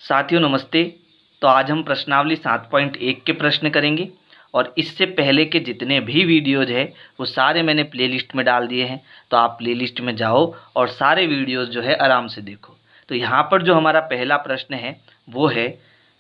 साथियों नमस्ते। तो आज हम प्रश्नावली 7.1 के प्रश्न करेंगे और इससे पहले के जितने भी वीडियोज़ है वो सारे मैंने प्लेलिस्ट में डाल दिए हैं। तो आप प्लेलिस्ट में जाओ और सारे वीडियोज़ जो है आराम से देखो। तो यहाँ पर जो हमारा पहला प्रश्न है वो है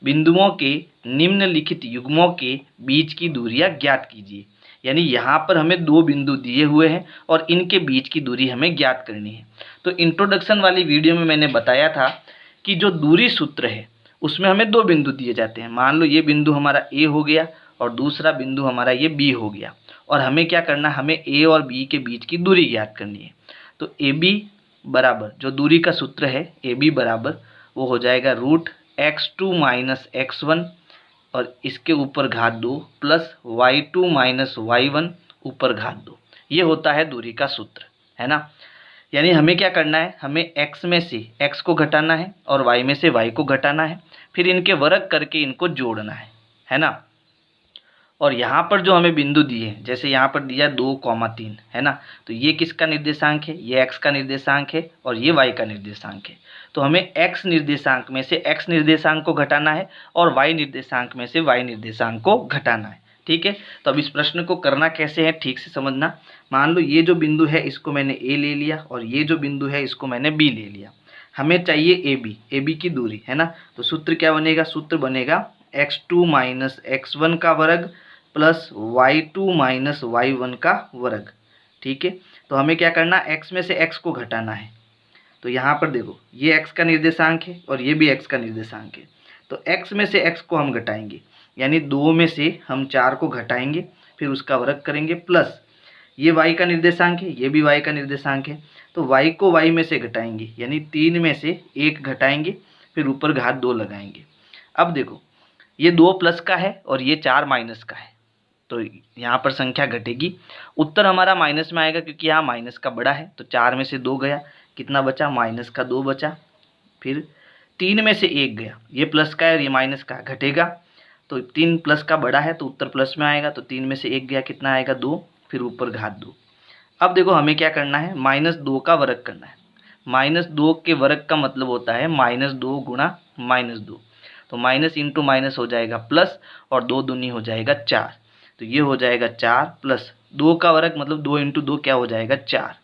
बिंदुओं के निम्नलिखित युग्मों के बीच की दूरियाँ ज्ञात कीजिए। यानी यहाँ पर हमें दो बिंदु दिए हुए हैं और इनके बीच की दूरी हमें ज्ञात करनी है। तो इंट्रोडक्शन वाली वीडियो में मैंने बताया था कि जो दूरी सूत्र है उसमें हमें दो बिंदु दिए जाते हैं। मान लो ये बिंदु हमारा ए हो गया और दूसरा बिंदु हमारा ये बी हो गया और हमें क्या करना है, हमें ए और बी के बीच की दूरी ज्ञात करनी है। तो ए बी बराबर जो दूरी का सूत्र है ए बी बराबर वो हो जाएगा √x2 - x1 और इसके ऊपर घात 2 प्लस y2 - y1 ऊपर घात 2। ये होता है दूरी का सूत्र, है ना। यानी हमें क्या करना है, हमें x में से x को घटाना है और y में से y को घटाना है, फिर इनके वर्ग करके इनको जोड़ना है ना। और यहाँ पर जो हमें बिंदु दिए हैं, जैसे यहाँ पर दिया 2,3, है ना। तो ये किसका निर्देशांक है, ये x का निर्देशांक है और ये y का निर्देशांक है। तो हमें x निर्देशांक में से x निर्देशांक को घटाना है और y निर्देशांक में से y निर्देशांक को घटाना है। ठीक है। तो अब इस प्रश्न को करना कैसे है ठीक से समझना। मान लो ये जो बिंदु है इसको मैंने a ले लिया और ये जो बिंदु है इसको मैंने b ले लिया। हमें चाहिए ए बी की दूरी, है ना। तो सूत्र क्या बनेगा, सूत्र बनेगा x2 - x1 का वर्ग प्लस y2 - y1 का वर्ग। ठीक है। तो हमें क्या करना, x में से x को घटाना है। तो यहाँ पर देखो ये x का निर्देशांक है और ये भी x का निर्देशांक है। तो x में से x को हम घटाएंगे, यानी 2 में से हम 4 को घटाएंगे, फिर उसका वर्ग करेंगे प्लस ये y का निर्देशांक है, ये भी y का निर्देशांक है। तो y को y में से घटाएंगे, यानी 3 में से 1 घटाएंगे, फिर ऊपर घात 2 लगाएंगे। अब देखो ये 2 प्लस का है और ये 4 माइनस का है, तो यहाँ पर संख्या घटेगी। उत्तर हमारा माइनस में आएगा क्योंकि यहाँ माइनस का बड़ा है। तो 4 में से 2 गया, कितना बचा, माइनस का 2 बचा। फिर 3 में से 1 गया, ये प्लस का है और ये माइनस का घटेगा। तो 3 प्लस का बड़ा है तो उत्तर प्लस में आएगा। तो 3 में से 1 गया, कितना आएगा, 2, फिर ऊपर घात 2। अब देखो हमें क्या करना है, -2 का वर्ग करना है। -2 के वर्ग का मतलब होता है -2 गुणा -2। तो माइनस इंटू माइनस हो जाएगा प्लस और 2 दूनी हो जाएगा 4। तो ये हो जाएगा 4 प्लस 2 का वर्ग मतलब 2 इंटू 2 क्या हो जाएगा, 4।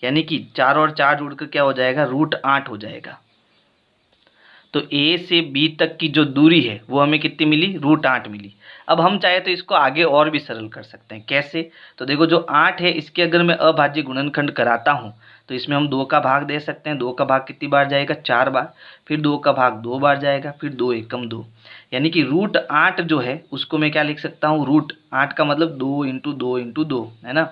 यानी कि 4 और 4 जुड़कर क्या हो जाएगा, √8 हो जाएगा। तो ए से बी तक की जो दूरी है वो हमें कितनी मिली, √8 मिली। अब हम चाहे तो इसको आगे और भी सरल कर सकते हैं। कैसे, तो देखो जो 8 है इसके अगर मैं अभाज्य गुणनखंड कराता हूँ तो इसमें हम 2 का भाग दे सकते हैं। 2 का भाग कितनी बार जाएगा, 4 बार। फिर 2 का भाग 2 बार जाएगा, फिर 2 एकम 2। यानी कि √8 जो है उसको मैं क्या लिख सकता हूँ, √8 का मतलब 2 इंटू 2 इंटू 2, है ना।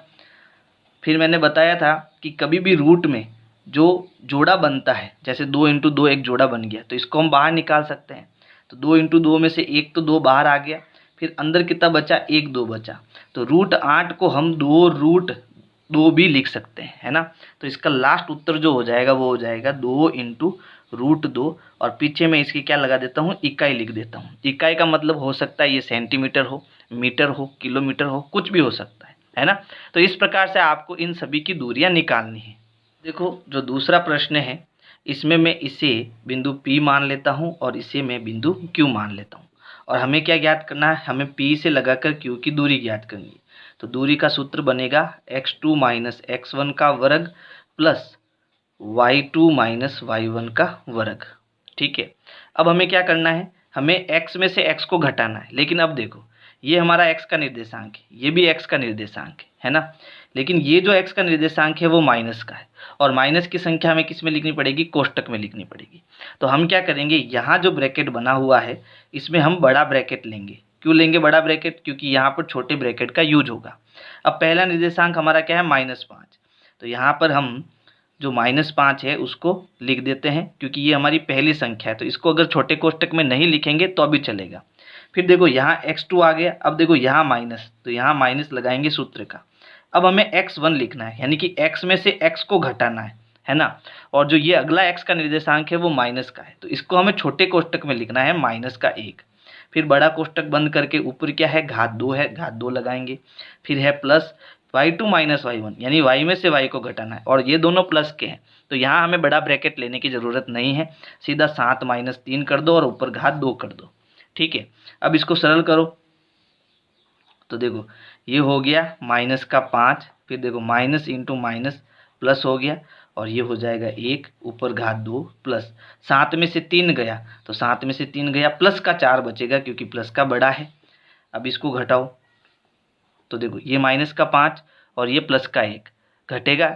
फिर मैंने बताया था कि कभी भी रूट में जो जोड़ा बनता है, जैसे 2 इंटू 2 एक जोड़ा बन गया तो इसको हम बाहर निकाल सकते हैं। तो 2 इंटू 2 में से एक तो 2 बाहर आ गया, फिर अंदर कितना बचा, 1 2 बचा। तो √8 को हम 2 भी लिख सकते हैं, है ना। तो इसका लास्ट उत्तर जो हो जाएगा वो हो जाएगा 2 इंटू √2 और पीछे मैं इसकी क्या लगा देता हूँ, इकाई लिख देता हूँ। इकाई का मतलब हो सकता है ये सेंटीमीटर हो, मीटर हो, किलोमीटर हो, कुछ भी हो सकता है ना। तो इस प्रकार से आपको इन सभी की दूरियां निकालनी है। देखो जो दूसरा प्रश्न है इसमें मैं इसे बिंदु P मान लेता हूं और इसे मैं बिंदु Q मान लेता हूं। और हमें क्या ज्ञात करना है, हमें P से लगाकर Q की दूरी ज्ञात करनी है। तो दूरी का सूत्र बनेगा x2 - x1 का वर्ग प्लस y2 - y1 का वर्ग। ठीक है। अब हमें क्या करना है, हमें x में से x को घटाना है। लेकिन अब देखो ये हमारा x का निर्देशांक है, ये भी x का निर्देशांक है ना। लेकिन ये जो x का निर्देशांक है वो माइनस का है और माइनस की संख्या हमें किस में लिखनी पड़ेगी, कोष्टक में लिखनी पड़ेगी। तो हम क्या करेंगे, यहाँ जो ब्रैकेट बना हुआ है इसमें हम बड़ा ब्रैकेट लेंगे। क्यों लेंगे बड़ा ब्रैकेट, क्योंकि यहाँ पर छोटे ब्रैकेट का यूज होगा। अब पहला निर्देशांक हमारा क्या है, -5। तो यहाँ पर हम जो -5 है उसको लिख देते हैं क्योंकि ये हमारी पहली संख्या है। तो इसको अगर छोटे कोष्टक में नहीं लिखेंगे तो भी चलेगा। फिर देखो यहाँ x2 आ गया। अब देखो यहाँ माइनस, तो यहाँ माइनस लगाएंगे सूत्र का। अब हमें x1 लिखना है, यानी कि x में से x को घटाना है ना। और जो ये अगला x का निर्देशांक है वो माइनस का है, तो इसको हमें छोटे कोष्टक में लिखना है -1। फिर बड़ा कोष्टक बंद करके ऊपर क्या है, घात 2 है, घात 2 लगाएंगे। फिर है प्लस y2 - y1, यानी y में से y को घटाना है और ये दोनों प्लस के हैं तो यहाँ हमें बड़ा ब्रैकेट लेने की ज़रूरत नहीं है, सीधा 7 - 3 कर दो और ऊपर घात 2 कर दो। ठीक है, अब इसको सरल करो तो देखो ये हो गया माइनस का 5, फिर देखो माइनस इंटू माइनस प्लस हो गया और ये हो जाएगा 1 ऊपर घात 2 प्लस 7 में से 3 गया तो 7 में से 3 गया, प्लस का 4 बचेगा क्योंकि प्लस का बड़ा है। अब इसको घटाओ तो देखो ये माइनस का 5 और ये प्लस का 1 घटेगा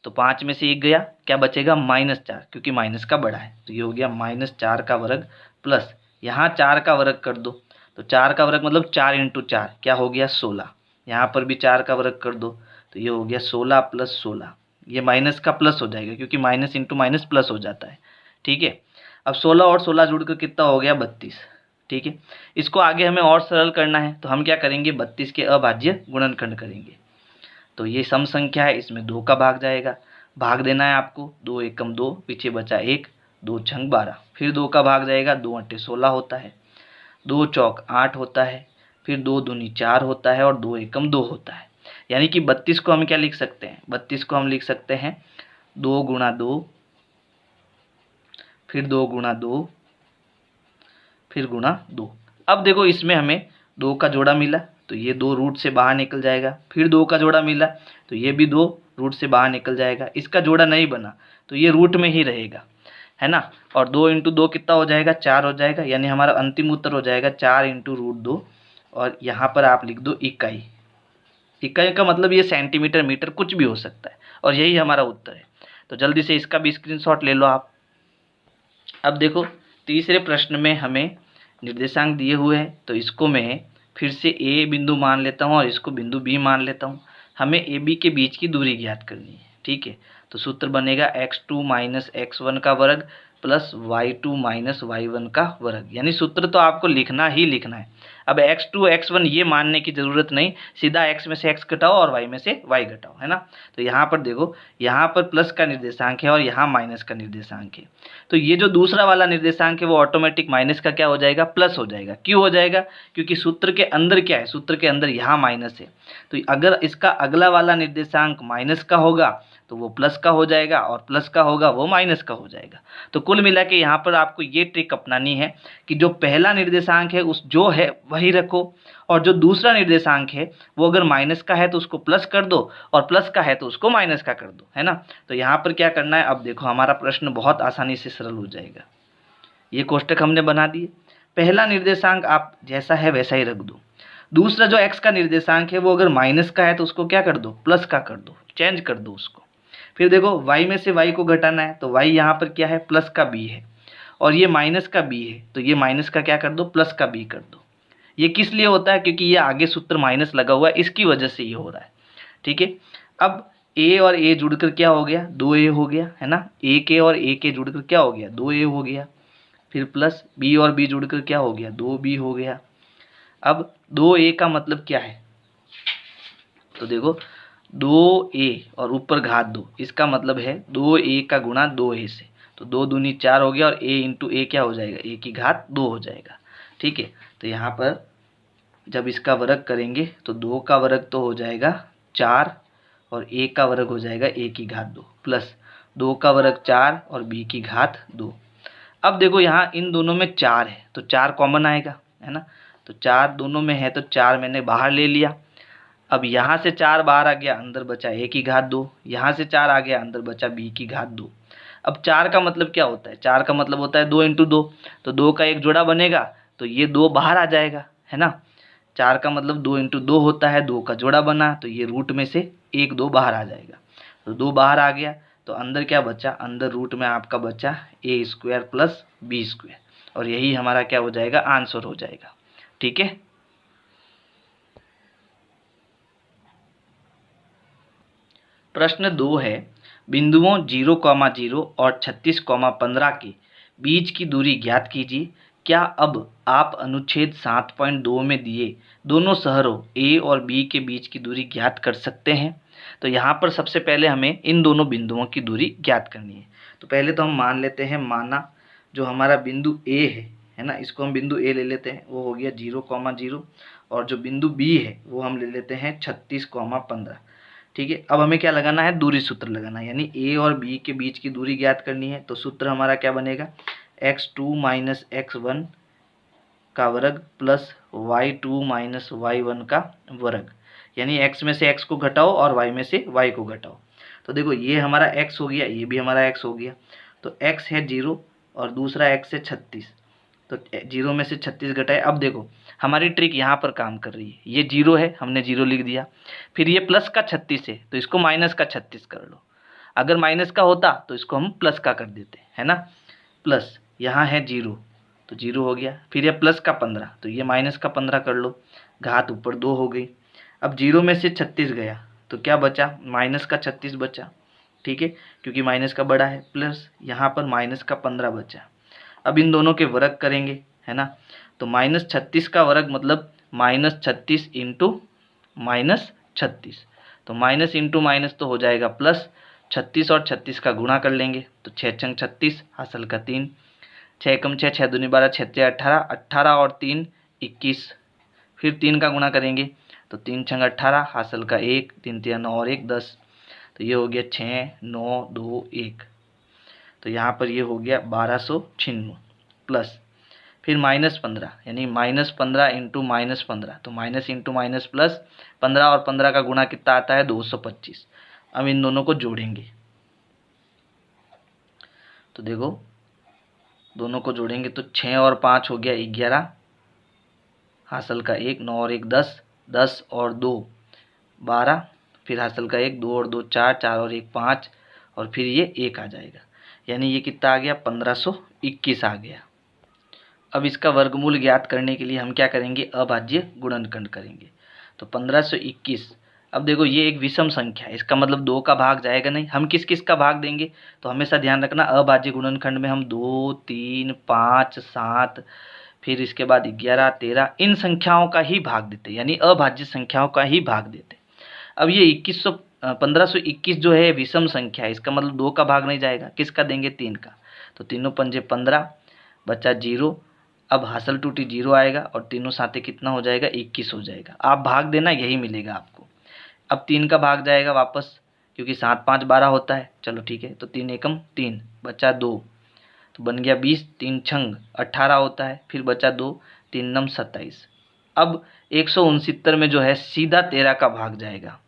तो 5 में से 1 गया, क्या बचेगा -4 क्योंकि माइनस का बड़ा है। तो ये हो गया -4 का वर्ग प्लस यहाँ 4 का वर्ग कर दो तो 4 का वर्ग मतलब 4 × 4 क्या हो गया 16। यहाँ पर भी 4 का वर्ग कर दो तो ये हो गया 16 + 16, ये माइनस का प्लस हो जाएगा क्योंकि माइनस इंटू माइनस प्लस हो जाता है। ठीक है, अब 16 और 16 जुड़कर कितना हो गया 32। ठीक है, इसको आगे हमें और सरल करना है तो हम क्या करेंगे 32 के अभाज्य गुणनखंड करेंगे। तो ये सम संख्या है, इसमें 2 का भाग जाएगा, भाग देना है आपको, 2 एकम 2 पीछे बचा 1, 2 छंग 12, फिर 2 का भाग जाएगा, 2 × 8 = 16 होता है, 2 चौक 8 होता है, फिर 2 दूनी 4 होता है और 2 एकम 2 होता है। यानी कि 32 को हम क्या लिख सकते हैं, 32 को हम लिख सकते हैं 2 × 2, फिर 2 × 2, फिर गुणा 2। अब देखो इसमें हमें 2 का जोड़ा मिला तो ये 2 रूट से बाहर निकल जाएगा, फिर 2 का जोड़ा मिला तो ये भी 2 रूट से बाहर निकल जाएगा, इसका जोड़ा नहीं बना तो ये रूट में ही रहेगा, है ना। और 2 × 2 कितना हो जाएगा 4 हो जाएगा, यानी हमारा अंतिम उत्तर हो जाएगा 4 × √2 और यहाँ पर आप लिख दो इकाई। इकाई का मतलब ये सेंटीमीटर मीटर कुछ भी हो सकता है और यही हमारा उत्तर है। तो जल्दी से इसका भी स्क्रीनशॉट ले लो आप। अब देखो तीसरे प्रश्न में हमें निर्देशांक दिए हुए हैं तो इसको मैं फिर से ए बिंदु मान लेता हूँ और इसको बिंदु बी मान लेता हूँ। हमें ए बी के बीच की दूरी ज्ञात करनी है। ठीक है, तो सूत्र बनेगा x2 - x1 का वर्ग प्लस y2 - y1 का वर्ग, यानी सूत्र तो आपको लिखना ही लिखना है। अब x2 x1 ये मानने की ज़रूरत नहीं, सीधा x में से x घटाओ और y में से y घटाओ, है ना। तो यहाँ पर देखो यहाँ पर प्लस का निर्देशांक है और यहाँ माइनस का निर्देशांक है, तो ये जो दूसरा वाला निर्देशांक है वो ऑटोमेटिक माइनस का क्या हो जाएगा प्लस हो जाएगा। क्यों हो जाएगा, क्योंकि सूत्र के अंदर क्या है, सूत्र के अंदर यहाँ माइनस है, तो अगर इसका अगला वाला निर्देशांक माइनस का होगा तो वो प्लस का हो जाएगा और प्लस का होगा वो माइनस का हो जाएगा। तो कुल मिला के यहाँ पर आपको ये ट्रिक अपनानी है कि जो पहला निर्देशांक है उस जो है वही रखो और जो दूसरा निर्देशांक है वो अगर माइनस का है तो उसको प्लस कर दो और प्लस का है तो उसको माइनस का कर दो, है ना। तो यहाँ पर क्या करना है, अब देखो हमारा प्रश्न बहुत आसानी से सरल हो जाएगा। ये कोष्टक हमने बना दिए, पहला निर्देशांक आप जैसा है वैसा ही रख दो, दूसरा जो x का निर्देशांक है वो अगर माइनस का है तो उसको क्या कर दो प्लस का कर दो, चेंज कर दो उसको। फिर देखो y में से y को घटाना है तो y यहाँ पर क्या है प्लस का b है और ये माइनस का b है तो ये माइनस का क्या कर दो प्लस का b कर दो। ये किस लिए होता है, क्योंकि ये आगे सूत्र माइनस लगा हुआ है, इसकी वजह से ये हो रहा है। ठीक है, अब a और a जुड़कर क्या हो गया 2a हो गया, है ना। a के और a के जुड़कर क्या हो गया 2a हो गया, फिर प्लस b और b जुड़कर क्या हो गया 2b हो गया। अब 2a का मतलब क्या है, तो देखो 2a और ऊपर घात 2, इसका मतलब है 2a का गुणा 2a से, तो 2 दूनी 4 हो गया और a × a क्या हो जाएगा a की घात 2 हो जाएगा। ठीक है, तो यहाँ पर जब इसका वर्ग करेंगे तो 2 का वर्ग तो हो जाएगा 4 और a का वर्ग हो जाएगा a की घात 2 प्लस 2 का वर्ग 4 और b की घात 2। अब देखो यहाँ इन दोनों में 4 है तो 4 कॉमन आएगा, है ना। तो 4 दोनों में है तो 4 मैंने बाहर ले लिया। अब यहाँ से 4 बाहर आ गया, अंदर बचा a की घात 2, यहाँ से 4 आ गया, अंदर बचा b की घात 2। अब 4 का मतलब क्या होता है, 4 का मतलब होता है 2 × 2, तो 2 का एक जोड़ा बनेगा तो ये 2 बाहर आ जाएगा, है ना। 4 का मतलब 2 × 2 होता है, 2 का जोड़ा बना तो ये रूट में से 1 2 बाहर आ जाएगा, तो 2 बाहर आ गया तो अंदर क्या बचा, अंदर रूट में आपका बचा a² + b² और यही हमारा क्या हो जाएगा आंसर हो जाएगा। ठीक है, प्रश्न 2 है बिंदुओं 0, 0 और 36, 15 के बीच की दूरी ज्ञात कीजिए। क्या अब आप अनुच्छेद 7.2 में दिए दोनों शहरों A और B के बीच की दूरी ज्ञात कर सकते हैं। तो यहाँ पर सबसे पहले हमें इन दोनों बिंदुओं की दूरी ज्ञात करनी है। तो पहले तो हम मान लेते हैं, माना जो हमारा बिंदु A है ना, इसको हम बिंदु A ले लेते हैं, वो हो गया 0, 0 और जो बिंदु B है वो हम ले लेते हैं 36, 15। ठीक है, अब हमें क्या लगाना है, दूरी सूत्र लगाना है, यानी ए और बी के बीच की दूरी ज्ञात करनी है। तो सूत्र हमारा क्या बनेगा, x2 माइनस x1 का वर्ग प्लस y2 माइनस y1 का वर्ग, यानी x में से x को घटाओ और y में से y को घटाओ। तो देखो ये हमारा x हो गया, ये भी हमारा x हो गया। तो x है 0 और दूसरा x है 36, तो 0 में से 36 घटाए। अब देखो हमारी ट्रिक यहाँ पर काम कर रही है, ये 0 है, हमने 0 लिख दिया, फिर ये प्लस का 36 है तो इसको माइनस का 36 कर लो। अगर माइनस का होता तो इसको हम प्लस का कर देते, है ना। प्लस यहाँ है 0 तो 0 हो गया, फिर ये प्लस का 15 तो ये माइनस का 15 कर लो, घात ऊपर 2 हो गई। अब 0 में से 36 गया तो क्या बचा, माइनस का 36 बचा, ठीक है, क्योंकि माइनस का बड़ा है। प्लस यहाँ पर माइनस का 15 बचा। अब इन दोनों के वर्ग करेंगे, है ना। तो माइनस 36 का वर्ग मतलब माइनस 36 इंटू माइनस 36, तो माइनस इंटू माइनस तो हो जाएगा प्लस, 36 और 36 का गुणा कर लेंगे तो 6 छंग 36, हासिल का 3, 6 कम 6, 6 दूनी 12, 6 18, 18 और 3 21, फिर 3 का गुणा करेंगे तो 3 छंग 18, हासिल का 1, 3 3 9 और 1 10, तो ये हो गया 6 9 2 1, तो यहाँ पर ये हो गया 1296 प्लस, फिर माइनस 15, यानी माइनस 15 इंटू माइनस 15, तो माइनस इंटू माइनस प्लस, 15 और 15 का गुणा कितना आता है, 225। अब इन दोनों को जोड़ेंगे तो देखो दोनों को जोड़ेंगे तो 6 और 5 हो गया 11, हासिल का 1, 9 और 1 10, 10 और 2 12, फिर हासिल का 1, 2 और 2 4, 4 और 1 5, और फिर ये 1 आ जाएगा, यानी ये कितना आ गया, 1521 आ गया। अब इसका वर्गमूल ज्ञात करने के लिए हम क्या करेंगे, अभाज्य गुणनखंड करेंगे। तो 1521, अब देखो ये एक विषम संख्या है, इसका मतलब 2 का भाग जाएगा नहीं। हम किस किस का भाग देंगे, तो हमेशा ध्यान रखना अभाज्य गुणनखंड में हम 2 3 5 7, फिर इसके बाद 11 13 इन संख्याओं का ही भाग देते, यानी अभाज्य संख्याओं का ही भाग देते। अब ये 1521 जो है विषम संख्या है, इसका मतलब 2 का भाग नहीं जाएगा, किसका देंगे, 3 का। तो तीनों पंजे 15, बचा 0, अब हासिल टूटी 0 आएगा और तीनों साथे कितना हो जाएगा, 21 हो जाएगा। आप भाग देना, यही मिलेगा आपको। अब 3 का भाग जाएगा वापस, क्योंकि 7 5 12 होता है, चलो ठीक है, तो 3 एकम 3, बचा 2, तो बन गया 20, 3 छंग 18 होता है, फिर बचा 2, 3 नम 27। अब 169 में जो है सीधा 13 का भाग जाएगा,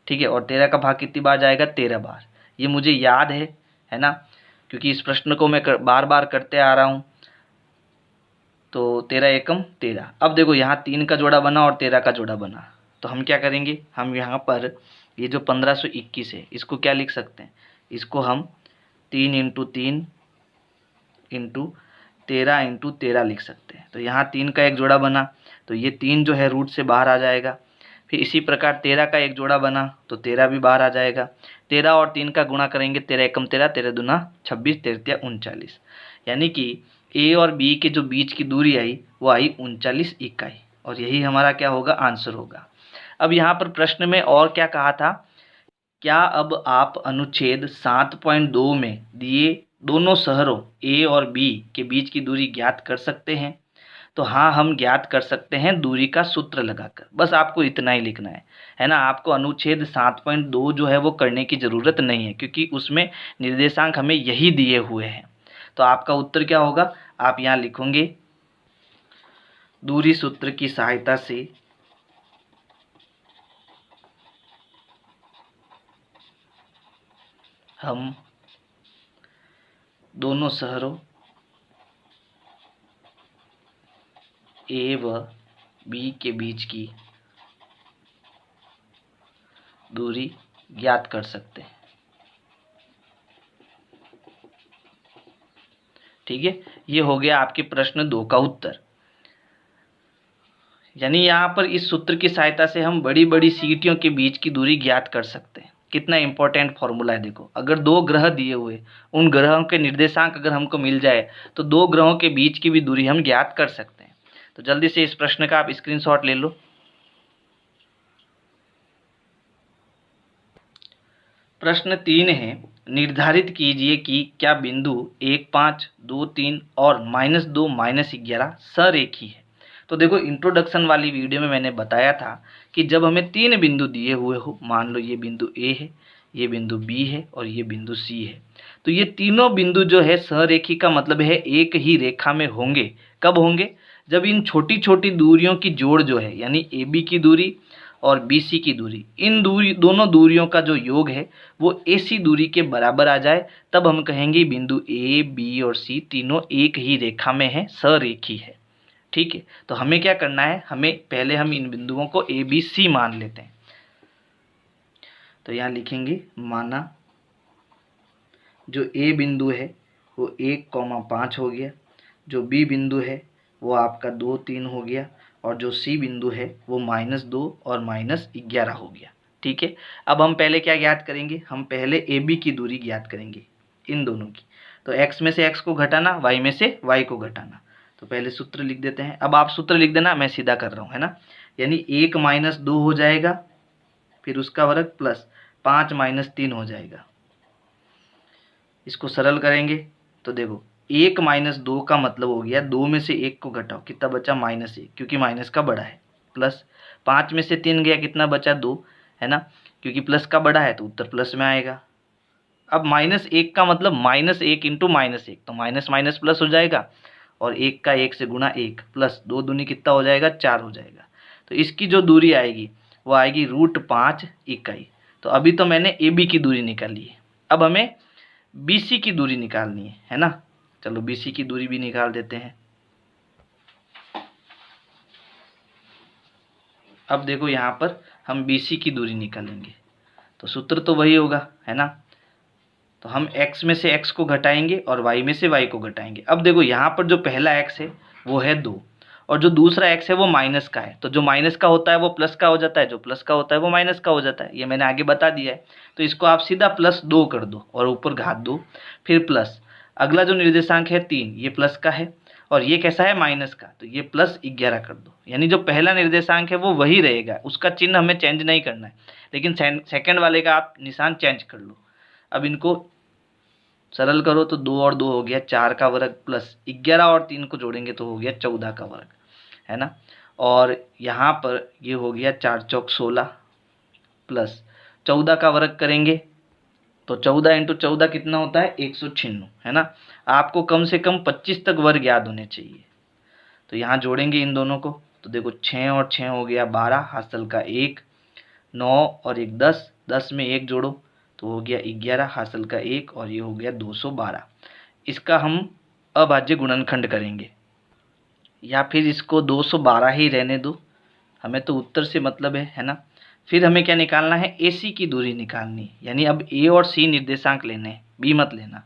ठीक है, और 13 का भाग कितनी बार जाएगा, 13 बार। ये मुझे याद है ना, क्योंकि इस प्रश्न को मैं बार बार करते आ रहा हूँ। तो 13 एकम 13। अब देखो यहाँ 3 का जोड़ा बना और 13 का जोड़ा बना, तो हम क्या करेंगे, हम यहाँ पर ये जो 1521 है इसको क्या लिख सकते हैं, इसको हम 3 इंटू 3 इंटू 13 इंटू 13 लिख सकते हैं। तो यहाँ 3 का एक जोड़ा बना तो ये 3 जो है रूट से बाहर आ जाएगा। फिर इसी प्रकार 13 का एक जोड़ा बना तो 13 भी बाहर आ जाएगा। 13 और 3 का गुणा करेंगे, 13 एकम 13, 13 दूना 26, 13 39, यानी कि ए और बी के जो बीच की दूरी आई वो आई 39 इकाई, और यही हमारा क्या होगा, आंसर होगा। अब यहाँ पर प्रश्न में और क्या कहा था, क्या अब आप अनुच्छेद 7.2 में दिए दोनों शहरों ए और बी के बीच की दूरी ज्ञात कर सकते हैं। तो हाँ, हम ज्ञात कर सकते हैं दूरी का सूत्र लगाकर, बस आपको इतना ही लिखना है ना। आपको अनुच्छेद 7.2 जो है वो करने की ज़रूरत नहीं है, क्योंकि उसमें निर्देशांक हमें यही दिए हुए हैं। तो आपका उत्तर क्या होगा, आप यहाँ लिखोगे दूरी सूत्र की सहायता से हम दोनों शहरों ए व बी के बीच की दूरी ज्ञात कर सकते हैं। ठीक है, ये हो गया आपके प्रश्न 2 का उत्तर। यानी यहाँ पर इस सूत्र की सहायता से हम बड़ी बड़ी सीटियों के बीच की दूरी ज्ञात कर सकते हैं। कितना इंपॉर्टेंट फॉर्मूला है, देखो अगर 2 ग्रह दिए हुए, उन ग्रहों के निर्देशांक अगर हमको मिल जाए तो 2 ग्रहों के बीच की भी दूरी हम ज्ञात कर सकते हैं। तो जल्दी से इस प्रश्न का आप स्क्रीनशॉट ले लो। प्रश्न 3 है, निर्धारित कीजिए कि क्या बिंदु 1 5 2 3 और -2 -11 सरेखी है। तो देखो इंट्रोडक्शन वाली वीडियो में मैंने बताया था कि जब हमें 3 बिंदु दिए हुए हो, मान लो ये बिंदु ए है, ये बिंदु बी है और ये बिंदु सी है, तो ये तीनों बिंदु जो है सहरेखी का मतलब है एक ही रेखा में होंगे। कब होंगे? जब इन छोटी छोटी दूरियों की जोड़ जो है, यानी ए बी की दूरी और बी सी की दूरी, इन दोनों दूरियों का जो योग है वो ए सी दूरी के बराबर आ जाए, तब हम कहेंगे बिंदु ए बी और सी तीनों एक ही रेखा में है, सरेखी है। ठीक है, तो हमें क्या करना है, हमें पहले हम इन बिंदुओं को ए बी सी मान लेते हैं। तो यहाँ लिखेंगे माना जो ए बिंदु है वो 1,5 हो गया, जो बी बिंदु है वो आपका 2, 3 हो गया, और जो सी बिंदु है वो -2 और -11 हो गया। ठीक है, अब हम पहले क्या ज्ञात करेंगे, हम पहले ए बी की दूरी ज्ञात करेंगे इन दोनों की। तो x में से x को घटाना, y में से y को घटाना। तो पहले सूत्र लिख देते हैं। अब आप सूत्र लिख देना, मैं सीधा कर रहा हूँ, है ना। यानी 1 - 2 हो जाएगा, फिर उसका वर्ग प्लस 5 - 3 हो जाएगा। इसको सरल करेंगे तो देखो 1 - 2 का मतलब हो गया 2 में से 1 को घटाओ, कितना बचा -1, क्योंकि माइनस का बड़ा है, प्लस 5 में से 3 गया, कितना बचा 2, है ना, क्योंकि प्लस का बड़ा है तो उत्तर प्लस में आएगा। अब -1 का मतलब -1 इंटू -1, तो माइनस माइनस प्लस हो जाएगा, और 1 का 1 से गुणा 1 प्लस 2 दूनी कितना हो जाएगा, 4 हो जाएगा। तो इसकी जो दूरी आएगी वो आएगी √5 इकाई। तो अभी तो मैंने ए बी की दूरी निकाली है, अब हमें बी सी की दूरी निकालनी है ना। चलो बी सी की दूरी भी निकाल देते हैं। अब देखो यहाँ पर हम बी सी की दूरी निकालेंगे तो सूत्र तो वही होगा, है ना। तो हम x में से x को घटाएंगे और y में से y को घटाएंगे। अब देखो यहाँ पर जो पहला x है वो है 2, और जो दूसरा x है वो माइनस का है। तो जो माइनस का होता है वो प्लस का हो जाता है, जो प्लस का होता है वो माइनस का हो जाता है, ये मैंने आगे बता दिया है। तो इसको आप सीधा +2 कर दो और ऊपर घात दो, फिर प्लस अगला जो निर्देशांक है 3, ये प्लस का है, और ये कैसा है, माइनस का, तो ये +11 कर दो। यानी जो पहला निर्देशांक है वो वही रहेगा, उसका चिन्ह हमें चेंज नहीं करना है, लेकिन सेकंड वाले का आप निशान चेंज कर लो। अब इनको सरल करो तो 2 और 2 हो गया 4 का वर्ग, प्लस 11 और 3 को जोड़ेंगे तो हो गया 14 का वर्ग, है ना। और यहाँ पर ये हो गया 4 चौक 16 प्लस 14 का वर्ग करेंगे तो 14 × 14 कितना होता है, 196, है ना। आपको कम से कम 25 तक वर्ग याद होने चाहिए। तो यहाँ जोड़ेंगे इन दोनों को तो देखो 6 और 6 हो गया 12, हासिल का 1, 9 और 1 10, 10 में 1 जोड़ो तो हो गया 11, हासिल का 1, और ये हो गया 212। इसका हम अभाज्य गुणनखंड करेंगे, या फिर इसको 212 ही रहने दो, हमें तो उत्तर से मतलब है ना। फिर हमें क्या निकालना है, ए सी की दूरी निकालनी है। यानी अब ए और सी निर्देशांक लेने हैं, बी मत लेना।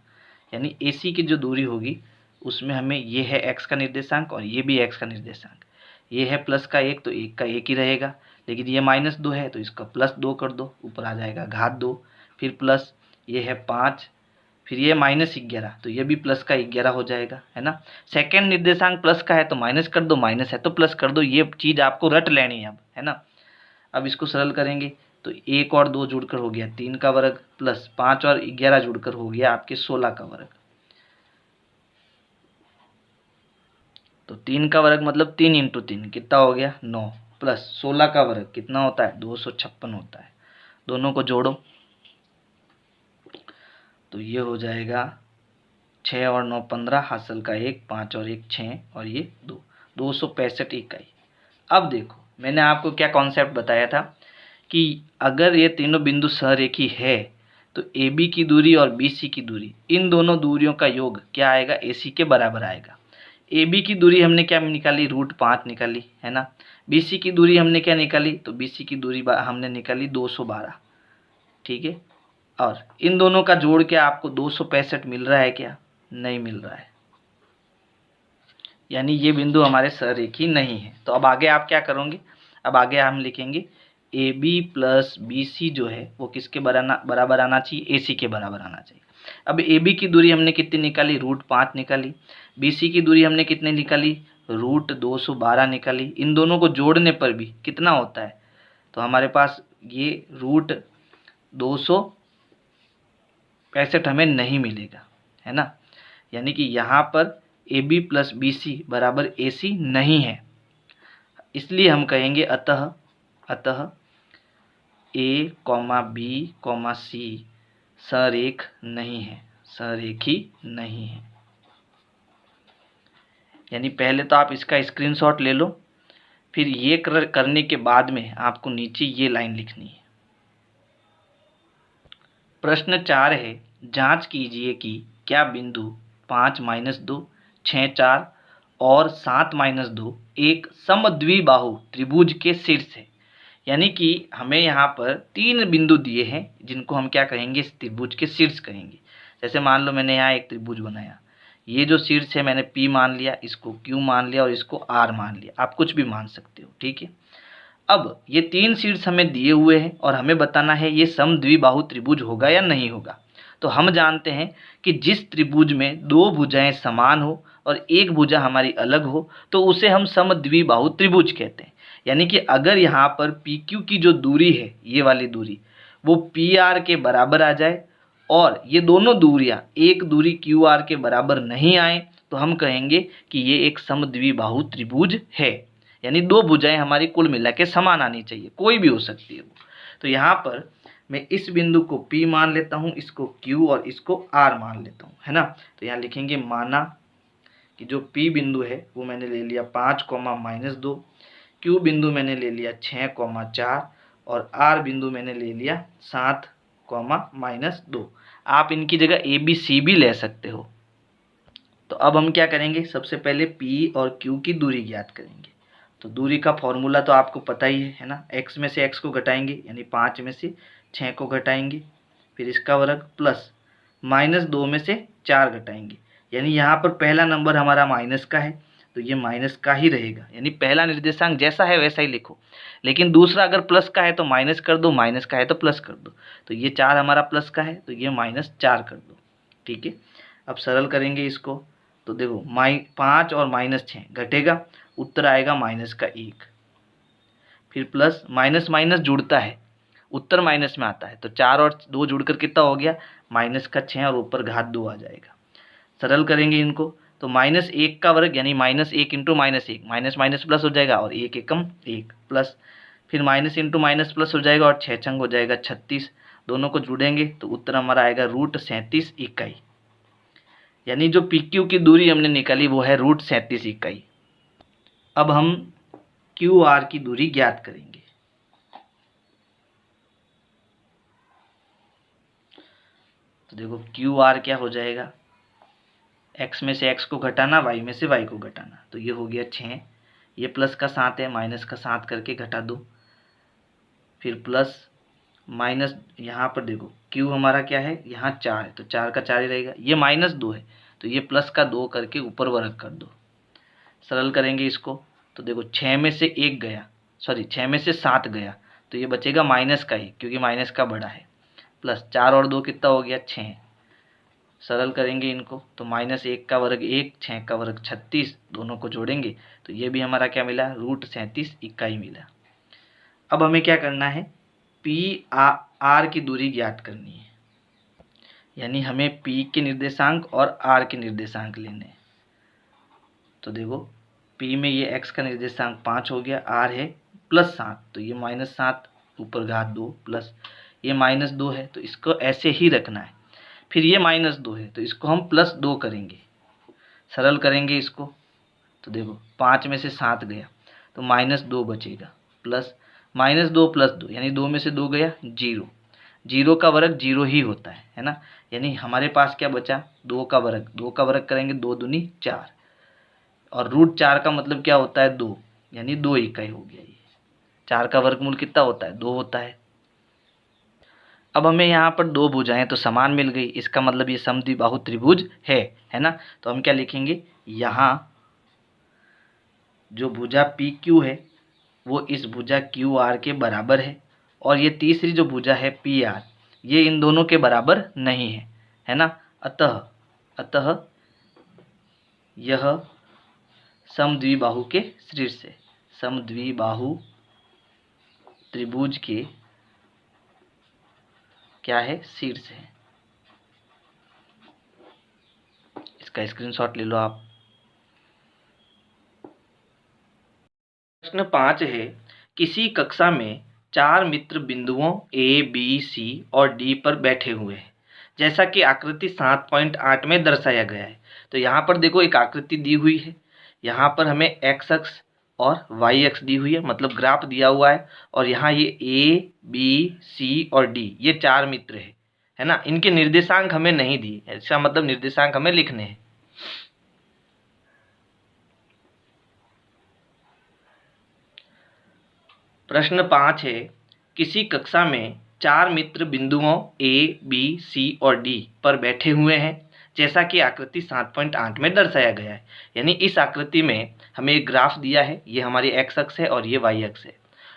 यानी ए सी की जो दूरी होगी उसमें हमें ये है एक्स का निर्देशांक और ये भी एक्स का निर्देशांक, ये है प्लस का 1 तो 1 का 1 ही रहेगा, लेकिन ये -2 है तो इसका +2 कर दो, ऊपर आ जाएगा घात 2, फिर प्लस ये है 5, फिर ये -11 तो ये भी प्लस का 11 हो जाएगा, है ना। सेकंड निर्देशांक प्लस का है तो माइनस कर दो, माइनस है तो प्लस कर दो, ये चीज़ आपको रट लेनी है अब, है ना। अब इसको सरल करेंगे तो 1 और 2 जुड़कर हो गया 3 का वर्ग, प्लस 5 और 11 जुड़कर हो गया आपके 16 का वर्ग। तो 3 का वर्ग मतलब 3 × 3 कितना हो गया, 9, प्लस 16 का वर्ग कितना होता है, 256 होता है। दोनों को जोड़ो तो ये हो जाएगा 6 और 9 15, हासिल का 1, 5 और 1 6, और ये 2, 265 इकाई। अब देखो मैंने आपको क्या कॉन्सेप्ट बताया था कि अगर ये तीनों बिंदु सहरेखी है तो ए बी की दूरी और बी सी की दूरी, इन दोनों दूरियों का योग क्या आएगा, ए सी के बराबर आएगा। ए बी की दूरी हमने क्या निकाली, √5 निकाली, है ना। बी सी की दूरी हमने क्या निकाली, तो बी सी की दूरी हमने निकाली 212, ठीक है। और इन दोनों का जोड़ क्या आपको 265 मिल रहा है क्या, नहीं मिल रहा है, यानी ये बिंदु हमारे सहरेखी नहीं है। तो अब आगे आप क्या करोगे, अब आगे हम लिखेंगे A B plus B C जो है वो किसके बराबर आना चाहिए, ए सी के बराबर आना चाहिए। अब ए बी की दूरी हमने कितनी निकाली, √5 निकाली, बी सी की दूरी हमने कितनी निकाली, √212 निकाली। इन दोनों को जोड़ने पर भी कितना होता है, तो हमारे पास ये √265 हमें नहीं मिलेगा, है ना। यानी कि यहाँ पर A B plus B C बराबर ए सी नहीं है, इसलिए हम कहेंगे अतः A comma B comma C सरेख नहीं है, सरेखी नहीं है। यानी पहले तो आप इसका स्क्रीनशॉट ले लो, फिर ये करने के बाद में आपको नीचे ये लाइन लिखनी है। प्रश्न 4 है, जांच कीजिए कि क्या बिंदु 5-2, 6-4 और 7-2 एक समद्विबाहु त्रिभुज के शीर्ष है। यानी कि हमें यहाँ पर 3 बिंदु दिए हैं जिनको हम क्या कहेंगे, इस त्रिभुज के शीर्ष कहेंगे। जैसे मान लो मैंने यहाँ एक त्रिभुज बनाया, ये जो शीर्ष है मैंने P मान लिया, इसको Q मान लिया और इसको R मान लिया, आप कुछ भी मान सकते हो, ठीक है। अब ये 3 शीर्ष हमें दिए हुए हैं और हमें बताना है ये समद्विबाहु त्रिभुज होगा या नहीं होगा। तो हम जानते हैं कि जिस त्रिभुज में 2 भुजाएं समान हो और एक भुजा हमारी अलग हो तो उसे हम समद्विबाहु त्रिभुज कहते हैं। यानी कि अगर यहाँ पर PQ की जो दूरी है, ये वाली दूरी, वो PR के बराबर आ जाए और ये दोनों दूरियां एक दूरी QR के बराबर नहीं आए तो हम कहेंगे कि ये एक समद्विबाहु त्रिभुज है। यानी 2 भुजाएं हमारी कुल मिला के समान आनी चाहिए, कोई भी हो सकती है वो। तो यहाँ पर मैं इस बिंदु को P मान लेता हूँ, इसको Q और इसको R मान लेता हूँ, है ना। तो यहाँ लिखेंगे माना कि जो P बिंदु है वो मैंने ले लिया 5-2, Q बिंदु मैंने ले लिया 6-4 और R बिंदु मैंने ले लिया 7-2। आप इनकी जगह ABC भी ले सकते हो। तो अब हम क्या करेंगे, सबसे पहले P और Q की दूरी ज्ञात करेंगे। तो दूरी का फॉर्मूला तो आपको पता ही है ना, x में से x को घटाएंगे यानी 5 में से 6 को घटाएंगे, फिर इसका वर्ग प्लस -2 में से 4 घटाएंगे। यानी यहाँ पर पहला नंबर हमारा माइनस का है तो ये माइनस का ही रहेगा, यानी पहला निर्देशांक जैसा है वैसा ही लिखो। लेकिन दूसरा अगर प्लस का है तो माइनस कर दो, माइनस का है तो प्लस कर दो। तो ये 4 हमारा प्लस का है तो ये -4 कर दो, ठीक है। अब सरल करेंगे इसको तो देखो 5 और -6 घटेगा, उत्तर आएगा -1। फिर प्लस माइनस माइनस जुड़ता है, उत्तर माइनस में आता है, तो 4 और 2 जुड़कर कितना हो गया, -6 और ऊपर घात 2 आ जाएगा। सरल करेंगे इनको तो -1 का वर्ग यानी -1 इंटू -1, माइनस माइनस प्लस हो जाएगा और 1 एकम 1 प्लस, फिर माइनस इंटू माइनस प्लस हो जाएगा और 6 छंग हो जाएगा 36। दोनों को जुड़ेंगे तो उत्तर हमारा आएगा √37 इकाई। यानी जो PQ की दूरी हमने निकाली वो है √37 इकाई। अब हम QR की दूरी ज्ञात करेंगे। तो देखो QR क्या हो जाएगा, x में से x को घटाना, y में से y को घटाना, तो ये हो गया 6, ये प्लस का 7 है, माइनस का 7 करके घटा दो, फिर प्लस माइनस, यहाँ पर देखो Q हमारा क्या है, यहाँ 4 है तो 4 का 4 ही रहेगा, ये -2 है तो ये प्लस का 2 करके ऊपर वर्ग कर दो। सरल करेंगे इसको तो देखो 6 में से 1 गया, सॉरी 6 में से 7 गया तो ये बचेगा माइनस का ही, क्योंकि माइनस का बड़ा है, प्लस 4 और 2 कितना हो गया 6। सरल करेंगे इनको तो -1 का वर्ग 1, 6 का वर्ग 36, दोनों को जोड़ेंगे तो ये भी हमारा क्या मिला, √37 इकाई मिला। अब हमें क्या करना है, PR की दूरी ज्ञात करनी है। यानी हमें P के निर्देशांक और R के निर्देशांक लेने हैं। तो देखो P में ये x का निर्देशांक 5 हो गया, R है +7 तो ये -7 ऊपर घात 2 प्लस ये -2 है तो इसको ऐसे ही रखना है। फिर ये -2 है तो इसको हम +2 करेंगे। सरल करेंगे इसको तो देखो 5 में से 7 गया तो -2 बचेगा, प्लस -2 + 2 यानी 2 में से 2 गया 0, 0 का वर्ग 0 ही होता है ना। यानी हमारे पास क्या बचा, 2 का वर्ग, 2 का वर्ग करेंगे 2 दूनी 4 और √4 का मतलब क्या होता है 2, यानी 2 इकाई हो गया। ये 4 का वर्गमूल कितना होता है, 2 होता है। अब हमें यहाँ पर 2 भुजाएं तो समान मिल गई, इसका मतलब ये समद्विबाहु त्रिभुज है ना। तो हम क्या लिखेंगे, यहाँ जो भुजा PQ है वो इस भुजा QR के बराबर है और ये तीसरी जो भुजा है PR ये इन दोनों के बराबर नहीं है ना। अतः यह समद्विबाहु के शीर्ष है, समद्विबाहु त्रिभुज के क्या है, शीर्ष है। इसका स्क्रीनशॉट ले लो आप। प्रश्न 5 है, किसी कक्षा में 4 मित्र बिंदुओं ए, बी, सी और डी पर बैठे हुए हैं, जैसा कि आकृति 7.8 में दर्शाया गया है। तो यहाँ पर देखो एक आकृति दी हुई है, यहाँ पर हमें एक्स अक्ष और वाई अक्ष दी हुई है, मतलब ग्राफ दिया हुआ है, और यहाँ ये ए, बी, सी और डी ये 4 मित्र है ना। इनके निर्देशांक हमें नहीं दिए, इसका मतलब निर्देशांक हमें लिखने हैं। प्रश्न 5 है, किसी कक्षा में 4 मित्र बिंदुओं ए, बी, सी और डी पर बैठे हुए हैं, जैसा कि आकृति 7.8 में दर्शाया गया है। यानी इस आकृति में हमें एक ग्राफ दिया है, ये हमारी एक्स अक्ष है और ये वाई अक्ष है,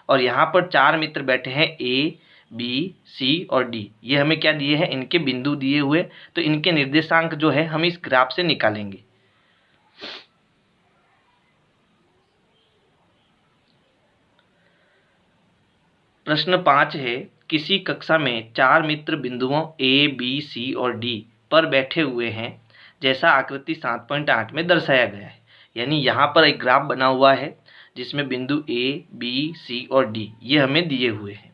और यहाँ पर 4 मित्र बैठे हैं ए, बी, सी और डी। ये हमें क्या दिए हैं, इनके बिंदु दिए हुए, तो इनके निर्देशांक जो है हम इस ग्राफ से निकालेंगे। प्रश्न 5 है, किसी कक्षा में 4 मित्र बिंदुओं ए, बी, सी और डी पर बैठे हुए हैं, जैसा आकृति 7.8 में दर्शाया गया है। यानी यहाँ पर एक ग्राफ बना हुआ है जिसमें बिंदु ए, बी, सी और डी ये हमें दिए हुए हैं।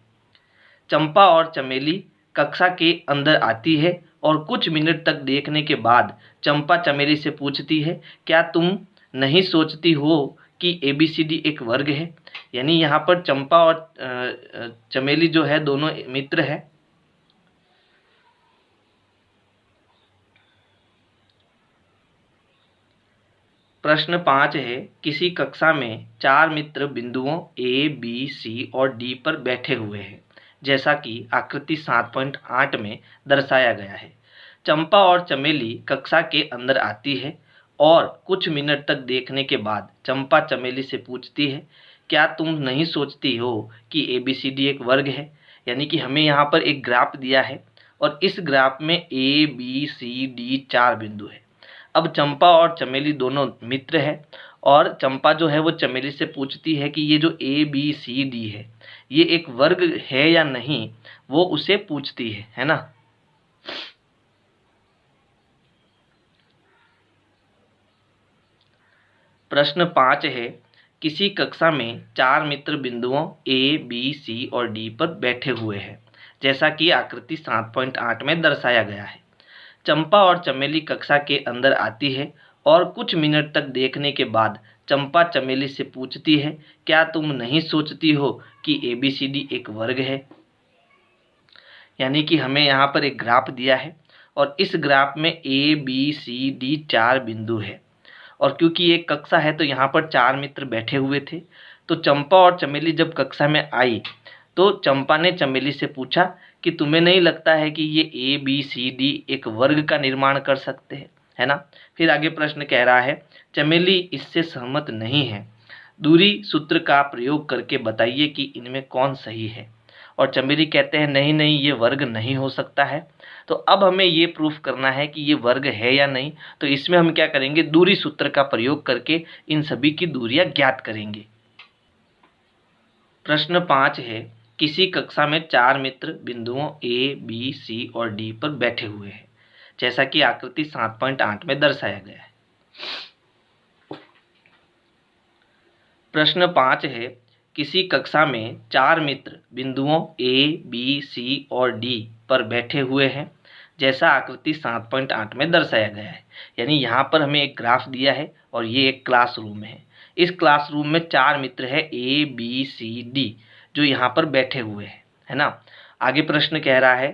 चंपा और चमेली कक्षा के अंदर आती है और कुछ मिनट तक देखने के बाद चंपा चमेली से पूछती है, क्या तुम नहीं सोचती हो कि ABCD एक वर्ग है। यानी यहाँ पर चंपा और चमेली जो है दोनों मित्र है। प्रश्न 5 है, किसी कक्षा में 4 मित्र बिंदुओं ए, बी, सी और डी पर बैठे हुए हैं, जैसा कि आकृति 7.8 में दर्शाया गया है। चंपा और चमेली कक्षा के अंदर आती है और कुछ मिनट तक देखने के बाद चंपा चमेली से पूछती है, क्या तुम नहीं सोचती हो कि ABCD एक वर्ग है। यानी कि हमें यहाँ पर एक ग्राफ दिया है और इस ग्राफ में A, B, C, D 4 बिंदु है। अब चंपा और चमेली दोनों मित्र है और चंपा जो है वो चमेली से पूछती है कि ये जो ABCD है ये एक वर्ग है या नहीं, वो उसे पूछती है ना। प्रश्न 5 है, किसी कक्षा में 4 मित्र बिंदुओं ए, बी, सी और डी पर बैठे हुए हैं, जैसा कि आकृति 7.8 में दर्शाया गया है। चंपा और चमेली कक्षा के अंदर आती है और कुछ मिनट तक देखने के बाद चंपा चमेली से पूछती है, क्या तुम नहीं सोचती हो कि ABCD एक वर्ग है। यानी कि हमें यहाँ पर एक ग्राफ दिया है और इस ग्राफ में ABCD 4 बिंदु है, और क्योंकि एक कक्षा है तो यहाँ पर 4 मित्र बैठे हुए थे। तो चंपा और चमेली जब कक्षा में आई तो चंपा ने चमेली से पूछा कि तुम्हें नहीं लगता है कि ये ABCD एक वर्ग का निर्माण कर सकते हैं, है ना। फिर आगे प्रश्न कह रहा है, चमेली इससे सहमत नहीं है, दूरी सूत्र का प्रयोग करके बताइए कि इनमें कौन सही है। और चमेली कहते हैं नहीं नहीं ये वर्ग नहीं हो सकता है। तो अब हमें ये प्रूफ करना है कि ये वर्ग है या नहीं। तो इसमें हम क्या करेंगे, दूरी सूत्र का प्रयोग करके इन सभी की दूरियां ज्ञात करेंगे। प्रश्न 5 है, किसी कक्षा में 4 मित्र बिंदुओं ए, बी, सी और डी पर बैठे हुए हैं, जैसा कि आकृति 7.8 में दर्शाया गया है। प्रश्न 5 है, किसी कक्षा में 4 मित्र बिंदुओं ए, बी, सी और डी पर बैठे हुए हैं, जैसा आकृति 7.8 में दर्शाया गया है। यानी यहाँ पर हमें एक ग्राफ दिया है और ये एक क्लासरूम है। इस क्लासरूम में 4 मित्र है ए, बी, सी, डी जो यहाँ पर बैठे हुए हैं, है ना। आगे प्रश्न कह रहा है,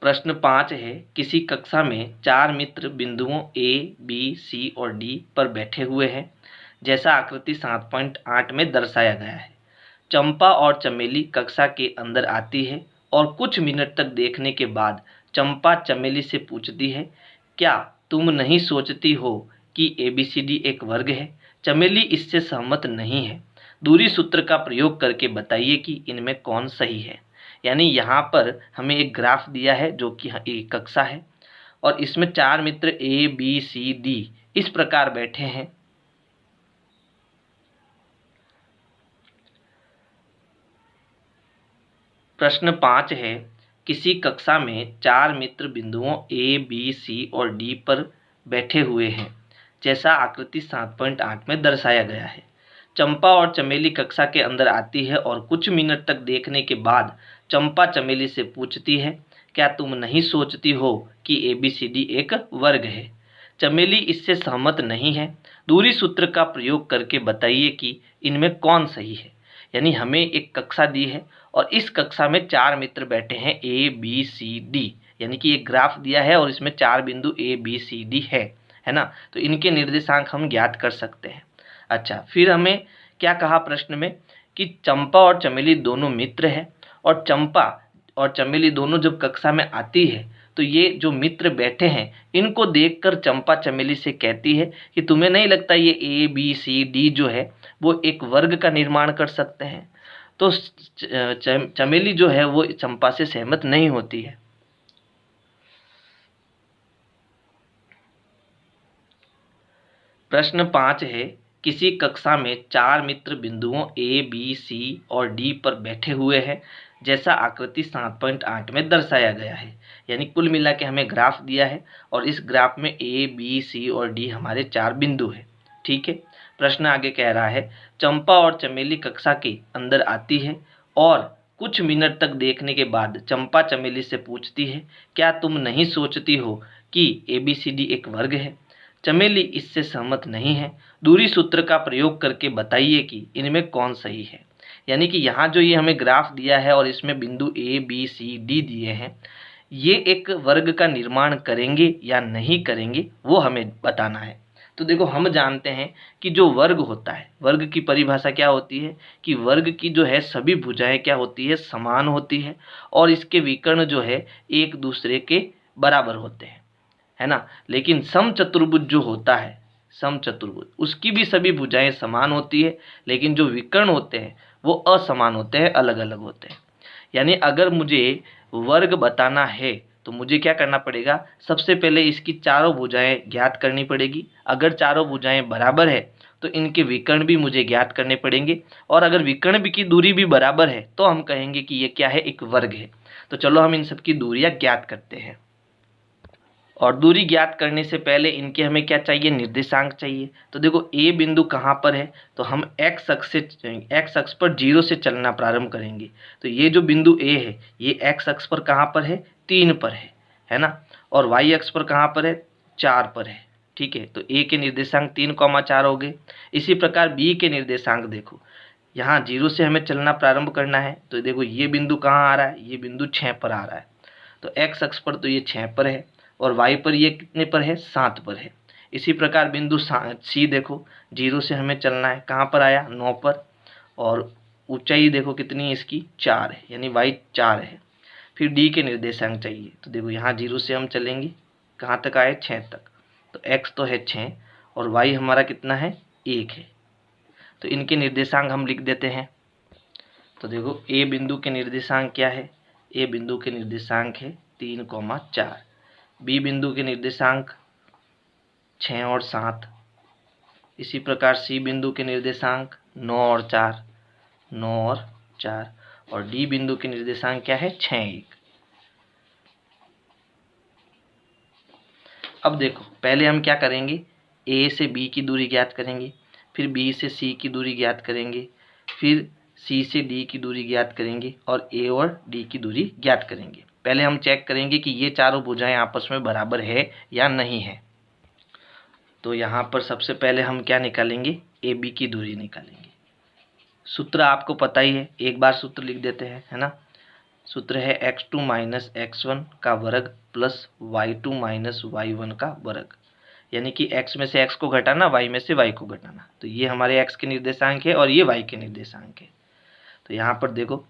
प्रश्न 5 है, किसी कक्षा में 4 मित्र बिंदुओं ए, बी, सी और डी पर बैठे हुए हैं, जैसा आकृति 7.8 में दर्शाया गया है। चंपा और चमेली कक्षा के अंदर आती है और कुछ मिनट तक देखने के बाद चंपा चमेली से पूछती है, क्या तुम नहीं सोचती हो कि ABCD एक वर्ग है। चमेली इससे सहमत नहीं है, दूरी सूत्र का प्रयोग करके बताइए कि इनमें कौन सही है। यानी यहाँ पर हमें एक ग्राफ दिया है जो कि एक कक्षा है और इसमें 4 मित्र A, B, C, D इस प्रकार बैठे हैं। प्रश्न 5 है, किसी कक्षा में 4 मित्र बिंदुओं A, B, C और D पर बैठे हुए हैं, जैसा आकृति 7.8 में दर्शाया गया है। चंपा और चमेली कक्षा के अंदर आती है और कुछ मिनट तक देखने के बाद चंपा चमेली से पूछती है, क्या तुम नहीं सोचती हो कि ABCD एक वर्ग है? चमेली इससे सहमत नहीं है। दूरी सूत्र का प्रयोग करके बताइए कि इनमें कौन सही है। यानी हमें एक कक्षा दी है और इस कक्षा में 4 मित्र बैठे हैं ABCD, यानी कि एक ग्राफ दिया है और इसमें 4 बिंदु ABCD है ना। तो इनके निर्देशांक हम ज्ञात कर सकते हैं। अच्छा, फिर हमें क्या कहा प्रश्न में कि चंपा और चमेली दोनों मित्र हैं और चंपा और चमेली दोनों जब कक्षा में आती है तो ये जो मित्र बैठे हैं इनको देखकर चंपा चमेली से कहती है कि तुम्हें नहीं लगता ये ABCD जो है वो एक वर्ग का निर्माण कर सकते हैं? तो चमेली जो है वो चंपा से सहमत नहीं होती है। प्रश्न 5 है, किसी कक्षा में 4 मित्र बिंदुओं A, B, C और D पर बैठे हुए हैं जैसा आकृति 7.8 में दर्शाया गया है। यानी कुल मिला के हमें ग्राफ दिया है और इस ग्राफ में A, B, C और D हमारे 4 बिंदु हैं। ठीक है। प्रश्न आगे कह रहा है, चंपा और चमेली कक्षा के अंदर आती है और कुछ मिनट तक देखने के बाद चंपा चमेली से पूछती है, क्या तुम नहीं सोचती हो कि ABCD एक वर्ग है? चमेली इससे सहमत नहीं है। दूरी सूत्र का प्रयोग करके बताइए कि इनमें कौन सही है। यानी कि यहाँ जो ये हमें ग्राफ दिया है और इसमें बिंदु ABCD दिए हैं, ये एक वर्ग का निर्माण करेंगे या नहीं करेंगे वो हमें बताना है। तो देखो, हम जानते हैं कि जो वर्ग होता है, वर्ग की परिभाषा क्या होती है कि वर्ग की जो है सभी भुजाएं क्या होती है, समान होती है और इसके विकर्ण जो है एक दूसरे के बराबर होते हैं, है ना। लेकिन समचतुर्भुज जो होता है, समचतुर्भुज, उसकी भी सभी भुजाएं समान होती है लेकिन जो विकर्ण होते हैं वो असमान होते हैं, अलग अलग होते हैं। यानी अगर मुझे वर्ग बताना है तो मुझे क्या करना पड़ेगा, सबसे पहले इसकी चारों भुजाएं ज्ञात करनी पड़ेगी। अगर चारों भुजाएं बराबर है तो इनके विकर्ण भी मुझे ज्ञात करने पड़ेंगे और अगर विकर्ण भी की दूरी भी बराबर है तो हम कहेंगे कि ये क्या है, एक वर्ग है। तो चलो हम इन सब की दूरियां ज्ञात करते हैं। और दूरी ज्ञात करने से पहले इनके हमें क्या चाहिए, निर्देशांक चाहिए। तो देखो, ए बिंदु कहाँ पर है, तो हम एक्स अक्ष पर 0 से चलना प्रारंभ करेंगे। तो ये जो बिंदु ए है ये एक्स अक्ष पर कहाँ पर है, 3 पर है ना। और वाई अक्ष पर कहाँ पर है, 4 पर है। ठीक है, तो ए के निर्देशांक 3,4 हो गए। इसी प्रकार बी के निर्देशांक देखो, यहाँ 0 से हमें चलना प्रारंभ करना है। तो देखो, ये बिंदु कहाँ आ रहा है, ये बिंदु 6 पर आ रहा है। तो एक्स अक्ष पर तो ये 6 पर है और वाई पर ये कितने पर है, 7 पर है। इसी प्रकार बिंदु सी देखो, 0 से हमें चलना है, कहाँ पर आया, 9 पर। और ऊंचाई देखो कितनी है इसकी, 4 है, यानी वाई 4 है। फिर डी के निर्देशांक चाहिए। तो देखो, यहाँ 0 से हम चलेंगे, कहाँ तक आए, 6 तक। तो एक्स तो है 6 और वाई हमारा कितना है, 1 है। तो इनके निर्देशांक हम लिख देते हैं। तो देखो, ए बिंदु के निर्देशांक क्या है, ए बिंदु के निर्देशांक है 3,4। बी बिंदु के निर्देशांक 6 और 7। इसी प्रकार सी बिंदु के निर्देशांक 9 और 4, 9 और 4। और डी बिंदु के निर्देशांक क्या है, 6, 1। अब देखो, पहले हम क्या करेंगे, ए से बी की दूरी ज्ञात करेंगे, फिर बी से सी की दूरी ज्ञात करेंगे, फिर सी से डी की दूरी ज्ञात करेंगे और ए और डी की दूरी ज्ञात करेंगे। पहले हम चेक करेंगे कि ये चारों भुजाएं आपस में बराबर है या नहीं है। तो यहाँ पर सबसे पहले हम क्या निकालेंगे, ए बी की दूरी निकालेंगे। सूत्र आपको पता ही है, एक बार सूत्र लिख देते हैं, है ना। सूत्र है x2 माइनस x1 का वर्ग प्लस y2 माइनस y1 का वर्ग। यानी कि x में से x को घटाना, y में से y को घटाना। तो ये हमारे x के निर्देशांक है और ये y के निर्देशांक है। तो यहाँ पर देखो,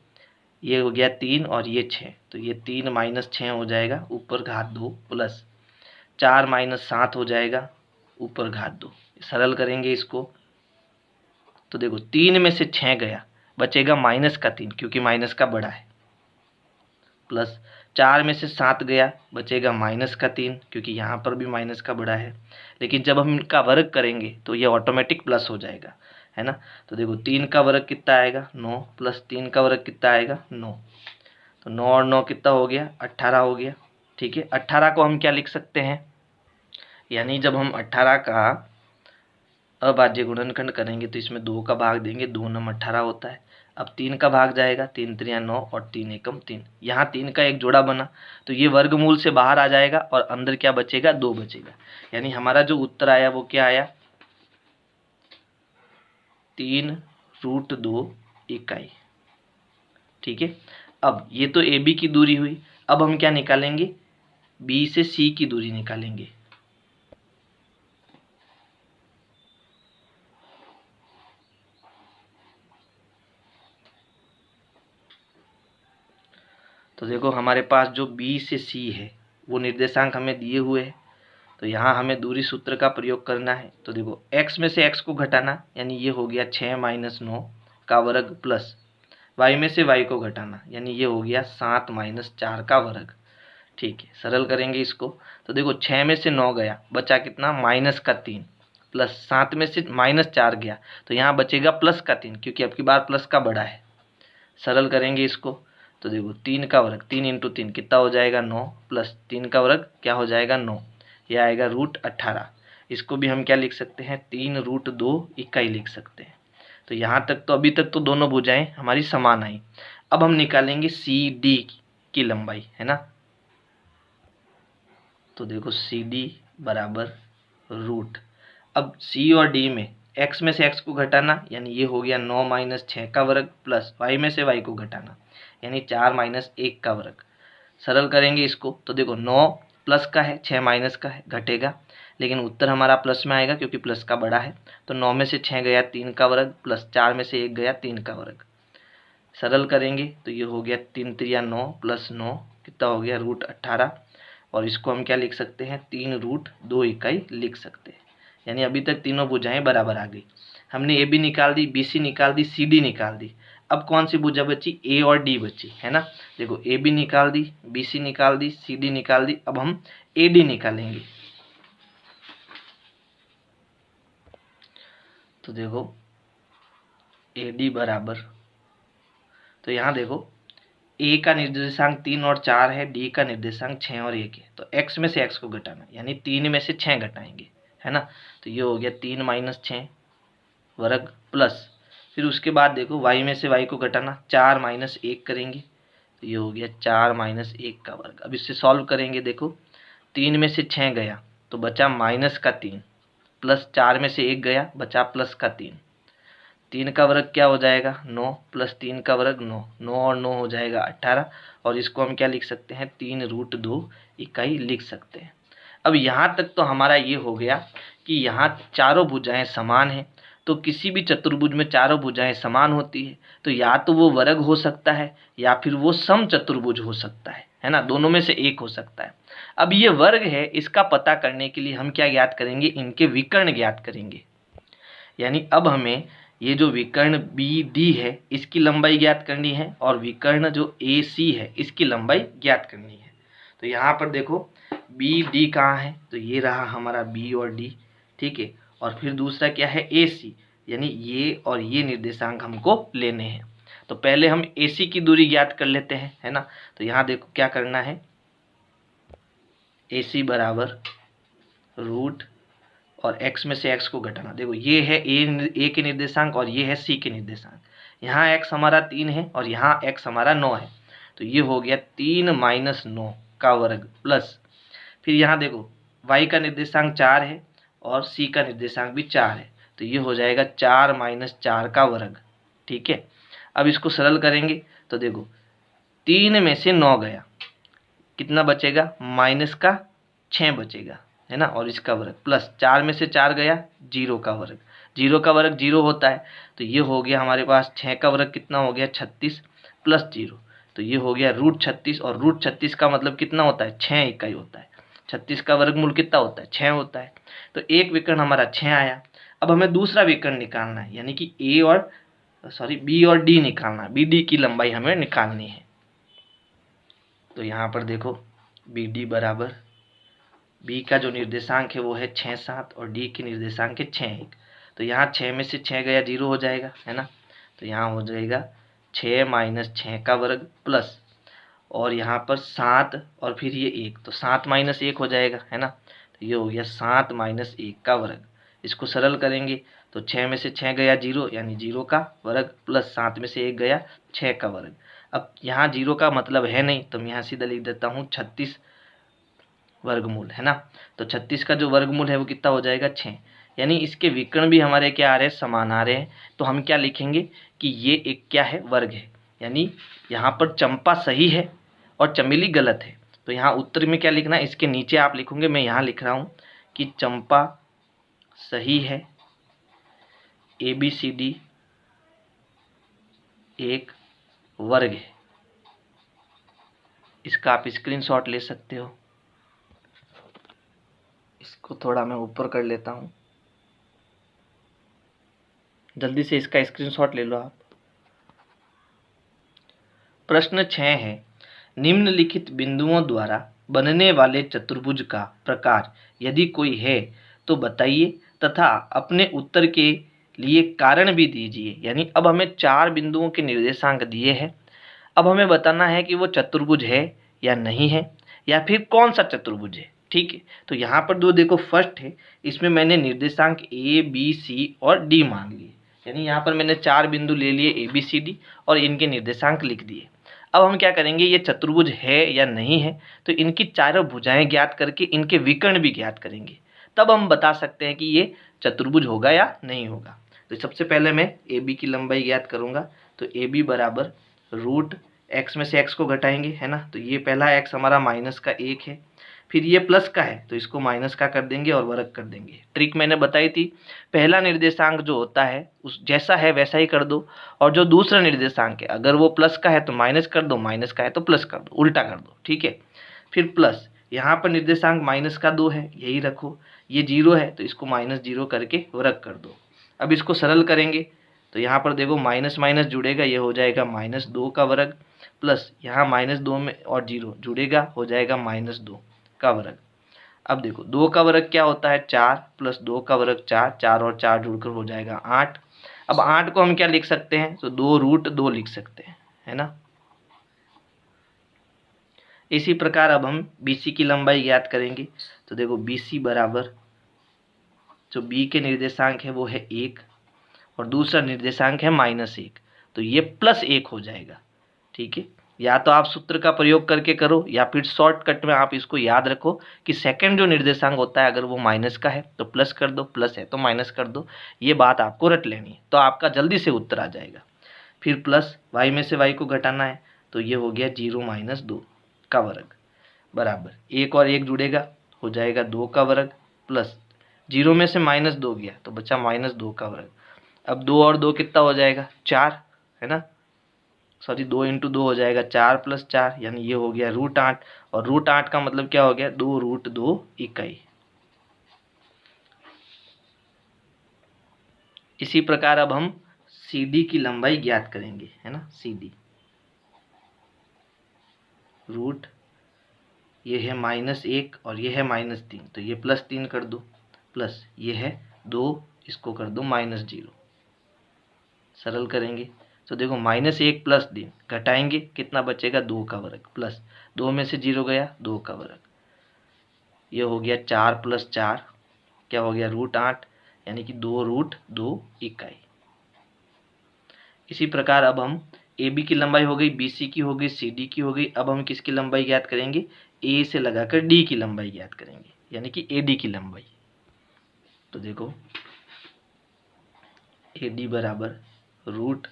ये हो गया 3 और ये 6। तो ये 3 माइनस 6 हो जाएगा, ऊपर घात 2, प्लस 4 माइनस 7 हो जाएगा, ऊपर घात 2। सरल करेंगे इसको तो देखो, 3 में से 6 गया, बचेगा माइनस का 3 क्योंकि माइनस का बड़ा है, प्लस 4 में से 7 गया, बचेगा माइनस का 3 क्योंकि यहाँ पर भी माइनस का बड़ा है। लेकिन जब हम इनका वर्ग करेंगे तो ये ऑटोमेटिक प्लस हो जाएगा, है ना। तो देखो, 3 का वर्ग कितना आएगा, 9, प्लस 3 का वर्ग कितना आएगा, 9। तो 9 और 9 कितना हो गया, 18 हो गया। ठीक है, 18 को हम क्या लिख सकते हैं, यानी जब हम 18 का अभाज्य गुणनखंड करेंगे तो इसमें 2 का भाग देंगे, 2 नम 18 होता है। अब 3 का भाग जाएगा, 3 त्रिया 9 और 3 एकम 3। यहाँ 3 का एक जोड़ा बना तो ये वर्गमूल से बाहर आ जाएगा और अंदर क्या बचेगा, 2 बचेगा। यानी हमारा जो उत्तर आया वो क्या आया, 3√2 इकाई। ठीक है, अब ये तो ए बी की दूरी हुई। अब हम क्या निकालेंगे, बी से सी की दूरी निकालेंगे। तो देखो हमारे पास जो बी से सी है वो निर्देशांक हमें दिए हुए हैं, तो यहाँ हमें दूरी सूत्र का प्रयोग करना है। तो देखो x में से x को घटाना, यानी ये हो गया 6 - 9 का वर्ग प्लस y में से y को घटाना, यानी ये हो गया 7 - 4 का वर्ग। ठीक है, सरल करेंगे इसको। तो देखो 6 में से 9 गया, बचा कितना, -3 प्लस 7 में से -4 गया तो यहाँ बचेगा +3, क्योंकि अब की बार प्लस का बड़ा है। सरल करेंगे इसको। तो देखो 3 का वर्ग, 3 × 3 कितना हो जाएगा, 9 प्लस 3 का वर्ग क्या हो जाएगा, 9। यह आएगा √18। इसको भी हम क्या लिख सकते हैं, 3√2 इकाई लिख सकते हैं। तो यहाँ तक तो अभी तक तो दोनों भुजाएं हमारी समान आई। अब हम निकालेंगे सी डी की लंबाई, है ना। तो देखो सी डी बराबर रूट, अब सी और डी में x में से x को घटाना, यानी ये हो गया 9 - 6 का वर्ग प्लस y में से y को घटाना, यानी 4 - 1 का वर्ग। सरल करेंगे इसको। तो देखो 9 प्लस का है, 6 माइनस का है, घटेगा, लेकिन उत्तर हमारा प्लस में आएगा क्योंकि प्लस का बड़ा है। तो 9 में से 6 गया 3 का वर्ग प्लस 4 में से 1 गया 3 का वर्ग। सरल करेंगे तो ये हो गया 3 त्रिया 9 प्लस 9 कितना हो गया, √18। और इसको हम क्या लिख सकते हैं, 3√2 इकाई लिख सकते हैं। यानी अभी तक तीनों भुजाएं बराबर आ गई। हमने ए बी निकाल दी, बी सी निकाल दी, सी डी निकाल दी। अब कौन सी भुजा बची, ए और डी बची, है ना। देखो ए बी निकाल दी, बी सी निकाल दी, सी डी निकाल दी। अब हम ए डी निकालेंगे। तो देखो ए डी बराबर, तो यहाँ देखो ए का निर्देशांक 3 और 4 है, डी का निर्देशांक 6 और 1 है। तो x में से x को घटाना, यानी 3 में से 6 घटाएंगे, है ना। तो ये हो गया 3 - 6 वर्ग प्लस, फिर उसके बाद देखो y में से y को घटाना, 4 - 1 करेंगे, तो ये हो गया 4 - 1 का वर्ग। अब इससे सॉल्व करेंगे। देखो 3 में से 6 गया तो बचा -3 प्लस 4 में से 1 गया बचा +3। 3 का वर्ग क्या हो जाएगा, 9 प्लस 3 का वर्ग 9, 9 और 9 हो जाएगा 18। और इसको हम क्या लिख सकते हैं, 3√2 इकाई लिख सकते हैं। अब यहाँ तक तो हमारा ये हो गया कि यहाँ चारों भुजाएं समान हैं। तो किसी भी चतुर्भुज में चारों भुजाएं समान होती है, तो या तो वो वर्ग हो सकता है या फिर वो समचतुर्भुज हो सकता है ना, दोनों में से एक हो सकता है। अब ये वर्ग है, इसका पता करने के लिए हम क्या ज्ञात करेंगे, इनके विकर्ण ज्ञात करेंगे। यानी अब हमें ये जो विकर्ण बी डी है इसकी लंबाई ज्ञात करनी है और विकर्ण जो ए सी है इसकी लंबाई ज्ञात करनी है। तो यहाँ पर देखो बी डी कहाँ है, तो ये रहा हमारा बी और डी, ठीक है। और फिर दूसरा क्या है, ए सी, यानी ये और ये निर्देशांक हमको लेने हैं। तो पहले हम ए सी की दूरी ज्ञात कर लेते हैं, है ना। तो यहाँ देखो क्या करना है, ए सी बराबर रूट और x में से x को घटाना। देखो ये है ए के निर्देशांक और ये है सी के निर्देशांक। यहाँ x हमारा 3 है और यहाँ x हमारा 9 है, तो ये हो गया 3 - 9 का वर्ग प्लस, फिर यहाँ देखो y का निर्देशांक 4 है और c का निर्देशांक भी 4 है, तो ये हो जाएगा 4 - 4 का वर्ग। ठीक है, अब इसको सरल करेंगे। तो देखो 3 में से 9 गया, कितना बचेगा, -6 बचेगा, है ना। और इसका वर्ग प्लस 4 में से 4 गया, 0 का वर्ग, 0 का वर्ग 0 होता है। तो ये हो गया हमारे पास 6 का वर्ग कितना हो गया, 36 प्लस 0, तो ये हो गया √36। और √36 का मतलब कितना होता है, 6 इकाई होता है। 36 का वर्गमूल कितना होता है, 6 होता है। तो एक विकर्ण हमारा 6 आया। अब हमें दूसरा विकर्ण निकालना है, यानी कि बी और डी निकालना, बी डी की लंबाई हमें निकालनी है। तो यहाँ पर देखो बी डी बराबर, बी का जो निर्देशांक है वो है 6 7 और डी के निर्देशांक है 6 1। तो यहाँ 6 में से 6 गया 0 हो जाएगा, है ना। तो यहाँ हो जाएगा 6 - 6 का वर्ग प्लस, और यहाँ पर 7 और फिर ये 1, तो 7 - 1 हो जाएगा, है ना। तो ये हो गया 7 - 1 का वर्ग। इसको सरल करेंगे तो 6 में से 6 गया 0 यानी 0 का वर्ग प्लस 7 में से 1 गया 6 का वर्ग। अब यहाँ 0 का मतलब है नहीं तो मैं यहाँ सीधा लिख देता हूँ 36 वर्गमूल, है ना। तो 36 का जो वर्गमूल है वो कितना हो जाएगा 6, यानी इसके विकर्ण भी हमारे क्या आ रहे हैं, समान आ रहे हैं। तो हम क्या लिखेंगे कि ये एक क्या है, वर्ग है। यानी यहाँ पर चंपा सही है और चमेली गलत है। तो यहाँ उत्तर में क्या लिखना है, इसके नीचे आप लिखोगे, मैं यहाँ लिख रहा हूँ कि चंपा सही है, ABCD एक वर्ग है। इसका आप स्क्रीनशॉट ले सकते हो। इसको थोड़ा मैं ऊपर कर लेता हूँ, जल्दी से इसका स्क्रीनशॉट ले लो आप। प्रश्न 6 है, निम्नलिखित बिंदुओं द्वारा बनने वाले चतुर्भुज का प्रकार यदि कोई है तो बताइए तथा अपने उत्तर के लिए कारण भी दीजिए। यानी अब हमें 4 बिंदुओं के निर्देशांक दिए हैं। अब हमें बताना है कि वो चतुर्भुज है या नहीं है, या फिर कौन सा चतुर्भुज है। ठीक है, तो यहाँ पर दो देखो, फर्स्ट है, इसमें मैंने निर्देशांक A, B, C और D मान लिए। यानी यहाँ पर मैंने 4 बिंदु ले लिए ABCD और इनके निर्देशांक लिख दिए। अब हम क्या करेंगे, ये चतुर्भुज है या नहीं है, तो इनकी चारों भुजाएं ज्ञात करके इनके विकर्ण भी ज्ञात करेंगे, तब हम बता सकते हैं कि ये चतुर्भुज होगा या नहीं होगा। तो सबसे पहले मैं AB की लंबाई ज्ञात करूंगा। तो AB बराबर रूट x में से x को घटाएंगे, है ना। तो ये पहला x हमारा माइनस का 1 है, फिर ये प्लस का है तो इसको माइनस का कर देंगे और वर्ग कर देंगे। ट्रिक मैंने बताई थी, पहला निर्देशांक जो होता है उस जैसा है वैसा ही कर दो, और जो दूसरा निर्देशांक है अगर वो प्लस का है तो माइनस कर दो, माइनस का है तो प्लस कर दो, उल्टा कर दो। ठीक है, फिर प्लस, यहाँ पर निर्देशांक माइनस का 2 है, यही रखो। ये 0 है तो इसको -0 करके वर्ग कर दो। अब इसको सरल करेंगे तो यहाँ पर देखो माइनस माइनस जुड़ेगा, ये हो जाएगा -2 का वर्ग, प्लस यहाँ -2 में और 0 जुड़ेगा, हो जाएगा -2 का वर्ग। अब देखो 2 का वर्ग क्या होता है, 4 प्लस 2 का वर्ग 4, 4 और 4 जुड़कर हो जाएगा 8। अब 8 को हम क्या लिख सकते हैं, तो 2√2 लिख सकते हैं, है ना। इसी प्रकार अब हम BC की लंबाई ज्ञात करेंगे। तो देखो BC बराबर, जो B के निर्देशांक है वो है 1 और दूसरा निर्देशांक है -1, तो ये +1 हो जाएगा। ठीक है, या तो आप सूत्र का प्रयोग करके करो या फिर शॉर्टकट में आप इसको याद रखो कि सेकंड जो निर्देशांक होता है अगर वो माइनस का है तो प्लस कर दो, प्लस है तो माइनस कर दो। ये बात आपको रट लेनी है, तो आपका जल्दी से उत्तर आ जाएगा। फिर प्लस y में से y को घटाना है तो ये हो गया 0 - 2 का वर्ग बराबर 1 और 1 जुड़ेगा, हो जाएगा 2 का वर्ग, प्लस 0 में से -2 गया तो बचा -2 का वर्ग। अब 2 और 2 कितना हो जाएगा, 4, है ना। सॉरी 2 × 2 हो जाएगा 4 + 4, यानी ये हो गया √8, और √8 का मतलब क्या हो गया, 2√2 इकाई। इसी प्रकार अब हम CD की लंबाई ज्ञात करेंगे, है ना। CD रूट, ये है -1 और ये है -3, तो ये +3 कर दो, प्लस ये है 2, इसको कर दो -0। सरल करेंगे तो देखो -1 + 3 घटाएंगे कितना बचेगा, 2 का वर्ग, प्लस 2 में से 0 गया, 2 का वर्ग। ये हो गया 4 + 4, क्या हो गया, √8, यानी कि 2√2 इकाई। इसी प्रकार अब हम AB की लंबाई हो गई, BC की हो गई, CD की हो गई। अब हम किसकी लंबाई ज्ञात करेंगे, A से लगाकर D की लंबाई ज्ञात करेंगे, यानी कि AD की लंबाई। तो देखो AD बराबर रूट,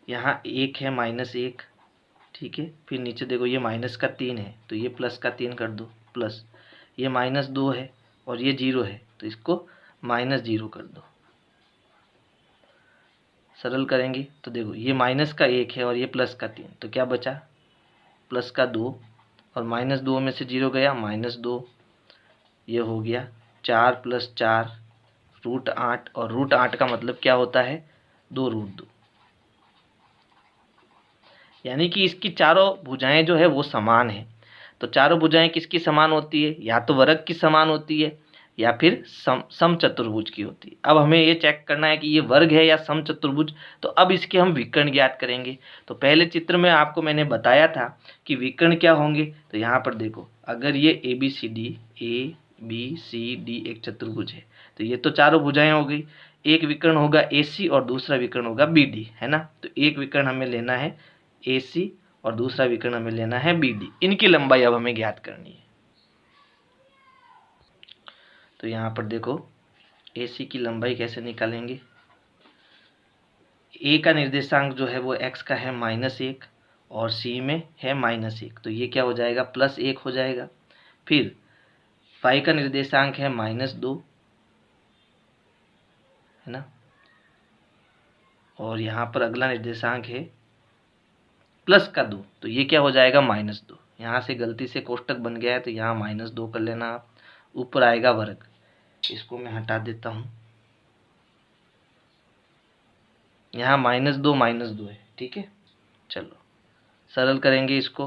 यहाँ 1 है -1, ठीक है। फिर नीचे देखो ये -3 है तो ये +3 कर दो, प्लस ये -2 है और ये 0 है तो इसको -0 कर दो। सरल करेंगे तो देखो ये -1 है और ये +3, तो क्या बचा, +2 और -2 में से 0 गया, -2, ये हो गया 4 + 4 √8, और √8 का मतलब क्या होता है, 2√2। यानी कि इसकी चारों भुजाएं जो है वो समान है। तो चारों भुजाएं किसकी समान होती है, या तो वर्ग की समान होती है या फिर समचतुर्भुज की होती है। अब हमें ये चेक करना है कि ये वर्ग है या समचतुर्भुज। तो अब इसके हम विकर्ण ज्ञात करेंगे। तो पहले चित्र में आपको मैंने बताया था कि विकर्ण क्या होंगे। तो यहाँ पर देखो, अगर ये ABCD A B C D एक चतुर्भुज है। तो ये तो चारों भुजाएं हो गई। एक विकर्ण होगा AC और दूसरा विकर्ण होगा BD, है ना। तो एक विकर्ण हमें लेना है AC और दूसरा विकर्ण हमें लेना है BD। इनकी लंबाई अब हमें ज्ञात करनी है। तो यहाँ पर देखो AC की लंबाई कैसे निकालेंगे। A का निर्देशांक जो है वो x का है -1 और C में है -1, तो ये क्या हो जाएगा +1 हो जाएगा। फिर y का निर्देशांक है -2, है ना, और यहाँ पर अगला निर्देशांक है +2, तो ये क्या हो जाएगा -2। यहाँ से गलती से कोष्टक बन गया है तो यहाँ -2 कर लेना आप। ऊपर आएगा वर्ग, इसको मैं हटा देता हूँ। यहाँ -2 है, ठीक है। चलो सरल करेंगे इसको।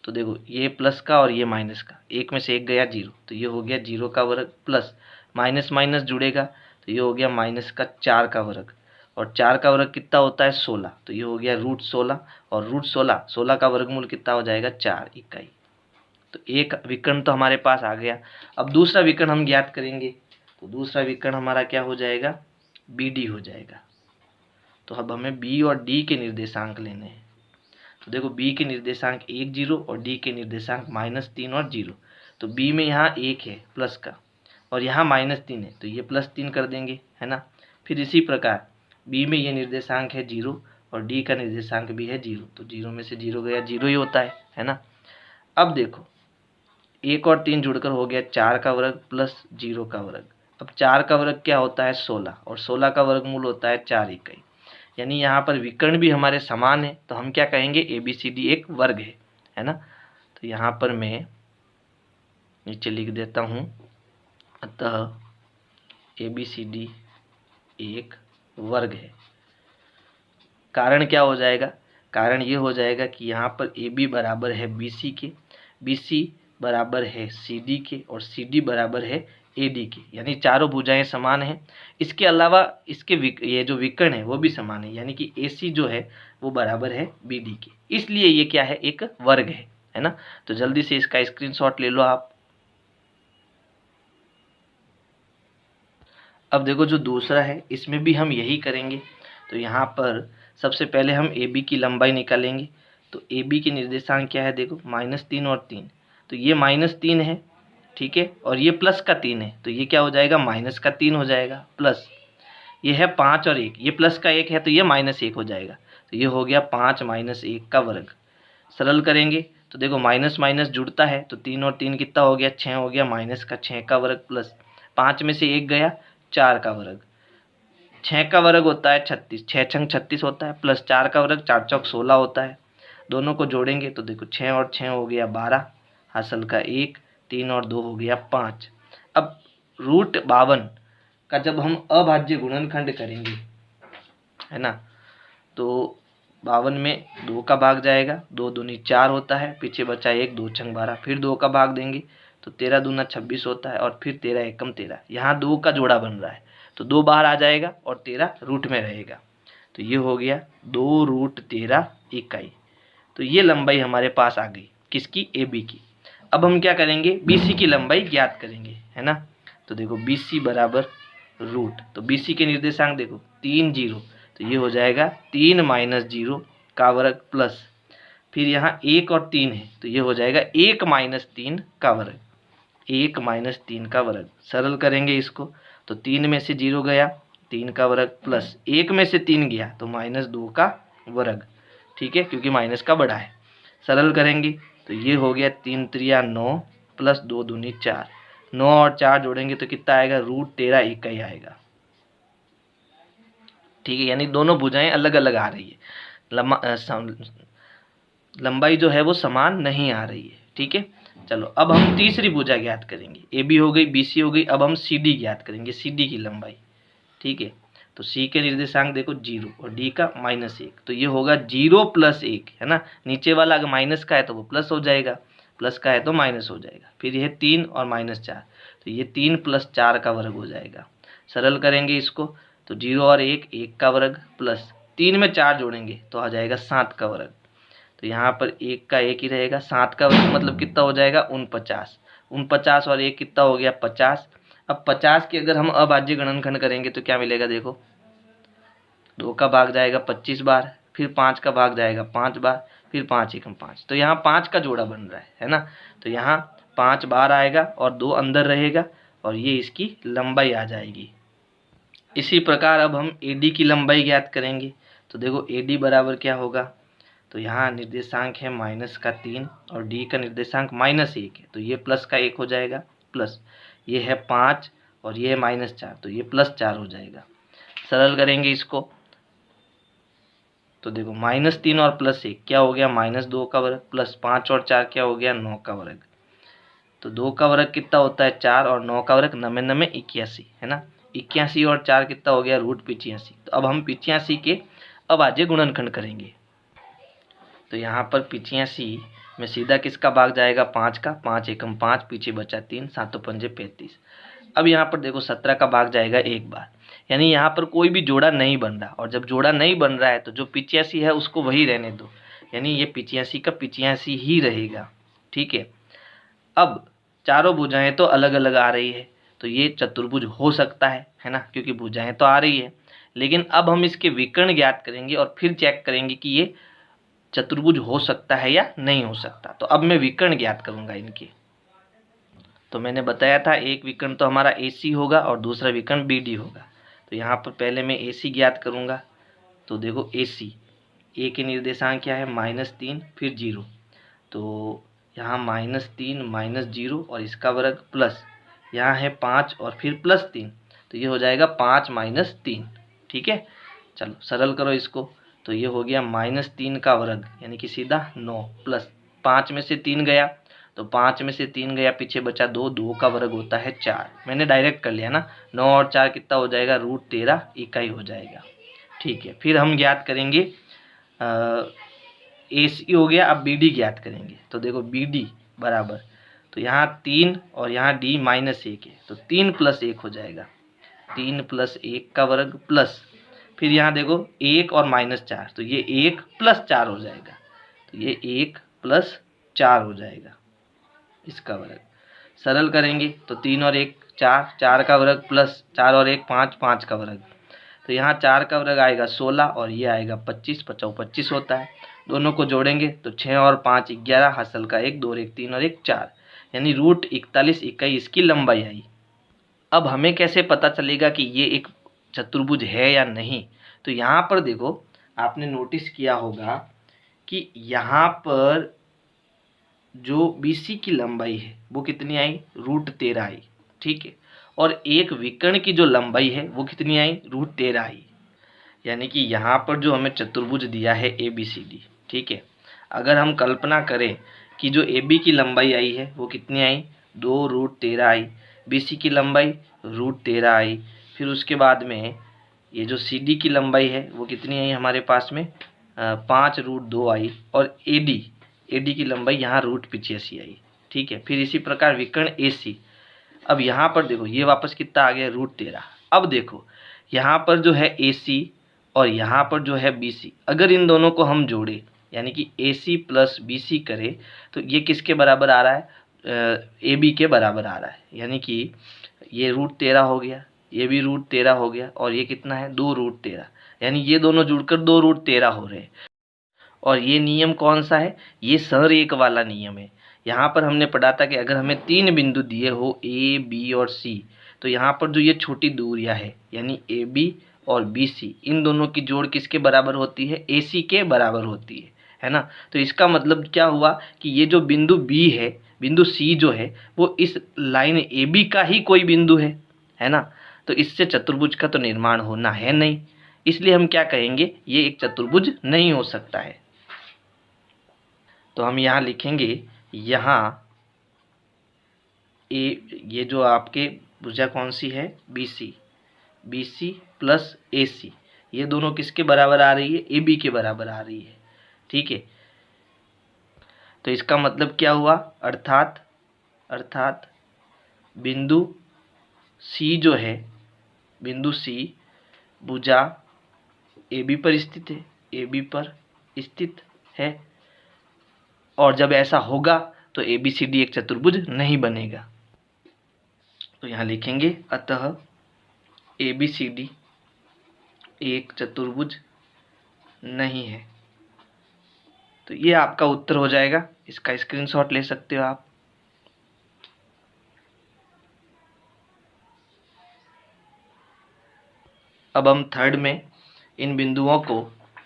तो देखो ये प्लस का और ये माइनस का, एक में से एक गया 0, तो ये हो गया 0 का वर्ग, प्लस माइनस माइनस जुड़ेगा तो ये हो गया -4 का वर्ग, और 4 का वर्ग कितना होता है 16, तो ये हो गया √16, और √16 का वर्गमूल कितना हो जाएगा 4 इकाई। तो एक विकर्ण तो हमारे पास आ गया। अब दूसरा विकर्ण हम ज्ञात करेंगे, तो दूसरा विकर्ण हमारा क्या हो जाएगा BD हो जाएगा। तो अब हमें B और D के निर्देशांक लेने हैं। तो देखो B के निर्देशांक 1 0 और D के निर्देशांक -3 और 0। तो B में यहाँ 1 है प्लस का और यहाँ -3 है, तो ये +3 कर देंगे, है ना। फिर इसी प्रकार B में ये निर्देशांक है 0 और D का निर्देशांक भी है 0, तो 0 में से 0 गया 0 ही होता है ना। अब देखो 1 और 3 जुड़कर हो गया 4 का वर्ग प्लस 0 का वर्ग। अब 4 का वर्ग क्या होता है 16, और 16 का वर्गमूल होता है 4 इकाई। यानी यहाँ पर विकर्ण भी हमारे समान है, तो हम क्या कहेंगे ABCD एक वर्ग है ना। तो यहाँ पर मैं नीचे लिख देता हूँ, अतः ABCD एक वर्ग है। कारण क्या हो जाएगा, कारण ये हो जाएगा कि यहाँ पर AB बराबर है BC के, BC बराबर है CD के, और CD बराबर है AD के, यानी चारों भुजाएं समान हैं। इसके अलावा इसके ये जो विकर्ण है वो भी समान है, यानी कि AC जो है वो बराबर है BD के, इसलिए ये क्या है एक वर्ग है ना। तो जल्दी से इसका स्क्रीनशॉट ले लो आप। अब देखो जो दूसरा है इसमें भी हम यही करेंगे। तो यहाँ पर सबसे पहले हम AB की लंबाई निकालेंगे। तो AB की निर्देशांक क्या है देखो -3 और 3, तो ये -3 है, ठीक है, और ये प्लस का 3 है, तो ये क्या हो जाएगा -3 हो जाएगा, प्लस ये है 5 और 1, ये प्लस का 1 है तो ये -1 हो जाएगा, तो ये हो गया 5 - 1 का वर्ग। सरल करेंगे तो देखो माइनस माइनस जुड़ता है, तो 3 और 3 कितना हो गया 6 हो गया, -6 का वर्ग, प्लस 5 में से 1 गया 4 का वर्ग। 6 का वर्ग होता है 36, 6 छंग 36 होता है, प्लस 4 का वर्ग 4 चौक 16 होता है। दोनों को जोड़ेंगे तो देखो 6 और 6 हो गया 12, हासिल का 1, 3 और 2 हो गया 5। अब √52 का जब हम अभाज्य गुणनखंड करेंगे, है ना, तो 52 में 2 का भाग जाएगा, 2 दूनी 4 होता है, पीछे बचा 1, 2 छंग 12, फिर 2 का भाग देंगे तो 13 दूना 26 होता है, और फिर 13 एकम 13, यहाँ 2 का जोड़ा बन रहा है तो 2 बाहर आ जाएगा और 13 रूट में रहेगा, तो ये हो गया 2√13 इकाई। तो ये लंबाई हमारे पास आ गई किसकी AB की। अब हम क्या करेंगे BC की लंबाई ज्ञात करेंगे, है ना। तो देखो BC बराबर रूट, तो BC के निर्देशांक देखो 3 0, तो ये हो जाएगा 3 - 0 का वर्ग, प्लस फिर यहाँ 1 और 3 है तो ये हो जाएगा 1 - 3 का वर्ग, 1 - 3 का वर्ग। सरल करेंगे इसको तो 3 में से 0 गया 3 का वर्ग, प्लस 1 में से 3 गया तो -2 का वर्ग, ठीक है, क्योंकि माइनस का बड़ा है। सरल करेंगे तो ये हो गया 3 3 9 प्लस 2 दूनी 4, 9 और 4 जोड़ेंगे तो कितना आएगा √13 इकाई आएगा, ठीक है। यानी दोनों भुजाएं अलग अलग आ रही है, लंबाई जो है वो समान नहीं आ रही है, ठीक है। चलो अब हम तीसरी भुजा ज्ञात करेंगे, AB हो गई BC हो गई, अब हम CD ज्ञात करेंगे, CD की लंबाई, ठीक है। तो C के निर्देशांक देखो 0 और D का -1, तो ये होगा 0 + 1, है ना। नीचे वाला अगर माइनस का है तो वो प्लस हो जाएगा, प्लस का है तो माइनस हो जाएगा। फिर यह 3 और -4, तो ये 3 + 4 का वर्ग हो जाएगा। सरल करेंगे इसको तो 0 और 1 1 का वर्ग, प्लस 3 में 4 जोड़ेंगे तो आ जाएगा 7 का वर्ग। तो यहाँ पर 1 का 1 ही रहेगा, 7 का वर्ग मतलब कितना हो जाएगा 49, 49 और 1 कितना हो गया 50। अब 50 के अगर हम अभाज्य गुणनखंड करेंगे तो क्या मिलेगा, देखो 2 का भाग जाएगा 25 बार, फिर 5 का भाग जाएगा 5 बार, फिर 5 एकम 5, तो यहाँ 5 का जोड़ा बन रहा है ना। तो यहाँ 5 बार आएगा और 2 अंदर रहेगा और ये इसकी लंबाई आ जाएगी। इसी प्रकार अब हम AD की लंबाई ज्ञात करेंगे। तो देखो AD बराबर क्या होगा, तो यहाँ निर्देशांक है -3 और D का निर्देशांक -1 है, तो ये प्लस का 1 हो जाएगा, प्लस ये है 5 और ये है -4, तो ये +4 हो जाएगा। सरल करेंगे इसको तो देखो -3 और +1 क्या हो गया, -2 का वर्ग, प्लस 5 और 4 क्या हो गया 9 का वर्ग। तो 2 का वर्ग कितना होता है 4 और 9 का वर्ग 9 9 81 है ना। 81 और 4 कितना हो गया √85। तो अब हम 85 के अभाज्य गुणनखंड करेंगे। तो यहाँ पर 85 में सीधा किसका भाग जाएगा 5 का, 5 एकम 5, पीछे बचा 3, 7 पंजे 35। अब यहाँ पर देखो 17 का भाग जाएगा एक बार, यानी यहाँ पर कोई भी जोड़ा नहीं बन रहा, और जब जोड़ा नहीं बन रहा है तो जो 85 है उसको वही रहने दो, यानी ये 85 का 85 ही रहेगा। ठीक है, अब चारों भुजाएं तो अलग अलग आ रही है, तो ये चतुर्भुज हो सकता है ना, क्योंकि भुजाएं तो आ रही है। लेकिन अब हम इसके विकर्ण ज्ञात करेंगे और फिर चेक करेंगे कि ये चतुर्भुज हो सकता है या नहीं हो सकता। तो अब मैं विकर्ण ज्ञात करूंगा इनके। तो मैंने बताया था एक विकर्ण तो हमारा AC होगा और दूसरा विकर्ण BD होगा। तो यहाँ पर पहले मैं AC ज्ञात करूंगा। तो देखो AC, A के निर्देशांक क्या है -3 फिर 0, तो यहाँ -3 -0 और इसका वर्ग प्लस, यहाँ है 5 और फिर +3, तो ये हो जाएगा 5 - 3। ठीक है, चलो सरल करो इसको। तो ये हो गया -3 का वर्ग यानी कि सीधा 9, प्लस 5 में से 3 गया, तो 5 में से 3 गया, पीछे बचा 2, 2 का वर्ग होता है 4। मैंने डायरेक्ट कर लिया ना, 9 और 4 कितना हो जाएगा √13 इकाई हो जाएगा। ठीक है, फिर हम ज्ञात करेंगे AC हो गया, अब BD ज्ञात करेंगे। तो देखो BD बराबर, तो यहाँ 3 और यहाँ D -1 है, तो 3 + 1 हो जाएगा, 3 + 1 का वर्ग प्लस, फिर यहाँ देखो 1 और -4, तो ये 1 + 4 हो जाएगा, तो ये 1 + 4 हो जाएगा इसका वर्ग। सरल करेंगे तो 3 और 1 4, 4 का वर्ग प्लस 4 और 1 5, 5 का वर्ग, तो यहाँ 4 का वर्ग आएगा 16 और ये आएगा 25, 25 25 होता है। दोनों को जोड़ेंगे तो 6 और 5 11, हासिल का 1 2 और 1 3 और 1 4, यानी √41 इकाई इसकी लंबाई आई। अब हमें कैसे पता चलेगा कि ये एक चतुर्भुज है या नहीं। तो यहाँ पर देखो आपने नोटिस किया होगा कि यहाँ पर जो BC की लंबाई है वो कितनी आई √13 आई। ठीक है, और एक विकर्ण की जो लंबाई है वो कितनी आई √13 आई, यानी कि यहाँ पर जो हमें चतुर्भुज दिया है ABCD। ठीक है, अगर हम कल्पना करें कि जो AB की लंबाई आई है वो कितनी आई 2√13 आई, BC की लंबाई √13 आई, फिर उसके बाद में ये जो CD की लंबाई है वो कितनी आई हमारे पास में 5√2 आई, और AD की लंबाई यहाँ √85 आई। ठीक है, फिर इसी प्रकार विकर्ण AC। अब यहाँ पर देखो ये वापस कितना आ गया √13। अब देखो यहाँ पर जो है AC और यहाँ पर जो है BC, अगर इन दोनों को हम जोड़े यानी कि AC + BC करें तो ये किसके बराबर आ रहा है AB के बराबर आ रहा है, यानी कि ये √13 हो गया, ये भी √13 हो गया, और ये कितना है 2√13, यानी ये दोनों जुड़कर 2√13 हो रहे हैं। और ये नियम कौन सा है, ये संरेख वाला नियम है। यहाँ पर हमने पढ़ा था कि अगर हमें 3 बिंदु दिए हो A, B और C, तो यहाँ पर जो ये छोटी दूरियां है यानी AB और BC, इन दोनों की जोड़ किसके बराबर होती है AC के बराबर होती है ना। तो इसका मतलब क्या हुआ कि ये जो बिंदु B है, बिंदु C जो है वो इस लाइन AB का ही कोई बिंदु है ना। तो इससे चतुर्भुज का तो निर्माण होना है नहीं, इसलिए हम क्या कहेंगे ये एक चतुर्भुज नहीं हो सकता है। तो हम यहाँ लिखेंगे, यहाँ ये जो आपके भुजा कौन सी है BC + AC, ये दोनों किसके बराबर आ रही है AB के बराबर आ रही है। ठीक है, तो इसका मतलब क्या हुआ, अर्थात बिंदु C जो है, बिंदु C भुजा AB पर स्थित है, और जब ऐसा होगा तो ABCD एक चतुर्भुज नहीं बनेगा। तो यहाँ लिखेंगे अतः ABCD एक चतुर्भुज नहीं है। तो ये आपका उत्तर हो जाएगा, इसका स्क्रीनशॉट ले सकते हो आप। अब हम थर्ड में इन बिंदुओं को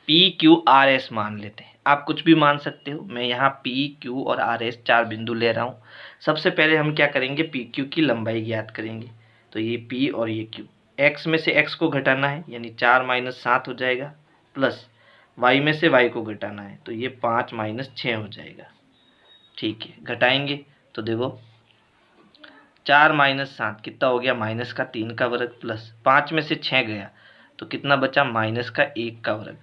PQRS मान लेते हैं। आप कुछ भी मान सकते हो, मैं यहाँ PQ और RS 4 बिंदु ले रहा हूँ। सबसे पहले हम क्या करेंगे, PQ की लंबाई ज्ञात करेंगे। तो ये P और ये Q, x में से x को घटाना है, यानी 4 - 7 हो जाएगा, प्लस y में से y को घटाना है, तो ये 5 - 6 हो जाएगा। ठीक है, घटाएंगे तो देखो 4 - 7 कितना हो गया, -3 का वर्ग, प्लस 5 में से 6 गया तो कितना बचा, -1 का वर्ग।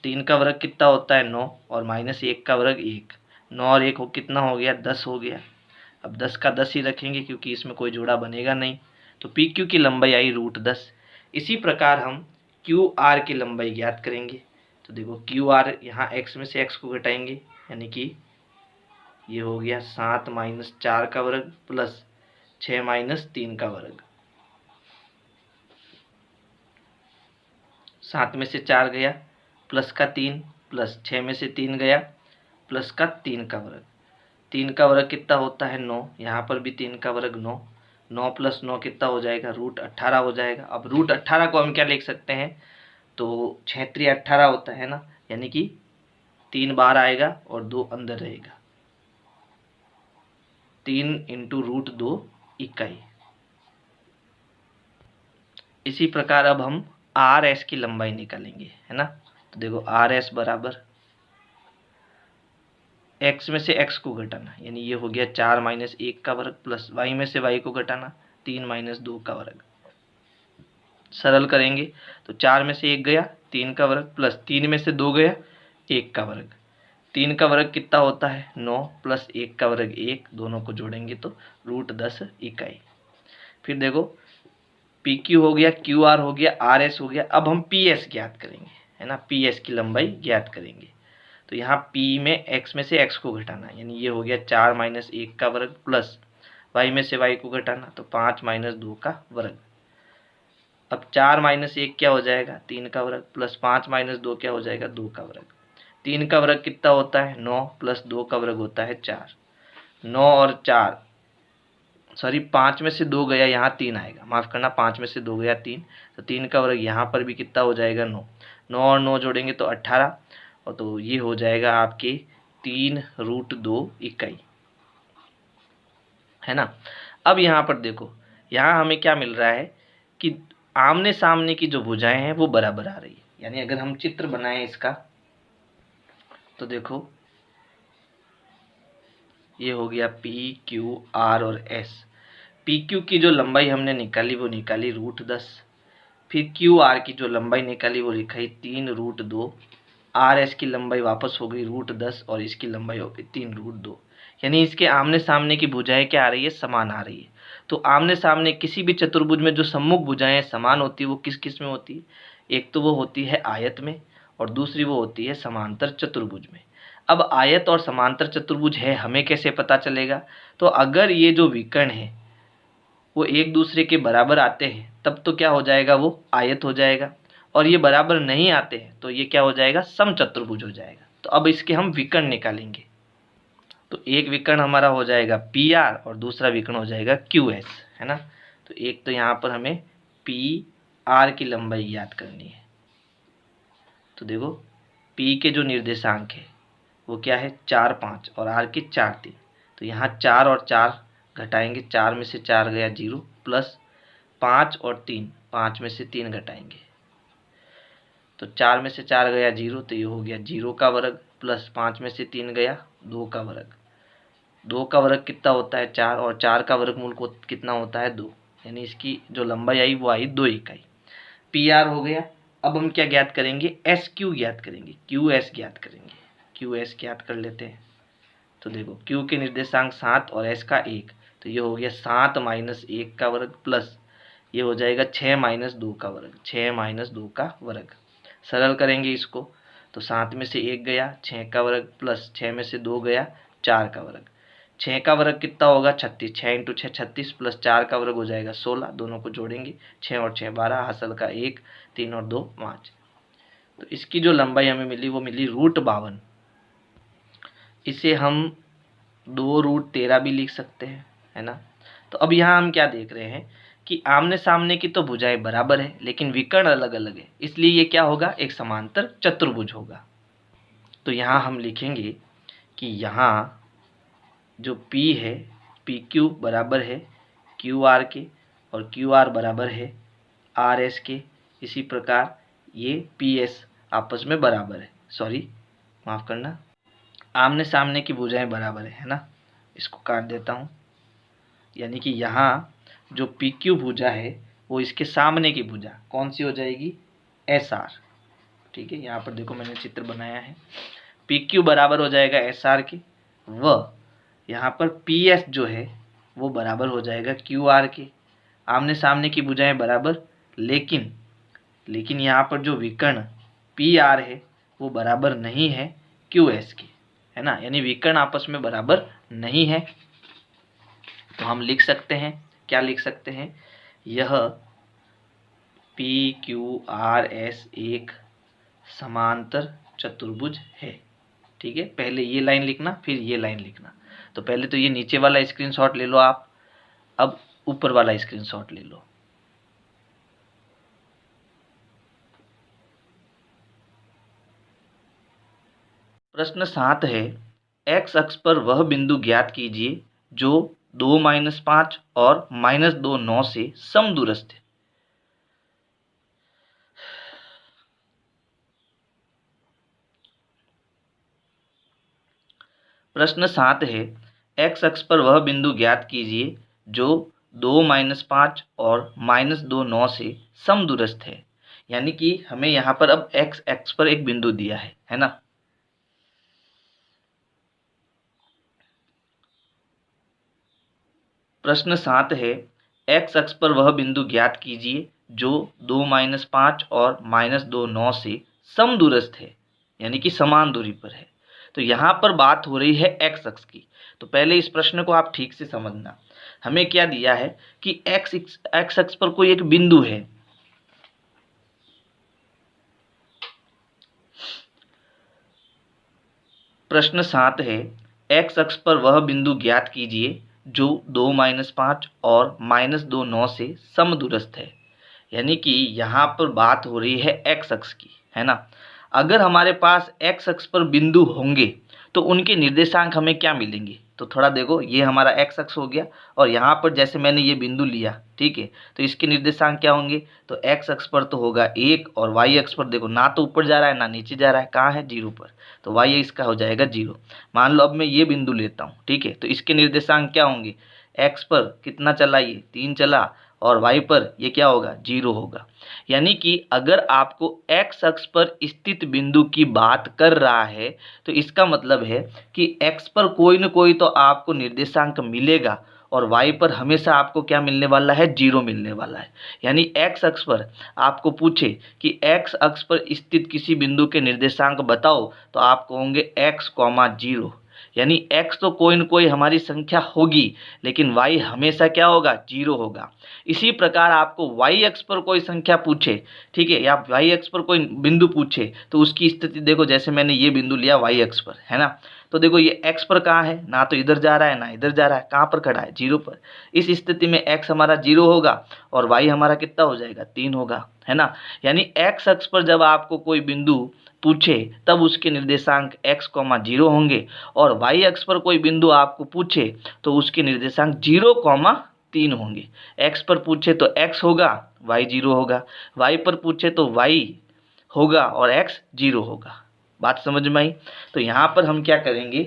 3 का वर्ग कितना होता है, 9, और -1 का वर्ग 1। 9 और 1 कितना हो गया, 10 हो गया। अब 10 का 10 ही रखेंगे क्योंकि इसमें कोई जोड़ा बनेगा नहीं। तो PQ की लंबाई आई √10। इसी प्रकार हम QR की लंबाई ज्ञात करेंगे। तो देखो QR यहाँ x में से x को घटाएंगे, यानी कि ये हो गया 7 - 4 का वर्ग, प्लस 6 - 3 का वर्ग। 7 में से 4 गया, प्लस का 3, प्लस 6 में से 3 गया, प्लस का 3 का वर्ग। 3 का वर्ग कितना होता है, 9। यहाँ पर भी 3 का वर्ग 9। 9 + 9 कितना हो जाएगा, √18 हो जाएगा। अब √18 को हम क्या लिख सकते हैं, तो 6 × 18 होता है ना, यानी कि 3 बाहर आएगा और 2 अंदर रहेगा। 3 × √2 इकाई। इसी प्रकार अब हम RS की लंबाई निकालेंगे, है ना। तो देखो RS बराबर x में से x को घटाना, यानी ये हो गया 4 - 1 का वर्ग, प्लस y में से y को घटाना 3 - 2 का वर्ग। सरल करेंगे तो 4 में से 1 गया, 3 का वर्ग, प्लस 3 में से 2 गया, 1 का वर्ग। 3 का वर्ग कितना होता है, 9, प्लस 1 का वर्ग 1, दोनों को जोड़ेंगे तो √10 इकाई। फिर देखो PQ हो गया, QR हो गया, RS हो गया। अब हम PS ज्ञात करेंगे, है ना, PS की लंबाई ज्ञात करेंगे। तो यहाँ P में x में से x को घटाना, यानी ये हो गया 4 - 1 का वर्ग, प्लस y में से y को घटाना, तो 5 - 2 का वर्ग। अब 4 - 1 क्या हो जाएगा, 3 का वर्ग, प्लस 5 - 2 क्या हो जाएगा, 2 का वर्ग। 3 का वर्ग कितना होता है, 9, प्लस 2 का वर्ग होता है 4। 9 और 4 सॉरी 5 में से 2 गया, यहाँ 3 आएगा, माफ़ करना, 5 में से 2 गया 3, तो 3 का वर्ग यहाँ पर भी कितना हो जाएगा, 9। 9 और 9 जोड़ेंगे तो 18, और तो ये हो जाएगा आपके 3 √2 इकाई, है ना। अब यहाँ पर देखो, यहाँ हमें क्या मिल रहा है कि आमने सामने की जो भुजाएं हैं वो बराबर आ रही है। यानी अगर हम चित्र बनाएं इसका, तो देखो ये हो गया PQR और S। PQ की जो लंबाई हमने निकाली वो निकाली √10। फिर QR की जो लंबाई निकाली वो लिखाई 3 √2। RS की लंबाई वापस हो गई √10 और इसकी लंबाई हो गई 3 √2। यानी इसके आमने सामने की भुजाएं क्या आ रही है, समान आ रही है। तो आमने सामने किसी भी चतुर्भुज में जो सम्मुख भुजाएं समान होती है वो किस किस में होती है, एक तो वो होती है आयत में, और दूसरी वो होती है समांतर चतुर्भुज में। अब आयत और समांतर चतुर्भुज है, हमें कैसे पता चलेगा, तो अगर ये जो विकर्ण है वो एक दूसरे के बराबर आते हैं तब तो क्या हो जाएगा, वो आयत हो जाएगा, और ये बराबर नहीं आते हैं तो ये क्या हो जाएगा, समचतुर्भुज हो जाएगा। तो अब इसके हम विकर्ण निकालेंगे। तो एक विकर्ण हमारा हो जाएगा PR और दूसरा विकर्ण हो जाएगा QS, है ना। तो एक तो यहाँ पर हमें PR की लंबाई याद करनी है। तो देखो P के जो निर्देशांक है वो क्या है, 4 5, और R के 4 3। तो यहाँ 4 और 4 घटाएंगे, 4 में से 4 गया 0, प्लस 5 और 3, 5 में से 3 घटाएंगे, तो 4 में से 4 गया 0, तो ये हो गया 0 का वर्ग, प्लस 5 में से 3 गया 2 का वर्ग। 2 का वर्ग कितना होता है, 4, और 4 का वर्गमूल को कितना होता है, 2। यानी इसकी जो लंबाई आई वो आई 2 इकाई। PR हो गया। अब हम क्या ज्ञात करेंगे, SQ ज्ञात करेंगे, QS ज्ञात करेंगे। QS ज्ञात कर लेते हैं। तो देखो Q के निर्देशांक 7 और S का 1, तो ये हो गया 7 - 1 का वर्ग, प्लस ये हो जाएगा 6 - 2 का वर्ग, 6 - 2 का वर्ग। सरल करेंगे इसको तो 7 में से 1 गया 6 का वर्ग, प्लस 6 में से 2 गया 4 का वर्ग। 6 का वर्ग कितना होगा 36, 6 इंटू 6 36 प्लस 4 का वर्ग हो जाएगा 16, दोनों को जोड़ेंगे 6 और 6 12, हासिल का 1, 3 और 2 5। तो इसकी जो लंबाई हमें मिली वो मिली √52। इसे हम 2√13 भी लिख सकते हैं, है ना। तो अब यहाँ हम क्या देख रहे हैं कि आमने सामने की तो भुजाएं बराबर है लेकिन विकर्ण अलग अलग है, इसलिए ये क्या होगा, एक समांतर चतुर्भुज होगा। तो यहाँ हम लिखेंगे कि यहाँ जो P है PQ बराबर है QR के और QR बराबर है RS के। इसी प्रकार ये PS आपस में बराबर है, सॉरी माफ़ करना, आमने सामने की भुजाएं बराबर है ना। इसको काट देता हूँ, यानी कि यहाँ जो PQ भुजा है वो इसके सामने की भुजा कौन सी हो जाएगी, SR। ठीक है, यहाँ पर देखो मैंने चित्र बनाया है, PQ बराबर हो जाएगा SR के, व यहाँ पर PS जो है वो बराबर हो जाएगा QR के। आमने सामने की भुजाएं बराबर, लेकिन यहाँ पर जो विकर्ण PR है वो बराबर नहीं है QS के, है ना, यानी विकर्ण आपस में बराबर नहीं है। तो हम लिख सकते हैं, क्या लिख सकते हैं, यह PQRS एक समांतर चतुर्भुज है। ठीक है, पहले ये लाइन लिखना फिर ये लाइन लिखना। तो पहले तो ये नीचे वाला स्क्रीनशॉट ले लो आप, अब ऊपर वाला स्क्रीनशॉट ले लो। प्रश्न 7 है, x अक्ष पर वह बिंदु ज्ञात कीजिए जो 2-5 और -2 9 से समदूरस्थ है। प्रश्न 7 है, x अक्ष पर वह बिंदु ज्ञात कीजिए जो 2-5 और -2 9 से समदूरस्थ है। यानी कि हमें यहाँ पर अब x अक्ष पर एक बिंदु दिया है ना। प्रश्न 7 है, x अक्ष पर वह बिंदु ज्ञात कीजिए जो 2-5 और -2 9 से समदूरस्थ है, यानी कि समान दूरी पर है। तो यहाँ पर बात हो रही है x अक्ष की। तो पहले इस प्रश्न को आप ठीक से समझना। हमें क्या दिया है कि x अक्ष पर कोई एक बिंदु है। प्रश्न 7 है, x अक्ष पर वह बिंदु ज्ञात कीजिए जो 2-5 और -2 9 से समदूरस्थ है। यानी कि यहाँ पर बात हो रही है x अक्ष की, है ना। अगर हमारे पास x अक्ष पर बिंदु होंगे तो उनके निर्देशांक हमें क्या मिलेंगे। तो थोड़ा देखो, ये हमारा x अक्ष हो गया और यहाँ पर जैसे मैंने ये बिंदु लिया, ठीक है, तो इसके निर्देशांक क्या होंगे। तो x अक्ष पर तो होगा 1 और y अक्ष पर देखो ना तो ऊपर जा रहा है ना नीचे जा रहा है, कहाँ है 0 पर, तो y इसका हो जाएगा 0। मान लो अब मैं ये बिंदु लेता हूँ, ठीक है, तो इसके निर्देशांक क्या होंगे, x पर कितना चला, ये 3 चला और y पर ये क्या होगा 0 होगा। यानी कि अगर आपको x अक्ष पर स्थित बिंदु की बात कर रहा है तो इसका मतलब है कि x पर कोई न कोई तो आपको निर्देशांक मिलेगा और y पर हमेशा आपको क्या मिलने वाला है, 0 मिलने वाला है। यानी x अक्ष पर आपको पूछे कि x अक्ष पर स्थित किसी बिंदु के निर्देशांक बताओ तो आप कहोगे x, 0। यानी x तो कोई न कोई हमारी संख्या होगी लेकिन y हमेशा क्या होगा, 0 होगा। इसी प्रकार आपको y अक्ष पर कोई संख्या पूछे, ठीक है, या y अक्ष पर कोई बिंदु पूछे तो उसकी स्थिति देखो, जैसे मैंने ये बिंदु लिया y अक्ष पर, है ना, तो देखो ये x पर कहाँ है, ना तो इधर जा रहा है ना इधर जा रहा है, कहाँ पर खड़ा है, 0 पर। इस स्थिति में x हमारा 0 होगा और y हमारा कितना हो जाएगा, 3 होगा, है ना। यानी x अक्ष पर जब आपको कोई बिंदु पूछे तब उसके निर्देशांक x, 0 होंगे और y अक्ष पर कोई बिंदु आपको पूछे तो उसके निर्देशांक 0, 3 होंगे। x पर पूछे तो x होगा, y 0 होगा, y पर पूछे तो y होगा और x 0 होगा। बात समझ में आई। तो यहाँ पर हम क्या करेंगे,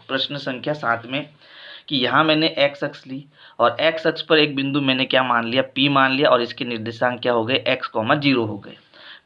प्रश्न संख्या 7 में, कि यहाँ मैंने x अक्ष ली और x अक्ष पर एक बिंदु मैंने क्या मान लिया, P मान लिया और इसके निर्देशांक क्या हो गए, x, 0 हो गए।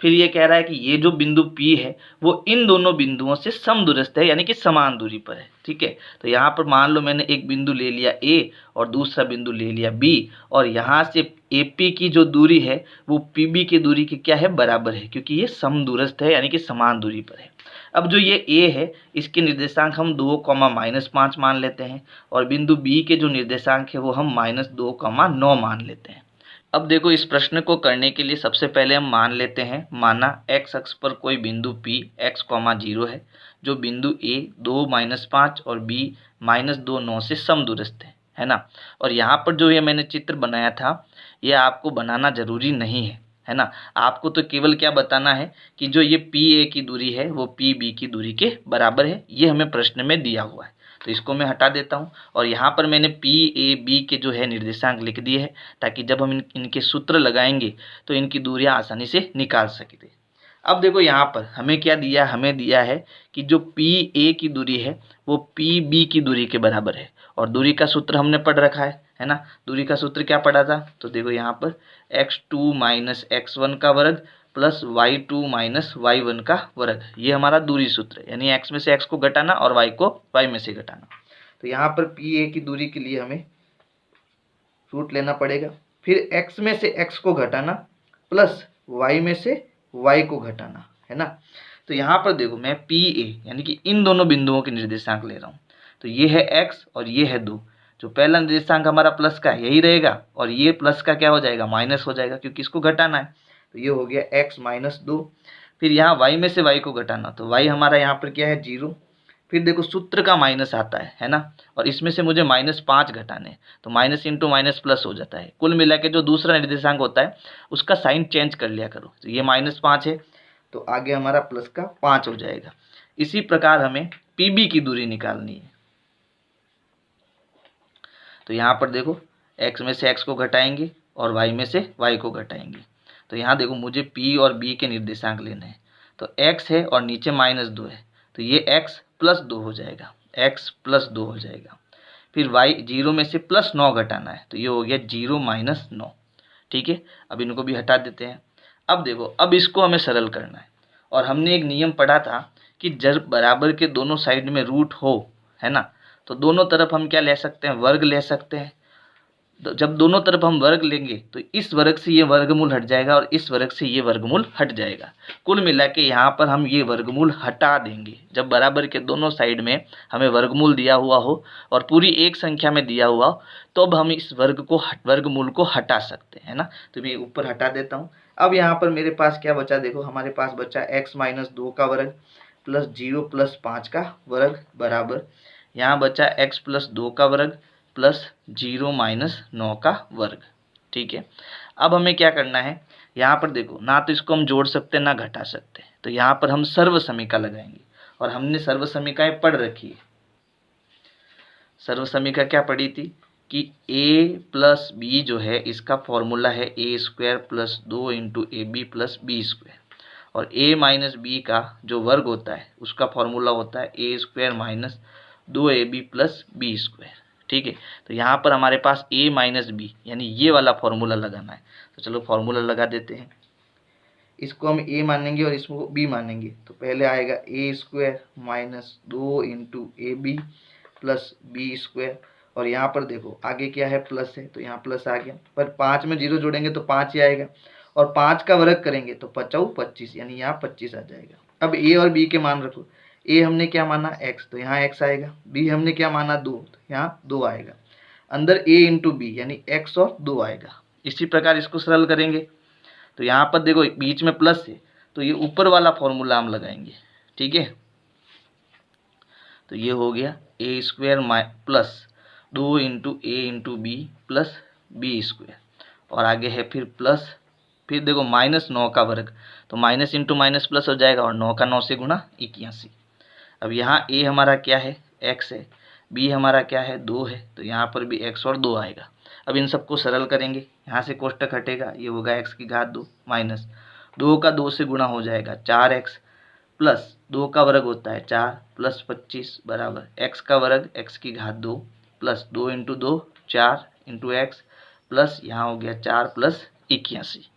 फिर ये कह रहा है कि ये जो बिंदु P है वो इन दोनों बिंदुओं से समदूरस्थ है, यानी कि समान दूरी पर है। ठीक है, तो यहाँ पर मान लो मैंने एक बिंदु ले लिया A और दूसरा बिंदु ले लिया B, और यहाँ से AP की जो दूरी है वो PB की दूरी के क्या है, बराबर है, क्योंकि ये समदूरस्थ है, यानी कि समान दूरी पर है। अब जो ये A है इसके निर्देशांक हम 2,-5 मान लेते हैं, और बिंदु B के जो निर्देशांक है वो हम -2,9 मान लेते हैं। अब देखो, इस प्रश्न को करने के लिए सबसे पहले हम मान लेते हैं, माना x अक्ष पर कोई बिंदु P x, 0 है, जो बिंदु A 2-5 और B -2,9 से समदूरस्थ है ना। और यहाँ पर जो ये मैंने चित्र बनाया था ये आपको बनाना जरूरी नहीं है ना। आपको तो केवल क्या बताना है कि जो ये PA की दूरी है वो PB की दूरी के बराबर है, ये हमें प्रश्न में दिया हुआ है। तो इसको मैं हटा देता हूँ, और यहाँ पर मैंने PAB के जो है निर्देशांक लिख दिए हैं, ताकि जब हम इनके सूत्र लगाएंगे तो इनकी दूरियां आसानी से निकाल सकें। अब देखो यहाँ पर हमें क्या दिया, हमें दिया है कि जो PA की दूरी है वो PB की दूरी के बराबर है, और दूरी का सूत्र हमने पढ़ रखा है ना। दूरी का सूत्र क्या पढ़ा था, तो देखो यहाँ पर x2 - x1 का वर्ग प्लस y2 - y1 का वर्ग, ये हमारा दूरी सूत्र है, यानी x में से x को घटाना और y को y में से घटाना। तो यहाँ पर PA की दूरी के लिए हमें रूट लेना पड़ेगा, फिर x में से x को घटाना प्लस y में से y को घटाना, है ना। तो यहाँ पर देखो मैं PA यानी कि इन दोनों बिंदुओं के निर्देशांक ले रहा हूँ, तो ये है x और ये है 2। जो पहला निर्देशांक हमारा प्लस का है यही रहेगा, और ये प्लस का क्या हो जाएगा, माइनस हो जाएगा, क्योंकि इसको घटाना है। तो ये हो गया x -2। फिर यहाँ y में से y को घटाना, तो y हमारा यहाँ पर क्या है, 0। फिर देखो सूत्र का माइनस आता है ना, और इसमें से मुझे -5 घटाने हैं, तो माइनस इंटू माइनस प्लस हो जाता है। कुल मिला के जो दूसरा निर्देशांक होता है उसका साइन चेंज कर लिया करो। तो ये -5 है, तो आगे हमारा प्लस का 5 हो जाएगा। इसी प्रकार हमें PB की दूरी निकालनी है। तो यहाँ पर देखो x में से x को घटाएंगे और y में से y को घटाएंगे। तो यहाँ देखो मुझे P और B के निर्देशांक लेने हैं, तो x है और नीचे -2 है, तो ये x +2 हो जाएगा, x +2 हो जाएगा। फिर y 0 में से +9 घटाना है, तो ये हो गया 0 - 9। ठीक है, अब इनको भी हटा देते हैं। अब देखो, अब इसको हमें सरल करना है, और हमने एक नियम पढ़ा था कि जब बराबर के दोनों साइड में रूट हो, है ना, तो दोनों तरफ हम क्या ले सकते हैं, वर्ग ले सकते हैं। तो जब दोनों तरफ हम वर्ग लेंगे तो इस वर्ग से ये वर्गमूल हट जाएगा और इस वर्ग से ये वर्गमूल हट जाएगा। कुल मिला के यहाँ पर हम ये वर्गमूल हटा देंगे। जब बराबर के दोनों साइड में हमें वर्गमूल दिया हुआ हो और पूरी एक संख्या में दिया हुआ हो, तो अब हम इस वर्गमूल को हटा सकते हैं ना। तो मैं ऊपर हटा देता हूँ। अब यहाँ पर मेरे पास क्या बचा, देखो हमारे पास बचा x -2 का वर्ग प्लस 0 + 5 का वर्ग बराबर, यहाँ बचा x +2 का वर्ग प्लस 0 - 9 का वर्ग। ठीक है, अब हमें क्या करना है, यहाँ पर देखो ना तो इसको हम जोड़ सकते ना घटा सकते, तो यहाँ पर हम सर्व समीका लगाएंगे, और हमने सर्व समीकाएं पढ़ रखी है। सर्व समीका क्या पढ़ी थी कि a + b जो है इसका फॉर्मूला है a² + 2 × ab + b², और a - b का जो वर्ग होता है उसका फॉर्मूला होता है a² - 2ab + b²। ठीक है, तो यहाँ पर हमारे पास a - b यानी ये वाला फॉर्मूला लगाना है। तो चलो फॉर्मूला लगा देते हैं। इसको हम a मानेंगे और इसको b मानेंगे, तो पहले आएगा a² - 2 × ab + b², और यहाँ पर देखो आगे क्या है, प्लस है, तो यहाँ प्लस आ गया, पर 5 में 0 जोड़ेंगे तो 5 ही आएगा, और 5 का वर्ग करेंगे तो 5 × 25 यानी यहाँ 25 आ जाएगा। अब a और b के मान रखो, a हमने क्या माना x, तो यहाँ x आएगा, b हमने क्या माना 2, तो यहाँ 2 आएगा, अंदर a × b यानी x और 2 आएगा। इसी प्रकार इसको सरल करेंगे, तो यहाँ पर देखो बीच में प्लस है, तो ये ऊपर वाला फॉर्मूला हम लगाएंगे। ठीक है, तो ये हो गया a² + 2 × a × b + b², और आगे है फिर प्लस, फिर देखो -9 का वर्ग, तो माइनस इंटू माइनस प्लस हो जाएगा, और 9 का 9 से गुणा 81। अब यहाँ a हमारा क्या है, x है, b हमारा क्या है, 2 है, तो यहाँ पर भी x और 2 आएगा। अब इन सबको सरल करेंगे, यहाँ से कोष्टक हटेगा, ये होगा x⁻2 माइनस 2 का 2 से गुणा हो जाएगा 4x, प्लस 2 का वर्ग होता है 4 + 25 बराबर x का वर्ग x⁻2 प्लस 2 × 2 4 × x, प्लस यहाँ हो गया 4 + 81।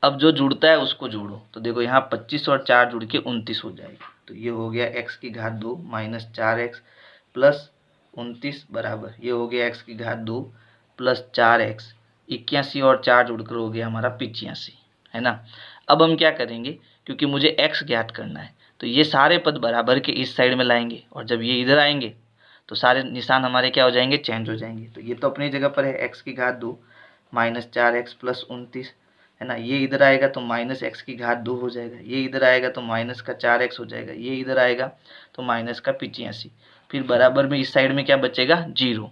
अब जो जुड़ता है उसको जोड़ो, तो देखो यहाँ 25 और 4 जुड़ के 29 हो जाएगा। तो ये हो गया x की घात 2 माइनस 4x प्लस 29 बराबर ये हो गया x की घात 2 प्लस 4x 81 और 4 जुड़कर हो गया हमारा 85, है ना। अब हम क्या करेंगे, क्योंकि मुझे x ज्ञात करना है तो ये सारे पद बराबर के इस साइड में लाएंगे, और जब ये इधर आएंगे तो सारे निशान हमारे क्या हो जाएंगे, चेंज हो जाएंगे। तो ये तो अपनी जगह पर है x की घात 2 माइनस 4x प्लस 29, है ना। ये इधर आएगा तो माइनस x की घात 2 हो जाएगा, ये इधर आएगा तो माइनस का 4x हो जाएगा, ये इधर आएगा तो माइनस का 85, फिर बराबर में इस साइड में क्या बचेगा, 0।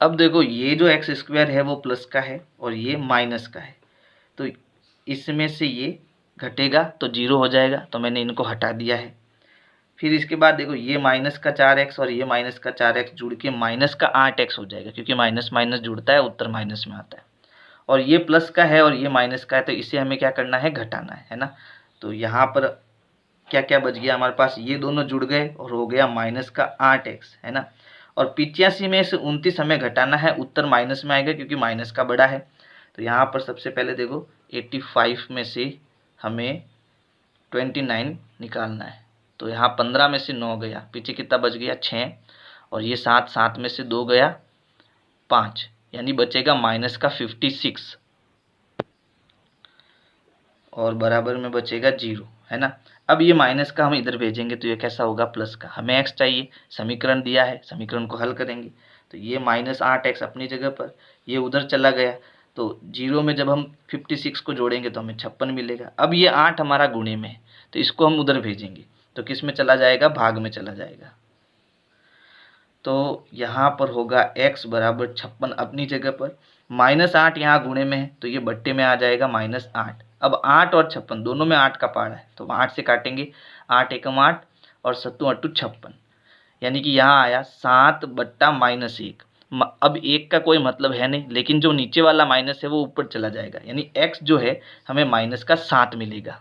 अब देखो ये जो एक्स स्क्वायर है वो प्लस का है और ये माइनस का है, तो इसमें से ये घटेगा तो 0 हो जाएगा, तो मैंने इनको हटा दिया है। फिर इसके बाद देखो ये माइनस का 4x और ये माइनस का 4x जुड़ के माइनस का 8x हो जाएगा, क्योंकि माइनस माइनस जुड़ता है उत्तर माइनस में आता है। और ये प्लस का है और ये माइनस का है, तो इसे हमें क्या करना है, घटाना है ना। तो यहाँ पर क्या क्या बच गया हमारे पास, ये दोनों जुड़ गए और हो गया माइनस का 8x, है ना। और 85 में से 29 हमें घटाना है, उत्तर माइनस में आएगा क्योंकि माइनस का बड़ा है। तो यहाँ पर सबसे पहले देखो 85 में से हमें 29 निकालना है, तो यहाँ 15 में से 9 गया, पीछे कितना बच गया, 6, और ये 7 में से 2 गया 5, यानी बचेगा माइनस का 56 और बराबर में बचेगा 0, है ना। अब ये माइनस का हम इधर भेजेंगे तो ये कैसा होगा, प्लस का। हमें x चाहिए, समीकरण दिया है, समीकरण को हल करेंगे। तो ये माइनस 8x अपनी जगह पर, ये उधर चला गया, तो 0 में जब हम 56 को जोड़ेंगे तो हमें 56 मिलेगा। अब ये 8 हमारा गुणे में है तो इसको हम उधर भेजेंगे तो किस में चला जाएगा, भाग में चला जाएगा। तो यहाँ पर होगा x बराबर 56 अपनी जगह पर, माइनस 8 यहाँ गुणे में है तो ये बट्टे में आ जाएगा माइनस 8। अब 8 और 56 दोनों में 8 का पाड़ा है तो 8 से काटेंगे, 8 एकम 8 और 7 8 56, यानी कि यहाँ आया 7 बट्टा माइनस 1। अब 1 का कोई मतलब है नहीं, लेकिन जो नीचे वाला माइनस है वो ऊपर चला जाएगा, यानी x जो है हमें माइनस का 7 मिलेगा।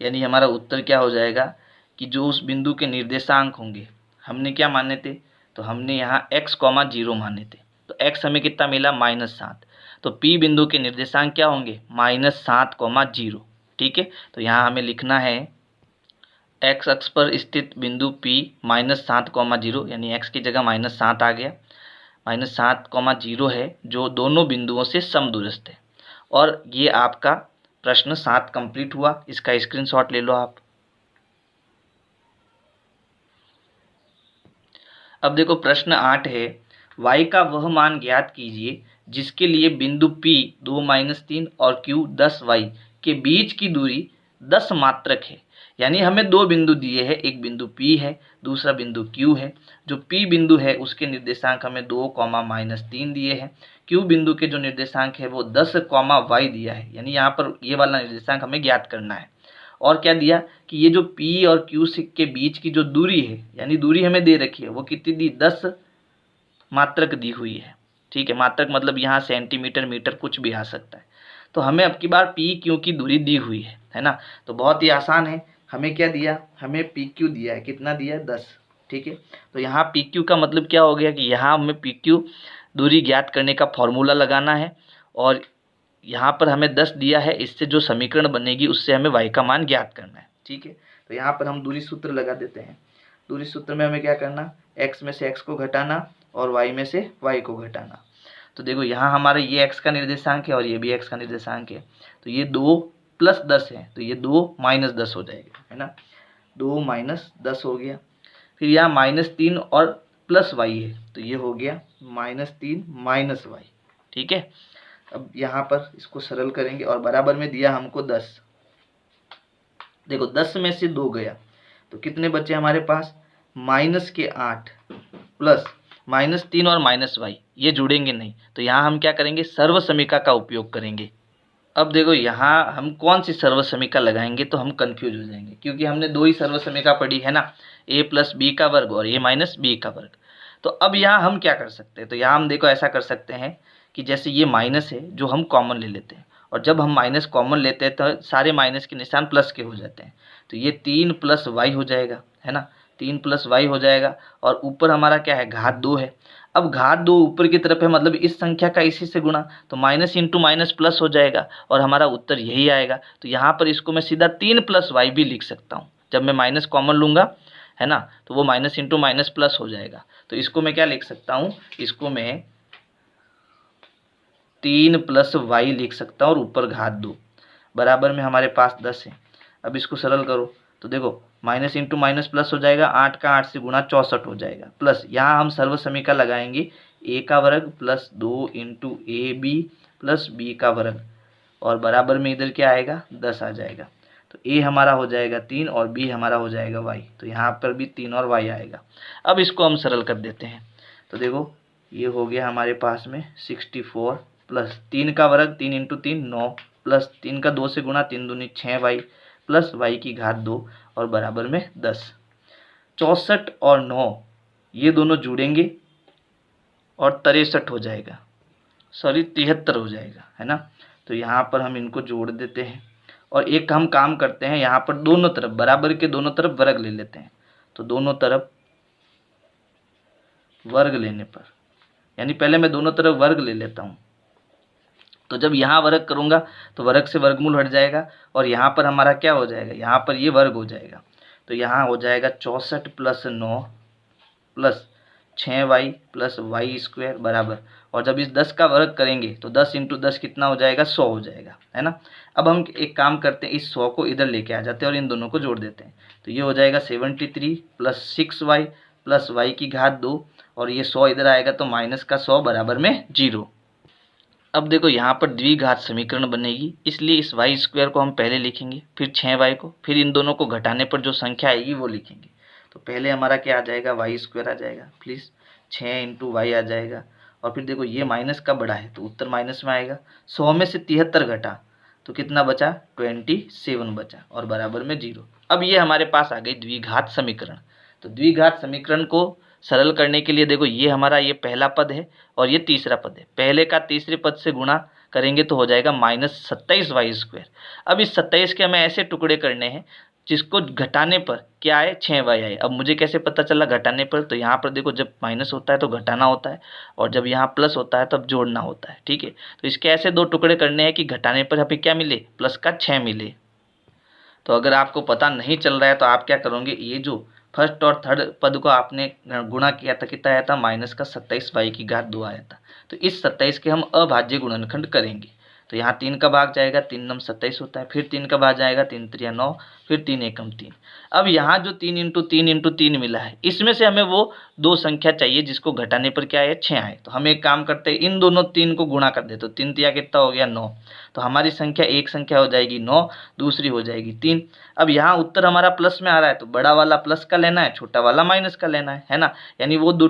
यानी हमारा उत्तर क्या हो जाएगा कि जो उस बिंदु के निर्देशांक होंगे, हमने क्या माने थे, तो हमने यहाँ x, 0 माने थे, तो x हमें कितना मिला, -7। तो P बिंदु के निर्देशांक क्या होंगे, -7, 0। ठीक है, तो यहाँ हमें लिखना है x अक्ष पर स्थित बिंदु P -7, 0, यानी x की जगह -7 आ गया, -7, 0 है जो दोनों बिंदुओं से समदूरस्थ है। और ये आपका प्रश्न 7 कंप्लीट हुआ, इसका स्क्रीनशॉट ले लो आप। अब देखो प्रश्न 8 है, y का वह मान ज्ञात कीजिए जिसके लिए बिंदु P 2-3 और Q 10y के बीच की दूरी 10 मात्रक है। यानी हमें दो बिंदु दिए हैं, एक बिंदु P है, दूसरा बिंदु Q है। जो P बिंदु है उसके निर्देशांक हमें 2, -3 दिए हैं। Q बिंदु के जो निर्देशांक है वो 10, y दिया है, यानी यहाँ पर ये वाला निर्देशांक हमें ज्ञात करना है। और क्या दिया कि ये जो P और Q के बीच की जो दूरी है, यानी दूरी हमें दे रखी है, वो कितनी दी, 10 मात्रक दी हुई है। ठीक है, मात्रक मतलब यहाँ सेंटीमीटर, मीटर कुछ भी आ सकता है। तो हमें अब की बार P Q की दूरी दी हुई है ना। तो बहुत ही आसान है, हमें क्या दिया, हमें P Q दिया है, कितना दिया है, 10। ठीक है, तो यहाँ P Q का मतलब क्या हो गया कि यहाँ हमें P Q दूरी ज्ञात करने का फॉर्मूला लगाना है, और यहाँ पर हमें 10 दिया है, इससे जो समीकरण बनेगी उससे हमें y का मान ज्ञात करना है। ठीक है, तो यहाँ पर हम दूरी सूत्र लगा देते हैं। दूरी सूत्र में हमें क्या करना, x में से x को घटाना और y में से y को घटाना। तो देखो यहाँ हमारा ये x का निर्देशांक है और ये भी x का निर्देशांक है, तो ये 2 + 10 है, तो ये 2 - 10 हो जाएगा, है ना। 2 - 10 हो गया। फिर यहाँ -3 और प्लस y है, तो ये हो गया -3 - y। ठीक है, अब यहाँ पर इसको सरल करेंगे और बराबर में दिया हमको 10। देखो 10 में से 2 गया तो कितने बचे हमारे पास, -8 प्लस -3 और -y, ये जुड़ेंगे नहीं, तो यहाँ हम क्या करेंगे, सर्व समीका का उपयोग करेंगे। अब देखो यहाँ हम कौन सी सर्व समीका लगाएंगे तो हम कंफ्यूज हो जाएंगे, क्योंकि हमने दो ही सर्व समीका पढ़ी है ना, a + b का वर्ग और a - b का वर्ग। तो अब यहाँ हम क्या कर सकते हैं, तो यहाँ हम देखो ऐसा कर सकते हैं कि जैसे ये माइनस है जो हम कॉमन ले लेते हैं, और जब हम माइनस कॉमन लेते हैं तो सारे माइनस के निशान प्लस के हो जाते हैं, तो ये 3 + y हो जाएगा, है ना, 3 + y हो जाएगा। और ऊपर हमारा क्या है, घात 2 है। अब घात 2 ऊपर की तरफ है, मतलब इस संख्या का इसी से गुणा, तो माइनस इंटू माइनस प्लस हो जाएगा और हमारा उत्तर यही आएगा। तो यहाँ पर इसको मैं सीधा 3 प्लस वाई भी लिख सकता हूँ। जब मैं माइनस कॉमन लूँगा, है ना, तो वो माइनस इंटू माइनस प्लस हो जाएगा। तो इसको मैं क्या लिख सकता हूँ, इसको मैं 3 प्लस वाई लिख सकता हूँ और ऊपर घात 2 बराबर में हमारे पास 10 है। अब इसको सरल करो तो देखो माइनस इंटू माइनस प्लस हो जाएगा, 8 का 8 से गुणा 64 हो जाएगा, प्लस यहाँ हम सर्व समीका लगाएंगे a का वर्ग plus 2 into A B plus B का वर्ग और बराबर में इधर क्या आएगा 10 आ जाएगा। तो a हमारा हो जाएगा 3 और b हमारा हो जाएगा y, तो यहाँ पर भी 3 और y आएगा। अब इसको हम सरल कर देते हैं तो देखो ये हो गया हमारे पास में 64 प्लस 3 का वर्ग 3 इंटू 3 9 प्लस 3 का 2 से गुणा 3 दूनी 6y प्लस y की घात 2 और बराबर में 10। 64 और 9 ये दोनों जुड़ेंगे और 63 हो जाएगा, सॉरी 73 हो जाएगा, है ना। तो यहाँ पर हम इनको जोड़ देते हैं और एक हम काम करते हैं, यहाँ पर दोनों तरफ बराबर के दोनों तरफ वर्ग ले लेते हैं। तो दोनों तरफ वर्ग लेने पर, यानी पहले मैं दोनों तरफ वर्ग ले लेता हूँ, तो जब यहाँ वर्ग करूँगा तो वर्ग से वर्गमूल हट जाएगा और यहाँ पर हमारा क्या हो जाएगा, यहाँ पर ये वर्ग हो जाएगा। तो यहाँ हो जाएगा 64 plus 9 plus 6y plus Y square बराबर, और जब इस 10 का वर्ग करेंगे तो 10 इंटू 10 कितना हो जाएगा 100 हो जाएगा, है ना। अब हम एक काम करते हैं, इस 100 को इधर लेके आ जाते हैं और इन दोनों को जोड़ देते हैं। तो ये हो जाएगा 73 प्लस 6y प्लस वाई की घात 2 और ये 100 इधर आएगा तो माइनस का 100 बराबर में 0। अब देखो यहाँ पर द्विघात समीकरण बनेगी, इसलिए इस वाई स्क्वायर को हम पहले लिखेंगे, फिर 6y को, फिर इन दोनों को घटाने पर जो संख्या आएगी वो लिखेंगे। तो पहले हमारा क्या आ जाएगा वाई स्क्वायर आ जाएगा, प्लीज़ 6 इंटू वाई आ जाएगा और फिर देखो ये माइनस का बड़ा है तो उत्तर माइनस में आएगा। 100 में से 73 घटा तो कितना बचा 27 बचा और बराबर में 0। अब ये हमारे पास आ गई द्विघात समीकरण। तो द्विघात समीकरण को सरल करने के लिए देखो ये हमारा ये पहला पद है और ये तीसरा पद है, पहले का तीसरे पद से गुणा करेंगे तो हो जाएगा -27y स्क्वायर। अब इस 27 के हमें ऐसे टुकड़े करने हैं जिसको घटाने पर क्या आए 6y आए। अब मुझे कैसे पता चला घटाने पर, तो यहाँ पर देखो जब माइनस होता है तो घटाना होता है और जब यहाँ प्लस होता है तब जोड़ना होता है, ठीक है। तो इसके ऐसे दो टुकड़े करने हैं कि घटाने पर हमें क्या मिले प्लस का 6 मिले। तो अगर आपको पता नहीं चल रहा है तो आप क्या करोगे, ये जो फर्स्ट और थर्ड पद को आपने गुणा किया था, कितना आया था माइनस का 27y की घात 2 आया था। तो इस 27 के हम अभाज्य गुणनखंड करेंगे। तो यहाँ 3 का भाग जाएगा, 3 नम 27 होता है, फिर 3 का भाग जाएगा, 3 त्रिया 9, फिर 3 एकम 3। अब यहाँ जो 3 इंटू 3 इंटू 3 मिला है, इसमें से हमें वो दो संख्या चाहिए जिसको घटाने पर क्या आए 6 आए। तो हम एक काम करते हैं, इन दोनों 3 को गुणा कर दे, तो 3 तिया कितना हो गया 9। तो हमारी संख्या एक संख्या हो जाएगी 9, दूसरी हो जाएगी 3। अब यहाँ उत्तर हमारा प्लस में आ रहा है तो बड़ा वाला प्लस का लेना है, छोटा वाला माइनस का लेना है ना। यानी वो दो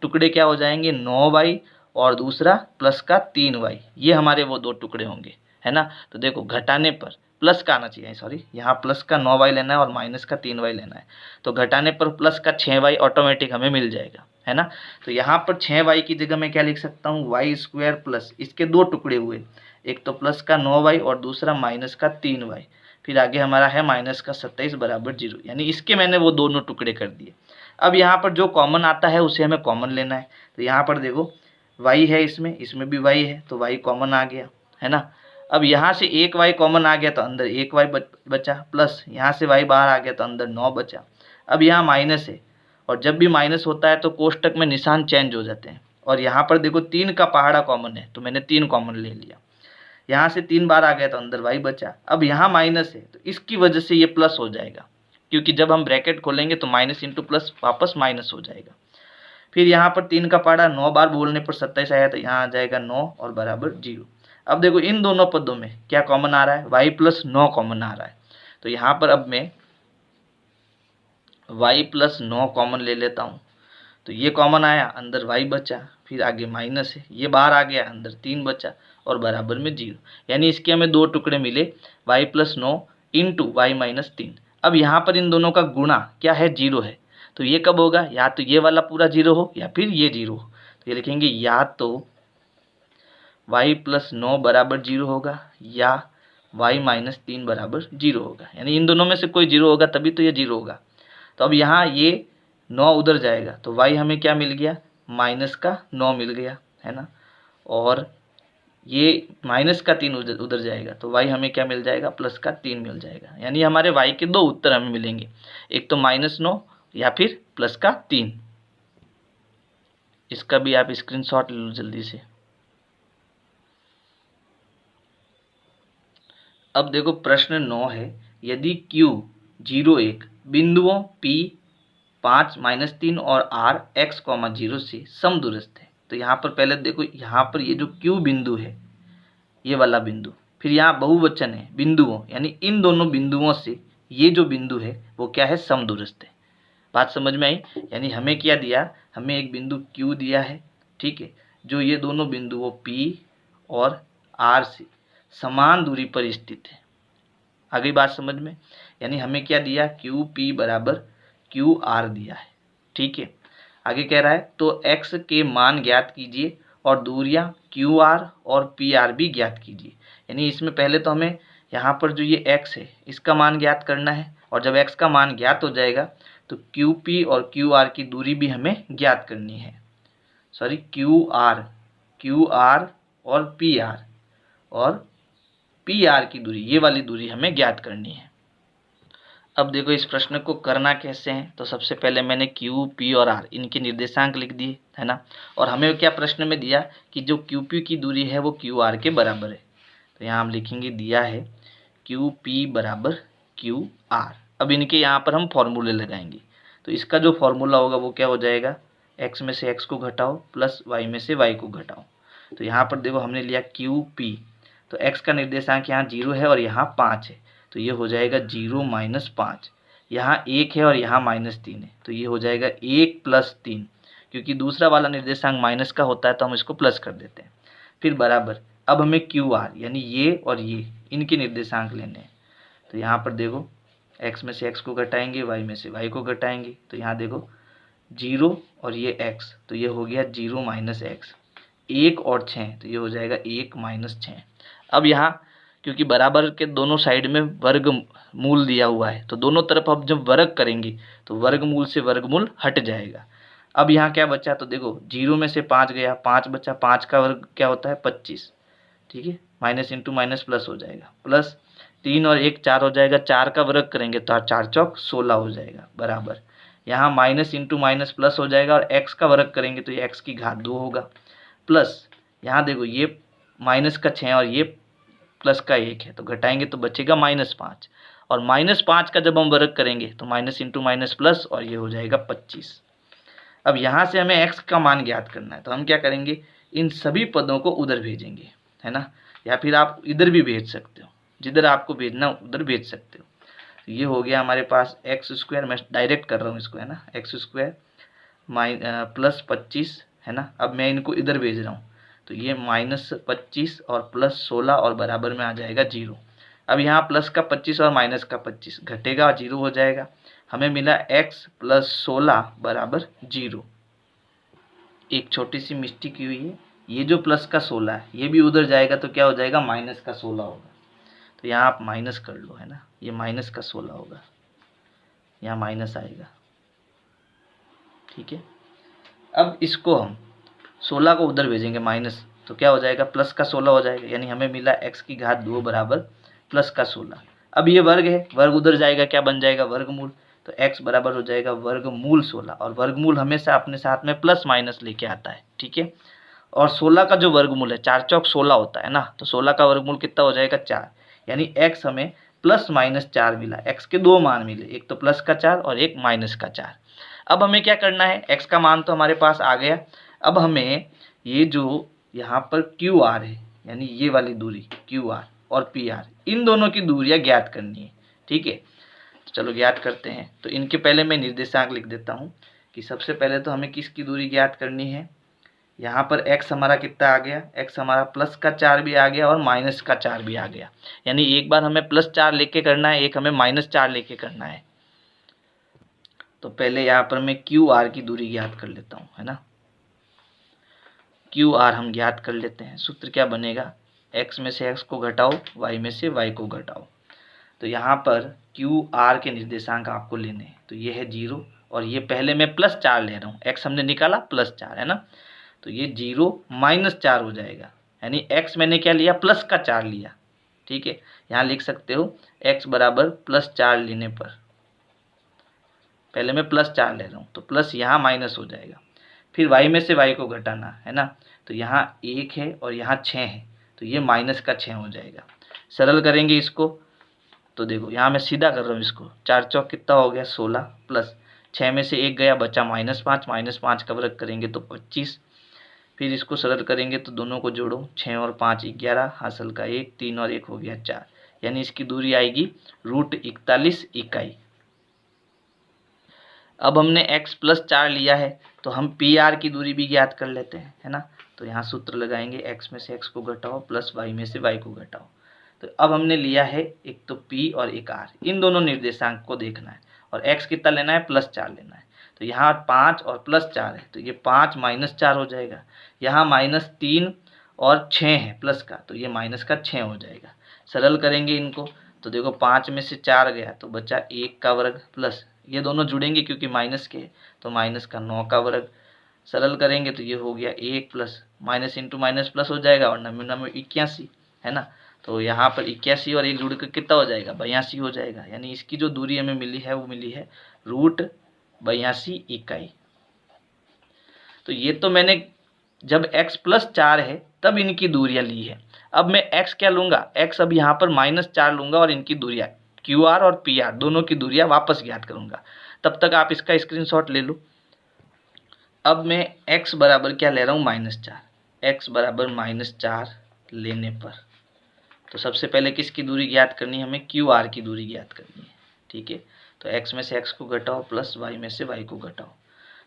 टुकड़े क्या हो जाएंगे 9y और दूसरा प्लस का 3y, ये हमारे वो दो टुकड़े होंगे, है ना। तो देखो घटाने पर प्लस का आना चाहिए, सॉरी यहाँ प्लस का 9y लेना है और माइनस का 3y लेना है। तो घटाने पर प्लस का 6y ऑटोमेटिक हमें मिल जाएगा, है ना। तो यहाँ पर 6y की जगह मैं क्या लिख सकता हूँ वाई स्क्वायर प्लस इसके दो टुकड़े हुए, एक तो प्लस का 9y और दूसरा माइनस का 3y, फिर आगे हमारा है माइनस का 27 बराबर 0, यानी इसके मैंने वो दोनों टुकड़े कर दिए। अब यहाँ पर जो कॉमन आता है उसे हमें कॉमन लेना है। तो यहाँ पर देखो y है, इसमें भी y है तो y कॉमन आ गया, है ना। अब यहाँ से एक y कॉमन आ गया तो अंदर एक y बचा, प्लस यहाँ से y बाहर आ गया तो अंदर 9 बचा। अब यहाँ माइनस है और जब भी माइनस होता है तो कोष्टक में निशान चेंज हो जाते हैं, और यहाँ पर देखो 3 का पहाड़ा कॉमन है तो मैंने 3 कॉमन ले लिया। यहाँ से 3 बार आ गया तो अंदर y बचा। अब यहाँ माइनस है तो इसकी वजह से ये प्लस हो जाएगा, क्योंकि जब हम ब्रैकेट खोलेंगे तो माइनस इंटू प्लस वापस माइनस हो जाएगा। फिर यहाँ पर 3 का पहाड़ा 9 बार बोलने पर 27 आया तो यहाँ आ जाएगा 9 और बराबर 0। अब देखो इन दोनों पदों में क्या कॉमन आ रहा है y प्लस 9 कॉमन आ रहा है। तो यहाँ पर अब मैं y प्लस 9 कॉमन ले लेता हूँ। तो ये कॉमन आया, अंदर y बचा, फिर आगे माइनस है, ये बाहर आ गया, अंदर 3 बचा और बराबर में 0। यानी इसके हमें दो टुकड़े मिले y plus 9 into Y minus 3। अब यहाँ पर इन दोनों का गुणा क्या है 0 है, तो ये कब होगा, या तो ये वाला पूरा 0 हो या फिर ये 0 हो। तो ये लिखेंगे या तो y प्लस 9 बराबर 0 होगा या y माइनस 3 बराबर 0 होगा, यानी इन दोनों में से कोई 0 होगा तभी तो ये 0 होगा। तो अब यहाँ ये 9 उधर जाएगा तो y हमें क्या मिल गया माइनस का 9 मिल गया, है ना, और ये माइनस का 3 उधर जाएगा तो y हमें क्या मिल जाएगा, प्लस का 3 मिल जाएगा। यानी हमारे y के दो उत्तर हमें मिलेंगे, एक तो -9 या फिर प्लस का 3। इसका भी आप स्क्रीनशॉट ले लो जल्दी से। अब देखो प्रश्न 9 है, यदि Q 0 1 बिंदुओं P 5 -3 और R x, 0 से समदूरस्थ है। तो यहाँ पर पहले देखो, यहाँ पर ये जो Q बिंदु है, ये वाला बिंदु, फिर यहाँ बहुवचन है बिंदुओं, यानी इन दोनों बिंदुओं से ये जो बिंदु है वो क्या है, समदूरस्थ है। बात समझ में आई? यानी हमें क्या दिया, हमें एक बिंदु Q दिया है, ठीक है, जो ये दोनों बिंदुओं P और R से समान दूरी पर स्थित है। आ गई बात समझ में? यानी हमें क्या दिया, QP बराबर QR दिया है, ठीक है। आगे कह रहा है तो x के मान ज्ञात कीजिए और दूरियां QR और PR भी ज्ञात कीजिए। यानी इसमें पहले तो हमें यहाँ पर जो ये x है इसका मान ज्ञात करना है, और जब x का मान ज्ञात हो जाएगा तो QP और QR की दूरी भी हमें ज्ञात करनी है। सॉरी, QR और PR और PR की दूरी, ये वाली दूरी हमें ज्ञात करनी है। अब देखो इस प्रश्न को करना कैसे है, तो सबसे पहले मैंने Q, P और R इनके निर्देशांक लिख दिए, है ना, और हमें क्या प्रश्न में दिया कि जो QP की दूरी है वो QR के बराबर है। तो यहाँ हम लिखेंगे, दिया है QP बराबर QR। अब इनके यहाँ पर हम फॉर्मूले लगाएंगे। तो इसका जो फॉर्मूला होगा वो क्या हो जाएगा, x में से x को घटाओ प्लस y में से y को घटाओ। तो यहाँ पर देखो हमने लिया QP, तो x का निर्देशांक यहाँ 0 है और यहाँ 5 है, तो ये हो जाएगा 0 - 5। यहाँ 1 है और यहाँ -3 है, तो ये हो जाएगा 1 + 3, क्योंकि दूसरा वाला निर्देशांक माइनस का होता है तो हम इसको प्लस कर देते हैं। फिर बराबर, अब हमें QR यानी ये और ये इनके निर्देशांक लेने हैं। तो यहाँ पर देखो x में से x को घटाएंगे, y में से y को घटाएंगे, तो यहाँ देखो 0 और ये x, तो ये हो गया 0 - x। 1 और 6, तो ये हो जाएगा 1 - 6। अब यहाँ क्योंकि बराबर के दोनों साइड में वर्ग मूल दिया हुआ है, तो दोनों तरफ अब जब वर्ग करेंगे तो वर्गमूल से वर्गमूल हट जाएगा। अब यहाँ क्या बचा, तो देखो 0 में से 5 गया, 5 बचा, 5 का वर्ग क्या होता है, 25, ठीक है, माइनस इंटू माइनस प्लस हो जाएगा, प्लस 3 और 1 4 हो जाएगा, 4 का वर्ग करेंगे तो 4 चौक 16 हो जाएगा, बराबर यहाँ माइनस इंटू माइनस प्लस हो जाएगा, और x का वर्ग करेंगे तो ये x की घात 2 होगा, प्लस यहाँ देखो ये माइनस का 6 और ये प्लस का 1 है, तो घटाएंगे तो बचेगा -5, और -5 का जब हम वर्ग करेंगे तो माइनस इंटू माइनस प्लस, और ये हो जाएगा 25। अब यहाँ से हमें x का मान ज्ञात करना है, तो हम क्या करेंगे, इन सभी पदों को उधर भेजेंगे, है ना, या फिर आप इधर भी भेज सकते हो, जिधर आपको भेजना उधर भेज सकते हो। तो ये हो गया हमारे पास x², मैं डायरेक्ट कर रहा हूँ इसको, है ना, x² प्लस 25, है ना। अब मैं इनको इधर भेज रहा हूँ, तो ये -25 और प्लस 16 और बराबर में आ जाएगा 0। अब यहाँ प्लस का 25 और माइनस का 25 घटेगा और 0 हो जाएगा। हमें मिला x + 16 बराबर 0। एक छोटी सी मिस्टेक हुई है, ये जो प्लस का 16 है ये भी उधर जाएगा तो क्या हो जाएगा, माइनस का 16 होगा। तो यहाँ आप माइनस कर लो, है ना, ये माइनस का 16 होगा, यहाँ माइनस आएगा, ठीक है। अब इसको हम 16 को उधर भेजेंगे माइनस, तो क्या हो जाएगा, प्लस का 16 हो जाएगा। यानी हमें मिला x की घात 2 बराबर प्लस का 16। अब ये वर्ग है, वर्ग उधर जाएगा, क्या बन जाएगा, वर्गमूल। तो x बराबर हो जाएगा वर्गमूल 16, और वर्गमूल हमेशा अपने साथ में प्लस माइनस लेके आता है, ठीक है। और 16 का जो वर्गमूल है 4 चौक 16 होता है ना, तो 16 का वर्गमूल कितना हो जाएगा, 4। यानी x हमें +-4 मिला, x के दो मान मिले, एक तो प्लस का 4 और एक माइनस का 4। अब हमें क्या करना है, x का मान तो हमारे पास आ गया। अब हमें ये जो यहाँ पर QR है, यानी ये वाली दूरी QR और PR, इन दोनों की दूरियां ज्ञात करनी है, ठीक है। तो चलो ज्ञात करते हैं। तो इनके पहले मैं निर्देशांक लिख देता हूँ कि सबसे पहले तो हमें किसकी दूरी ज्ञात करनी है। यहाँ पर x हमारा कितना आ गया, x हमारा प्लस का 4 भी आ गया और माइनस का 4 भी आ गया। यानी एक बार हमें +4 लेके करना है, एक हमें -4 लेके करना है। तो पहले यहाँ पर मैं QR की दूरी ज्ञात कर लेता हूँ, है ना। QR हम ज्ञात कर लेते हैं। सूत्र क्या बनेगा, x में से x को घटाओ, y में से y को घटाओ। तो यहाँ पर QR के निर्देशांक आपको लेने हैं, तो ये है 0 और ये पहले मैं +4 ले रहा हूँ, x हमने निकाला +4 है ना, तो ये 0 -4 हो जाएगा, यानी x मैंने क्या लिया +4 लिया। ठीक है, यहाँ लिख सकते हो x बराबर +4 लेने पर, पहले मैं +4 ले रहा हूँ तो प्लस यहाँ माइनस हो जाएगा, फिर y में से y को घटाना है ना, तो यहाँ 1 है और यहाँ 6 है, तो ये -6 हो जाएगा। सरल करेंगे इसको तो देखो यहाँ मैं सीधा कर रहा हूँ इसको, 4 चौक कितना हो गया 16, प्लस 6 में से 1 गया बचा -5, -5 का वर्ग करेंगे तो 25, फिर इसको सरल करेंगे तो दोनों को जोड़ो, 6 और 5 11, हासिल का 1, 3 और 1 हो गया 4, यानी इसकी दूरी आएगी √41 इकाई। अब हमने x +4 लिया है तो हम PR की दूरी भी ज्ञात कर लेते हैं, है ना, तो यहाँ सूत्र लगाएंगे, x में से x को घटाओ प्लस y में से y को घटाओ। तो अब हमने लिया है एक तो P और एक R, इन दोनों निर्देशांक को देखना है और x कितना लेना है +4 लेना है, तो यहाँ 5 और +4 है तो ये 5 -4 हो जाएगा, यहाँ -3 और 6 है प्लस का, तो ये -6 हो जाएगा। सरल करेंगे इनको तो देखो 5 में से 4 गया तो बचा 1 का वर्ग, प्लस ये दोनों जुड़ेंगे क्योंकि माइनस के तो -9 का वर्ग, सरल करेंगे तो ये हो गया 1 plus minus into minus plus हो जाएगा और 9 81 है ना, तो यहाँ पर 81 और 1 जुड़ कर कितना हो जाएगा 82 हो जाएगा, यानी इसकी जो दूरी हमें मिली है वो मिली है √82 इकाई। तो ये तो मैंने जब x +4 है तब इनकी दूरियां ली है, अब मैं x क्या लूँगा, x अब यहाँ पर -4 लूँगा और इनकी दूरियां QR और PR दोनों की दूरियां वापस ज्ञात करूँगा, तब तक आप इसका स्क्रीनशॉट ले लो। अब मैं x बराबर क्या ले रहा हूँ -4, x बराबर -4 लेने पर तो सबसे पहले किसकी दूरी ज्ञात करनी है, हमें QR की दूरी ज्ञात करनी है। ठीक है, तो x में से x को घटाओ प्लस y में से y को घटाओ,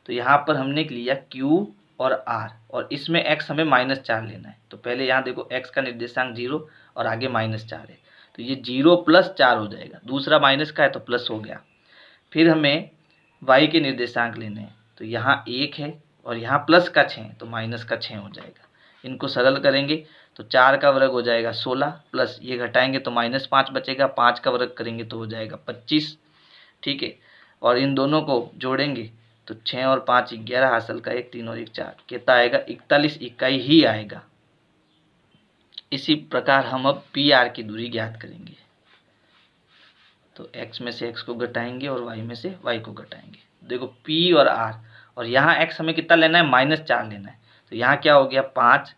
तो यहाँ पर हमने लिया Q और R और इसमें x हमें -4 लेना है, तो पहले यहाँ देखो x का निर्देशांक 0 और आगे -4 है तो ये 0 + 4 हो जाएगा, दूसरा माइनस का है तो प्लस हो गया। फिर हमें y के निर्देशांक लेने हैं तो यहाँ 1 है और यहाँ प्लस का 6 तो -6 हो जाएगा, इनको सरल करेंगे तो 4 का वर्ग हो जाएगा 16 प्लस ये घटाएंगे तो -5 बचेगा, 5 का वर्ग करेंगे तो हो जाएगा 25। ठीक है, और इन दोनों को जोड़ेंगे तो 6 और 5 11, हासिल का 1, 3 और 1 4, कितना आएगा 41 इकाई ही आएगा। इसी प्रकार हम अब PR की दूरी ज्ञात करेंगे, तो x में से x को घटाएंगे और y में से y को घटाएंगे, देखो P और R और यहाँ x हमें कितना लेना है -4 लेना है, तो यहाँ क्या हो गया 5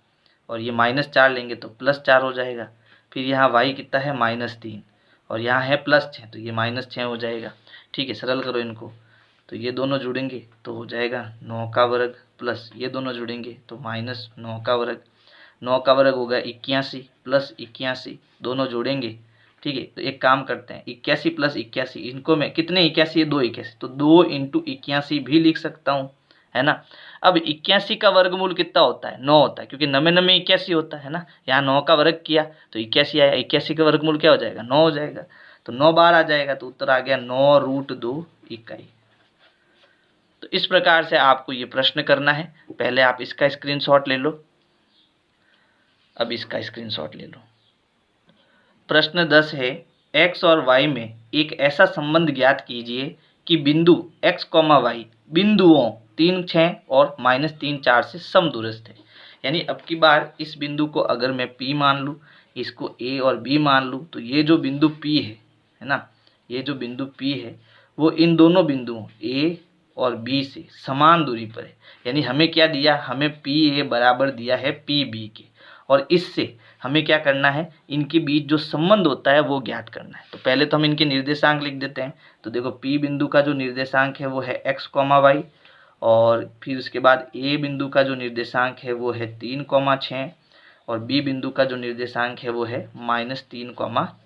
और ये -4 लेंगे तो +4 हो जाएगा, फिर यहाँ y कितना है -3 और यहाँ है +6 तो ये -6 हो जाएगा। ठीक है, सरल करो इनको तो ये दोनों जुड़ेंगे तो हो जाएगा 9 का वर्ग प्लस ये दोनों जुड़ेंगे तो -9 का वर्ग, 9 का वर्ग होगा 81 प्लस 81 दोनों जोड़ेंगे। ठीक है, तो एक काम करते हैं 81 + 81 इनको मैं कितने 81 है 2 81 तो 2 × 81 भी लिख सकता हूँ, है ना। अब 81 का वर्गमूल कितना होता है 9 होता है, क्योंकि 9 में 81 होता है ना, यहाँ 9 का वर्ग किया तो 81 आया, 81 का वर्गमूल क्या हो जाएगा 9 हो जाएगा, तो 9 बार आ जाएगा तो उत्तर आ गया 9√2 इकाई। तो इस प्रकार से आपको ये प्रश्न करना है, पहले आप इसका स्क्रीनशॉट ले लो, अब इसका स्क्रीनशॉट ले लो। प्रश्न 10 है x और y में एक ऐसा संबंध ज्ञात कीजिए कि बिंदु x, y बिंदुओं 3 6 और -3 4 से समदूरस्थ है, यानी अब की बार इस बिंदु को अगर मैं P मान लूँ, इसको A और B मान लूँ, तो ये जो बिंदु P है ना, ये जो बिंदु P है वो इन दोनों बिंदुओं A और B से समान दूरी पर है, यानी हमें क्या दिया, हमें PA बराबर दिया है PB के, और इससे हमें क्या करना है, इनके बीच जो संबंध होता है वो ज्ञात करना है। तो पहले तो हम इनके निर्देशांक लिख देते हैं, तो देखो P बिंदु का जो निर्देशांक है वो है x, y और फिर उसके बाद A बिंदु का जो निर्देशांक है वो है 3, 6 और B बिंदु का जो निर्देशांक है वो है -3,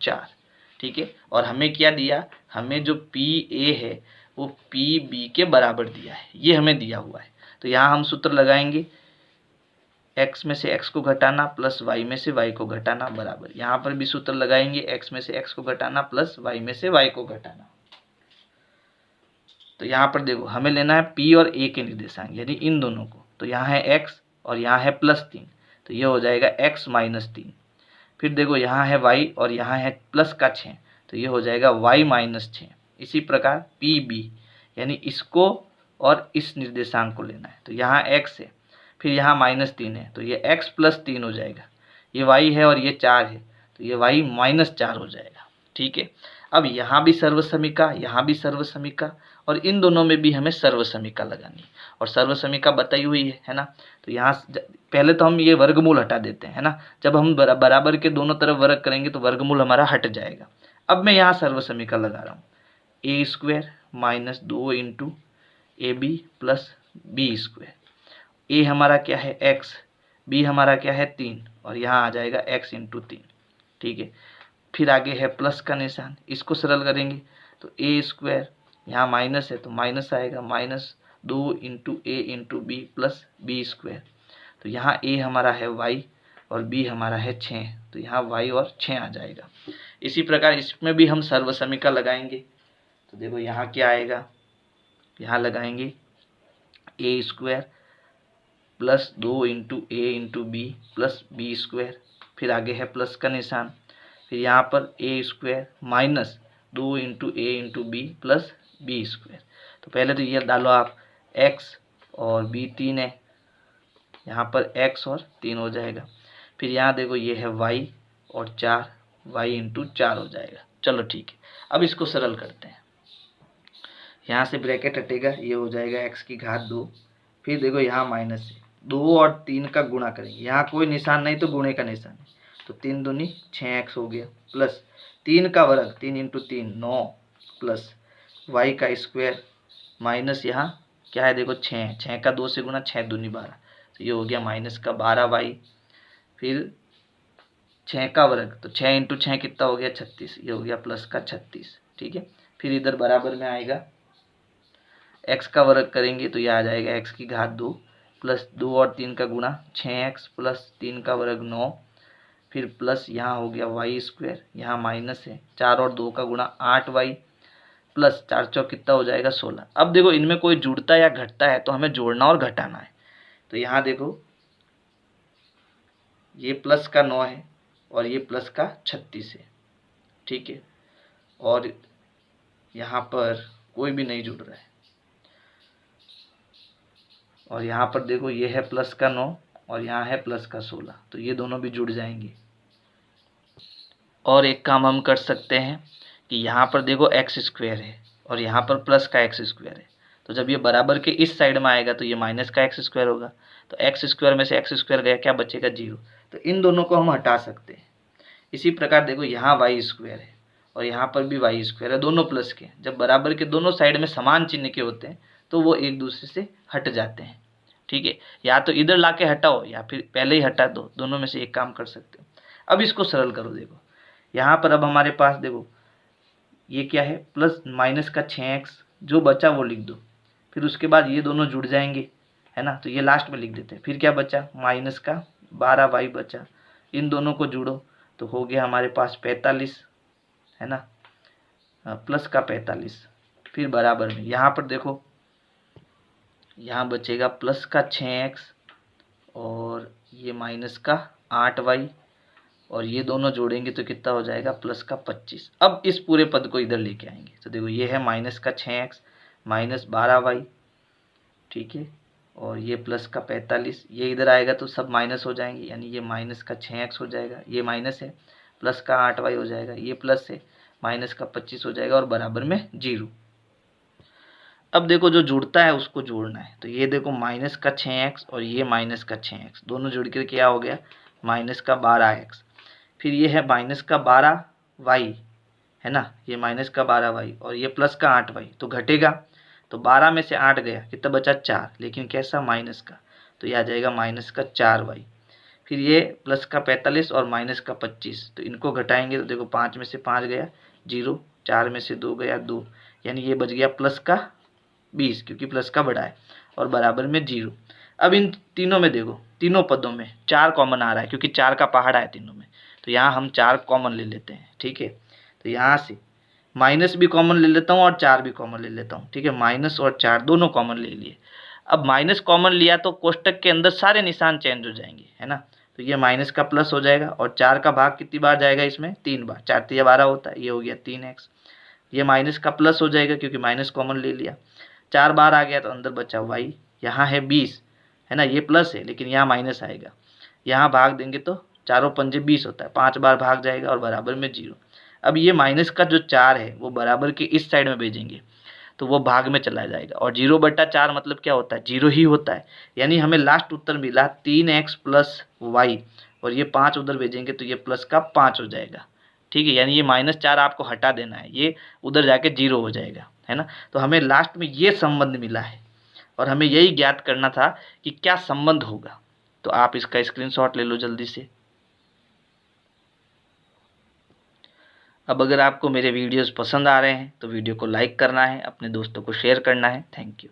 4। ठीक है, और हमें क्या दिया, हमें जो PA है वो PB के बराबर दिया है, ये हमें दिया हुआ है। तो यहाँ हम सूत्र लगाएंगे, x में से x को घटाना प्लस y में से y को घटाना बराबर, यहाँ पर भी सूत्र लगाएंगे, x में से x को घटाना प्लस y में से y को घटाना। तो यहाँ पर देखो हमें लेना है P और A के निर्देशांक, यानी इन दोनों को, तो यहाँ है x और यहाँ है +3 तो ये हो जाएगा x -3, फिर देखो यहाँ है y और यहाँ है +6 तो ये हो जाएगा y -6। इसी प्रकार PB, यानी इसको और इस निर्देशांक को लेना है। तो यहाँ x है, फिर यहाँ -3 है, तो ये x + 3 हो जाएगा। ये y है और ये 4 है, तो ये y -4 हो जाएगा। ठीक है, अब यहाँ भी सर्वसमीका, यहाँ भी सर्वसमीका, और इन दोनों में भी हमें सर्वसमीका लगानी है, और सर्वसमीका बताई हुई है ना। तो यहाँ पहले तो हम ये वर्गमूल हटा देते हैं, है ना। जब हम बराबर के दोनों तरफ वर्ग करेंगे तो वर्गमूल हमारा हट जाएगा। अब मैं यहाँ सर्वसमीका लगा रहा हूँ, a² - 2 × ab + b²। a हमारा क्या है x, b हमारा क्या है 3, और यहाँ आ जाएगा x × 3। ठीक है, फिर आगे है प्लस का निशान, इसको सरल करेंगे तो a², यहाँ माइनस है तो माइनस आएगा, -2 × a × b + b²। तो यहाँ a हमारा है y और b हमारा है 6, तो यहाँ y और 6 आ जाएगा। इसी प्रकार इसमें भी हम सर्वसमीका लगाएंगे। तो देखो यहाँ क्या आएगा, यहाँ लगाएंगे a² + 2 × a × b + b², फिर आगे है प्लस का निशान, फिर यहाँ पर a² - 2 × a × b + b²। तो पहले तो ये डालो आप, x और b 3 है, यहाँ पर x और 3 हो जाएगा। फिर यहाँ देखो ये है y और 4, y × 4 हो जाएगा। चलो ठीक है, अब इसको सरल करते हैं। यहाँ से ब्रैकेट हटेगा, ये हो जाएगा x⁻2। फिर देखो यहाँ माइनस है, 2 और 3 का गुणा करेंगे, यहाँ कोई निशान नहीं तो गुणे का निशान है, तो 3 दूनी 6x हो गया, प्लस 3 का वर्ग 3 × 3 9, प्लस y² माइनस यहाँ क्या है देखो 6, 6 का 2 से गुणा, 6 दूनी 12, तो ये हो गया -12y। फिर 6 का वर्ग, तो 6 × 6 कितना हो गया 36, ये हो गया +36। ठीक है, फिर इधर बराबर में आएगा x का वर्ग करेंगे तो यह आ जाएगा x⁻2 प्लस 2 और 3 का गुणा 6x प्लस 3 का वर्ग 9, फिर प्लस यहाँ हो गया y², यहाँ माइनस है 4 और 2 का गुणा 8y प्लस 4 चौक कितना हो जाएगा 16। अब देखो इनमें कोई जुड़ता या घटता है तो हमें जोड़ना और घटाना है। तो यहाँ देखो ये प्लस का 9 है और ये प्लस का 36 है। ठीक है, और यहाँ पर कोई भी नहीं जुड़ रहा है, और यहाँ पर देखो ये है प्लस का 9 और यहाँ है प्लस का 16, तो ये दोनों भी जुड़ जाएंगे। और एक काम हम कर सकते हैं कि यहाँ पर देखो x² है और यहाँ पर प्लस का x² है, तो जब ये बराबर के इस साइड में आएगा तो ये माइनस का x² होगा, तो x² में से x² गया, क्या बचेगा 0, तो इन दोनों को हम हटा सकते हैं। इसी प्रकार देखो यहाँ y² है और यहाँ पर भी y² है, दोनों प्लस के, जब बराबर के दोनों साइड में समान चिन्ह के होते हैं तो वो एक दूसरे से हट जाते हैं। ठीक है, या तो इधर ला के हटाओ या फिर पहले ही हटा दो, दोनों में से एक काम कर सकते हो। अब इसको सरल करो, देखो यहाँ पर अब हमारे पास देखो ये क्या है प्लस माइनस का 6x, जो बचा वो लिख दो, फिर उसके बाद ये दोनों जुड़ जाएंगे, है ना, तो ये लास्ट में लिख देते हैं। फिर क्या बचा माइनस का 12y बचा, इन दोनों को जोड़ो तो हो गया हमारे पास 45, है ना, प्लस का 45, फिर बराबर में यहाँ पर देखो यहाँ बचेगा प्लस का 6x और ये माइनस का 8y, और ये दोनों जोड़ेंगे तो कितना हो जाएगा प्लस का 25। अब इस पूरे पद को इधर लेके आएंगे तो देखो ये है माइनस का 6x माइनस 12y, ठीक है, और ये प्लस का 45, ये इधर आएगा तो सब माइनस हो जाएंगे, यानी ये माइनस का 6x हो जाएगा, ये माइनस है, प्लस का 8y हो जाएगा, ये प्लस है, माइनस का 25 हो जाएगा और बराबर में 0। अब देखो जो जुड़ता है उसको जोड़ना है, तो ये देखो माइनस का 6x और ये माइनस का 6x दोनों जुड़ कर क्या हो गया माइनस का 12x, फिर ये है माइनस का 12y, है ना, ये माइनस का 12y और ये प्लस का 8y, तो घटेगा, तो 12 में से 8 गया, कितना बचा 4, लेकिन कैसा माइनस का, तो ये आ जाएगा माइनस का 4y। फिर ये प्लस का 45 और माइनस का 25, तो इनको घटाएंगे तो देखो 5 में से 5 गया 0, 4 में से 2 गया 2, यानी ये बच गया प्लस का 20, क्योंकि प्लस का बड़ा है, और बराबर में 0। अब इन तीनों में देखो, तीनों पदों में 4 कॉमन आ रहा है, क्योंकि 4 का पहाड़ा है तीनों में, तो यहाँ हम 4 कॉमन ले लेते हैं। ठीक है, तो यहाँ से माइनस भी कॉमन ले लेता हूँ और 4 भी कॉमन ले लेता हूँ। ठीक है, माइनस और 4 दोनों कॉमन ले लिए। अब माइनस कॉमन लिया तो कोष्टक के अंदर सारे निशान चेंज हो जाएंगे, है ना, तो ये माइनस का प्लस हो जाएगा, और 4 का भाग कितनी बार जाएगा इसमें 3 बार, 4 × 3 = 12 होता है, ये हो गया 3x। ये माइनस का प्लस हो जाएगा क्योंकि माइनस कॉमन ले लिया, 4 बार आ गया तो अंदर बचा y, यहाँ है 20 है ना, ये प्लस है लेकिन यहाँ माइनस आएगा, यहाँ भाग देंगे तो 4 पंजे 20 होता है, 5 बार भाग जाएगा और बराबर में 0। अब ये माइनस का जो 4 है वो बराबर के इस साइड में भेजेंगे तो वो भाग में चला जाएगा, और 0/4 मतलब क्या होता है, 0 ही होता है। यानी हमें लास्ट उत्तर मिला 3x + y, और ये 5 उधर भेजेंगे तो ये प्लस का 5 हो जाएगा। ठीक है, यानी ये -4 आपको हटा देना है, ये उधर जाके 0 हो जाएगा, है ना। तो हमें लास्ट में ये संबंध मिला है और हमें यही ज्ञात करना था कि क्या संबंध होगा। तो आप इसका स्क्रीनशॉट ले लो जल्दी से। अब अगर आपको मेरे वीडियोस पसंद आ रहे हैं तो वीडियो को लाइक करना है, अपने दोस्तों को शेयर करना है। Thank you.